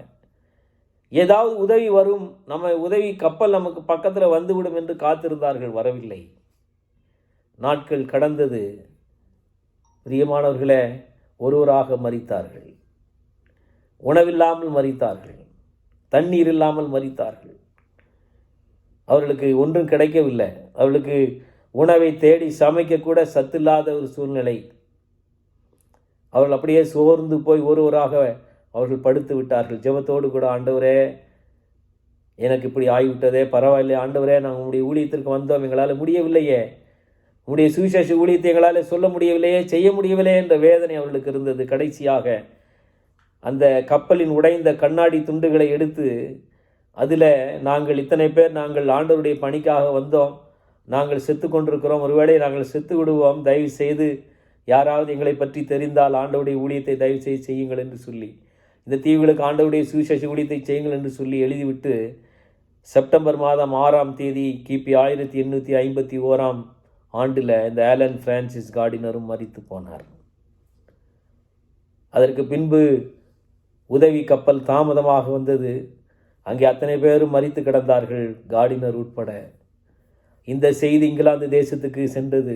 ஏதாவது உதவி வரும், நம்ம உதவி கப்பல் நமக்கு பக்கத்தில் வந்துவிடும் என்று காத்திருந்தார்கள், வரவில்லை. நாட்கள் கடந்தது. பிரியமானவர்களே, ஒருவராக மரித்தார்கள். உணவில்லாமல் மரித்தார்கள், தண்ணீர் இல்லாமல் மரித்தார்கள். அவர்களுக்கு ஒன்றும் கிடைக்கவில்லை. அவர்களுக்கு உணவை தேடி சமைக்கக்கூட சத்தில்லாத ஒரு சூழ்நிலை. அவர்கள் அப்படியே சோர்ந்து போய் ஒருவராக அவர்கள் படுத்து விட்டார்கள். ஜெபத்தோடு கூட, ஆண்டவரே எனக்கு இப்படி ஆகிவிட்டதே, பரவாயில்லை ஆண்டவரே, நாங்கள் உங்களுடைய ஊழியத்திற்கு வந்தோம், எங்களால் முடியவில்லையே, உங்களுடைய சுவிசேஷ ஊழியத்தை எங்களால் சொல்ல முடியவில்லையே, செய்ய முடியவில்லையே என்ற வேதனை அவர்களுக்கு இருந்தது. கடைசியாக அந்த கப்பலின் உடைந்த கண்ணாடி துண்டுகளை எடுத்து, அதில் நாங்கள் இத்தனை பேர் நாங்கள் ஆண்டவருடைய பணிக்காக வந்தோம், நாங்கள் செத்து கொண்டிருக்கிறோம், ஒருவேளை நாங்கள் செத்து விடுவோம், தயவு செய்து யாராவது எங்களை பற்றி தெரிந்தால் ஆண்டவருடைய ஊழியத்தை தயவு செய்து செய்யுங்கள் என்று சொல்லி, இந்த தீவுகளுக்கு ஆண்டவருடைய சுவிசேஷ ஊழியத்தை செய்யுங்கள் என்று சொல்லி எழுதிவிட்டு, செப்டம்பர் மாதம் 6ஆம் தேதி கிபி 1851ஆம் ஆண்டில் இந்த ஆலன் பிரான்சிஸ் கார்டினரும் மரித்து போனார். அதற்கு பின்பு உதவி கப்பல் தாமதமாக வந்தது. அங்கே அத்தனை பேரும் மரித்து கிடந்தார்கள், கார்டினர் உட்பட. இந்த செய்தி இங்கிலாந்து தேசத்துக்கு சென்றது.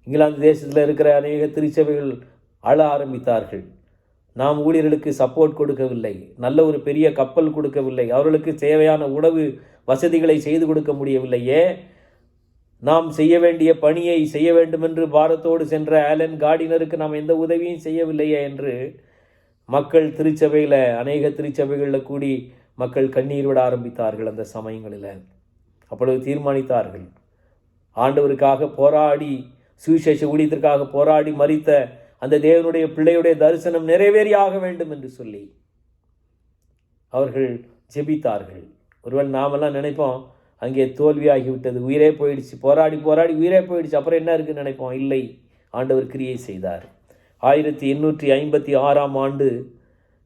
இங்கிலாந்து தேசத்தில் இருக்கிற அநேக திருச்சபைகள் அழ ஆரம்பித்தார்கள். நாம் ஊழியர்களுக்கு சப்போர்ட் கொடுக்கவில்லை, நல்ல ஒரு பெரிய கப்பல் கொடுக்கவில்லை, அவர்களுக்கு தேவையான உணவு வசதிகளை செய்து கொடுக்க முடியவில்லையே, நாம் செய்ய வேண்டிய பணியை செய்ய வேண்டும் என்று பாரத்தோடு சென்ற ஆலன் கார்டினருக்கு நாம் எந்த உதவியும் செய்யவில்லையே என்று மக்கள் திருச்சபையில், அநேக திருச்சபைகளில் கூடி மக்கள் கண்ணீர் விட ஆரம்பித்தார்கள். அந்த சமயங்களில் அப்பொழுது தீர்மானித்தார்கள், ஆண்டவருக்காக போராடி, சுவிசேஷ ஊழியத்திற்காக போராடி மரித்த அந்த தேவனுடைய பிள்ளையுடைய தரிசனம் நிறைவேறியாக வேண்டும் என்று சொல்லி அவர்கள் ஜெபித்தார்கள். ஒருவேளை நாமெல்லாம் நினைப்போம் அங்கே தோல்வியாகிவிட்டது, உயிரே போயிடுச்சு, போராடி போராடி உயிரே போயிடுச்சு, அப்புறம் என்ன இருக்குன்னு நினைப்போம். இல்லை, ஆண்டவர் கிரியை செய்தார். 1856ஆம் ஆண்டு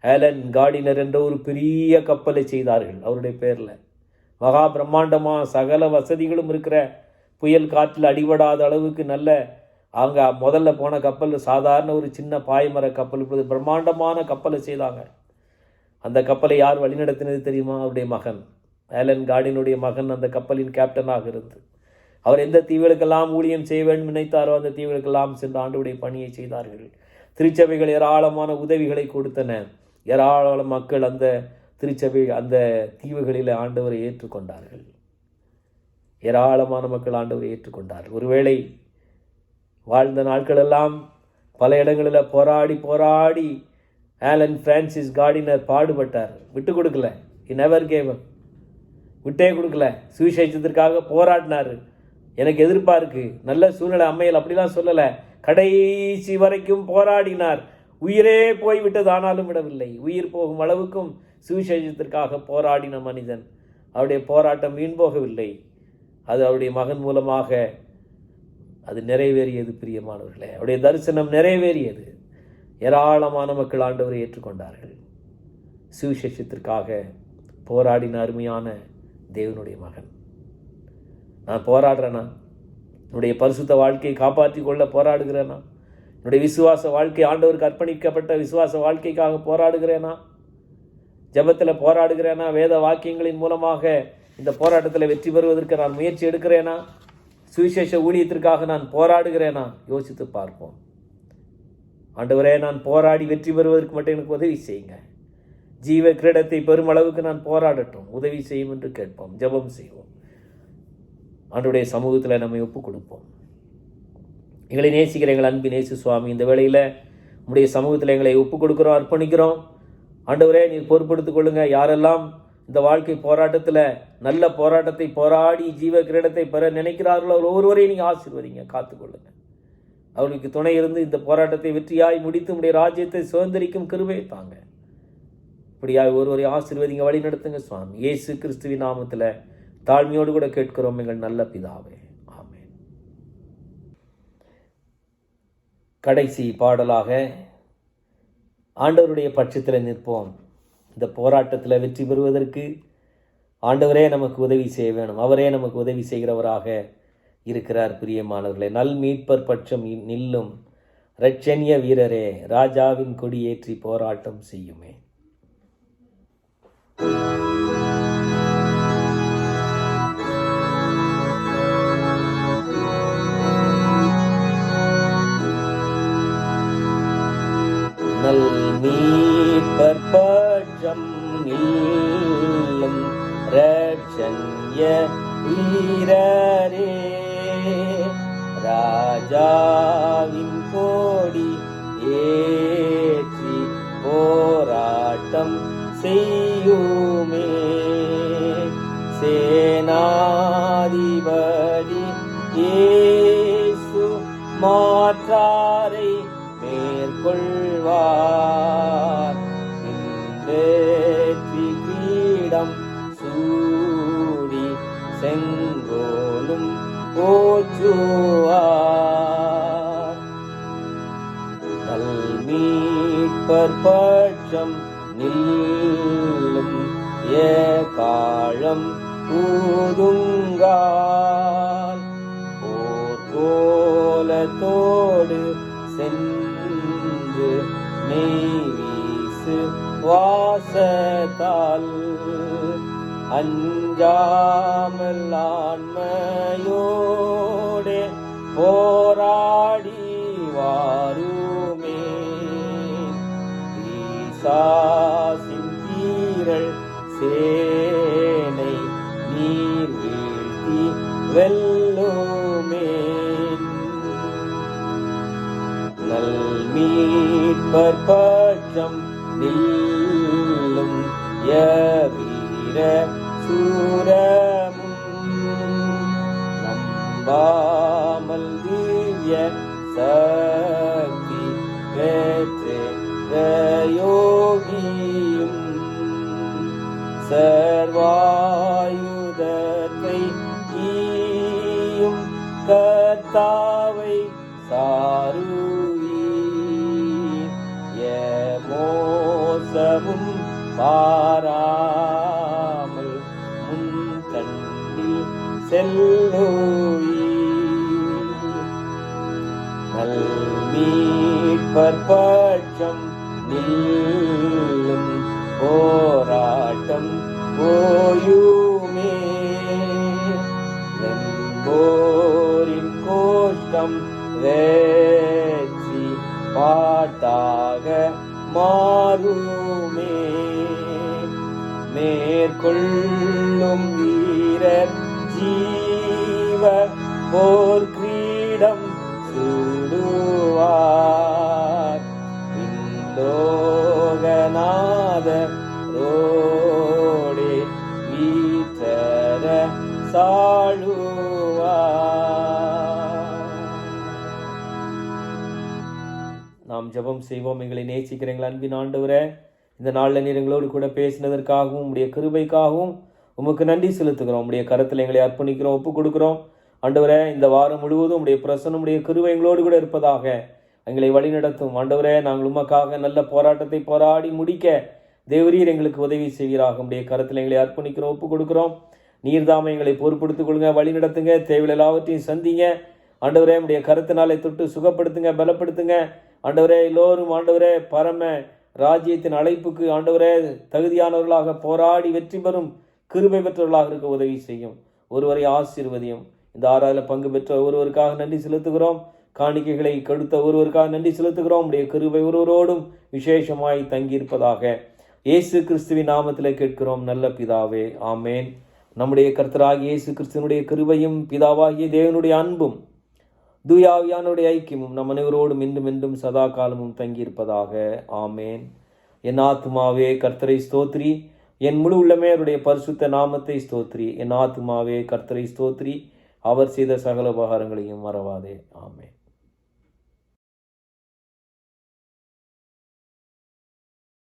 ஆலன் கார்டினர் என்ற ஒரு பெரிய கப்பலை செய்தார்கள் அவருடைய பேரில். மகா பிரம்மாண்டமாக சகல வசதிகளும் இருக்கிற, புயல் காற்றில் அடிபடாத அளவுக்கு நல்ல, அவங்க முதல்ல போன கப்பல் சாதாரண ஒரு சின்ன பாய்மர கப்பல், இப்பொழுது பிரம்மாண்டமான கப்பலை செய்தாங்க. அந்த கப்பலை யார் வழிநடத்தினது தெரியுமா? அவருடைய மகன், ஆலன் கார்டினுடைய மகன் அந்த கப்பலின் கேப்டனாக இருந்து, அவர் எந்த தீவுகளுக்கெல்லாம் ஊழியம் செய்ய வேண்டும் நினைத்தாரோ அந்த தீவுகளுக்கெல்லாம் சென்று ஆண்டவருடைய பணியை செய்தார்கள். திருச்சபைகள் ஏராளமான உதவிகளை கொடுத்தன. ஏராளமான மக்கள் அந்த திருச்சபை அந்த தீவுகளில் ஆண்டவரை ஏற்றுக்கொண்டார்கள். ஏராளமான மக்கள் ஆண்டவரை ஏற்றுக்கொண்டார்கள். ஒருவேளை வாழ்ந்த நாட்களெல்லாம் பல இடங்களில் போராடி போராடி ஆலன் பிரான்சிஸ் கார்டினர் பாடுபட்டார். விட்டு கொடுக்கல, he never gave up, விட்டே கொடுக்கல. சுவிசேஷத்திற்காக போராடினார். எனக்கு எதிர்ப்பாக இருக்குது, நல்ல சூழ்நிலை அமையல், அப்படிலாம் சொல்லலை. கடைசி வரைக்கும் போராடினார். உயிரே போய்விட்டது, ஆனாலும் விடவில்லை. உயிர் போகும் அளவுக்கும் சுவிசேஷத்திற்காக போராடின மனிதன். அவருடைய போராட்டம் வீண் போகவில்லை. அது அவருடைய மகன் மூலமாக அது நிறைவேறியது. பிரியமானவர்களே, அவருடைய தரிசனம் நிறைவேறியது. ஏராளமான மக்கள் ஆண்டவரை ஏற்றுக்கொண்டார்கள். சுவிசேஷத்திற்காக போராடின அருமையான தேவனுடைய மகன். நான் போராடுறேனா? என்னுடைய பரிசுத்த வாழ்க்கையை காப்பாற்றி கொள்ள போராடுகிறேனா? என்னுடைய விசுவாச வாழ்க்கை, ஆண்டவருக்கு அர்ப்பணிக்கப்பட்ட விசுவாச வாழ்க்கைக்காக போராடுகிறேனா? ஜெபத்தில் போராடுகிறேனா? வேத வாக்கியங்களின் மூலமாக இந்த போராட்டத்தில் வெற்றி பெறுவதற்கு நான் முயற்சி எடுக்கிறேனா? சுவிசேஷ ஊழியத்திற்காக நான் போராடுகிறேனா? யோசித்து பார்ப்போம். ஆண்டவரே, நான் போராடி வெற்றி பெறுவதற்கு மட்டும் எனக்கு உதவி செய்யுங்க. ஜீவ கிரீடத்தை பெரும் அளவுக்கு நான் போராடட்டும், உதவி செய்யும் என்று கேட்போம். ஜெபம் செய்வோம். ஆண்டவருடைய சமூகத்தில் நம்மை ஒப்புக் கொடுப்போம். எங்களை நேசிக்கிற எங்கள் அன்பின் இயேசு சுவாமி, இந்த வேளையில் உம்முடைய சமூகத்தில் எங்களை ஒப்புக் கொடுக்குறோம், அர்ப்பணிக்கிறோம். ஆண்டவரே, நீர் பொறுப்படுத்திக் கொள்ளுங்க. யாரெல்லாம் இந்த வாழ்க்கை போராட்டத்தில் நல்ல போராட்டத்தை போராடி ஜீவ கிரீடத்தை பெற நினைக்கிறார்களோ அவர் ஒவ்வொருவரையும் நீங்கள் ஆசீர்வதிங்க, காத்துக்கொள்ளுங்க. அவர்களுக்கு துணை இருந்து இந்த போராட்டத்தை வெற்றியாய் முடித்து உம்முடைய ராஜ்யத்தை சுதந்திரிக்கும் கிருபையை தாங்க. இப்படியாக ஒருவரை ஆசீர்வதிங்க, வழி நடத்துங்க சுவாமி. இயேசு கிறிஸ்துவின் நாமத்தில் தாழ்மையோடு கூட கேட்கிறோம் எங்கள் நல்ல பிதாவே, ஆமென். கடைசி பாடலாக ஆண்டவருடைய பட்சத்தில் நிற்போம். இந்த போராட்டத்தில் வெற்றி பெறுவதற்கு ஆண்டவரே நமக்கு உதவி செய்ய வேணும். அவரே நமக்கு உதவி செய்கிறவராக இருக்கிறார். பிரியமானவர்களே, நல் மீட்பர் பட்சம் நில்லும் இரட்சணிய வீரரே, ராஜாவின் கொடியேற்றி போராட்டம் செய்யுமே. நல் மீட்பர் பட்சம் நில்லும் இரட்சணிய வீரரே, ராஜாவின் கோடி ஏற்றி போராட்டம் செய்யுமே. சேனாதிபதி இயேசு மாற்றாரை மேற்கொள்வார். வெற்றி கிரீடம் சூடி செங்கோலும் போற்றுவார். நல் மீட்பர் பட்சம் நில்லும் ஏகாழம் ஊதுங்கால், போர்க்கோலத்தோடு சென்று மெய்வீசு வாசத்தால், அஞ்சாமல் ஆன்மையோடு போராடி வாருமே. ஈசாசின் தீரள் சேனை நீர் வீழ்த்தி வெல்லுமே. நல் மீட்பர் பட்சம் நில்லும் வீர சூரமும், நம்பாமல் திவ்ய சக்தி பெற்ற யோகியும், கர்த்தாவை சாருவீர். மோசமும் பாராமல் முன் கண்டில் செல்லுவீர். நல்மீட்பர் பட்சம் நில்லும் போராட்டம் ஓயுமே. வெம்போரின் கோஷ்டம் வெற்றி பாட்டாக மாறுமே. மேற்கொள்ளும் வீரர் ஜீவ போர் கிரீடம் சூடுவார். விண்ணோகநாத ரோடே வீற்றர சாழுவார். நாம் ஜெபம் செய்வோம். எங்களை நேசிக்கிற எங்கள் அன்பின் ஆண்டவரே, இந்த நாளில் நீர் எங்களோடு கூட பேசினதற்காகவும் உடைய கிருபைக்காகவும் உமக்கு நன்றி செலுத்துகிறோம். உடைய கரத்தில் எங்களை அர்ப்பணிக்கிறோம், ஒப்புக் கொடுக்கிறோம். ஆண்டவரே, இந்த வாரம் முழுவதும் உடைய பிரசன்னம் உடைய கிருபை எங்களோடு கூட இருப்பதாக எங்களை வழிநடத்தும். ஆண்டவரே, நாங்கள் உமக்காக நல்ல போராட்டத்தை போராடி முடிக்க தேவரீர் எங்களுக்கு உதவி செய்வீராக. உடைய கரத்தில் எங்களை அர்ப்பணிக்கிறோம், ஒப்புக் கொடுக்கிறோம். நீர்தாமை எங்களை பொறுப்படுத்திக் கொள்ளுங்க, வழி நடத்துங்க, தேவையில் எல்லாவற்றையும் சந்திங்க. ஆண்டவரே, உடைய கருத்தினாலே தொட்டு சுகப்படுத்துங்க, பலப்படுத்துங்க. ஆண்டவரே, எல்லோரும் ஆண்டவரே பரம ராஜ்யத்தின் அழைப்புக்கு ஆண்டவரே தகுதியானவர்களாக போராடி வெற்றி பெறும் கிருபை பெற்றவர்களாக இருக்க உதவி செய்யும். ஒருவரை ஆசீர்வதியும். இந்த ஆராதனையில் பங்கு பெற்ற ஒருவருக்காக நன்றி செலுத்துகிறோம். காணிக்கைகளை கொடுத்த ஒருவருக்காக நன்றி செலுத்துகிறோம். உடைய கிருபை ஒருவரோடும் விசேஷமாய் தங்கியிருப்பதாக இயேசு கிறிஸ்துவின் நாமத்தில் கேட்கிறோம் நல்ல பிதாவே, ஆமேன். நம்முடைய கர்த்தராகிய இயேசு கிறிஸ்துவனுடைய கிருபையும் பிதாவாகிய தேவனுடைய அன்பும் தூயாவியானுடைய ஐக்கியமும் நம் அனைவரோடும் இன்றும் என்றும் சதா காலமும் தங்கியிருப்பதாக, ஆமேன். என் ஆத்துமாவே கர்த்தரை ஸ்தோத்ரி, என் முழு உள்ளமே அவருடைய பரிசுத்த நாமத்தை ஸ்தோத்ரி. என் ஆத்துமாவே கர்த்தரை ஸ்தோத்ரி, அவர் செய்த சகல உபகாரங்களையும் மறவாதே, ஆமேன்.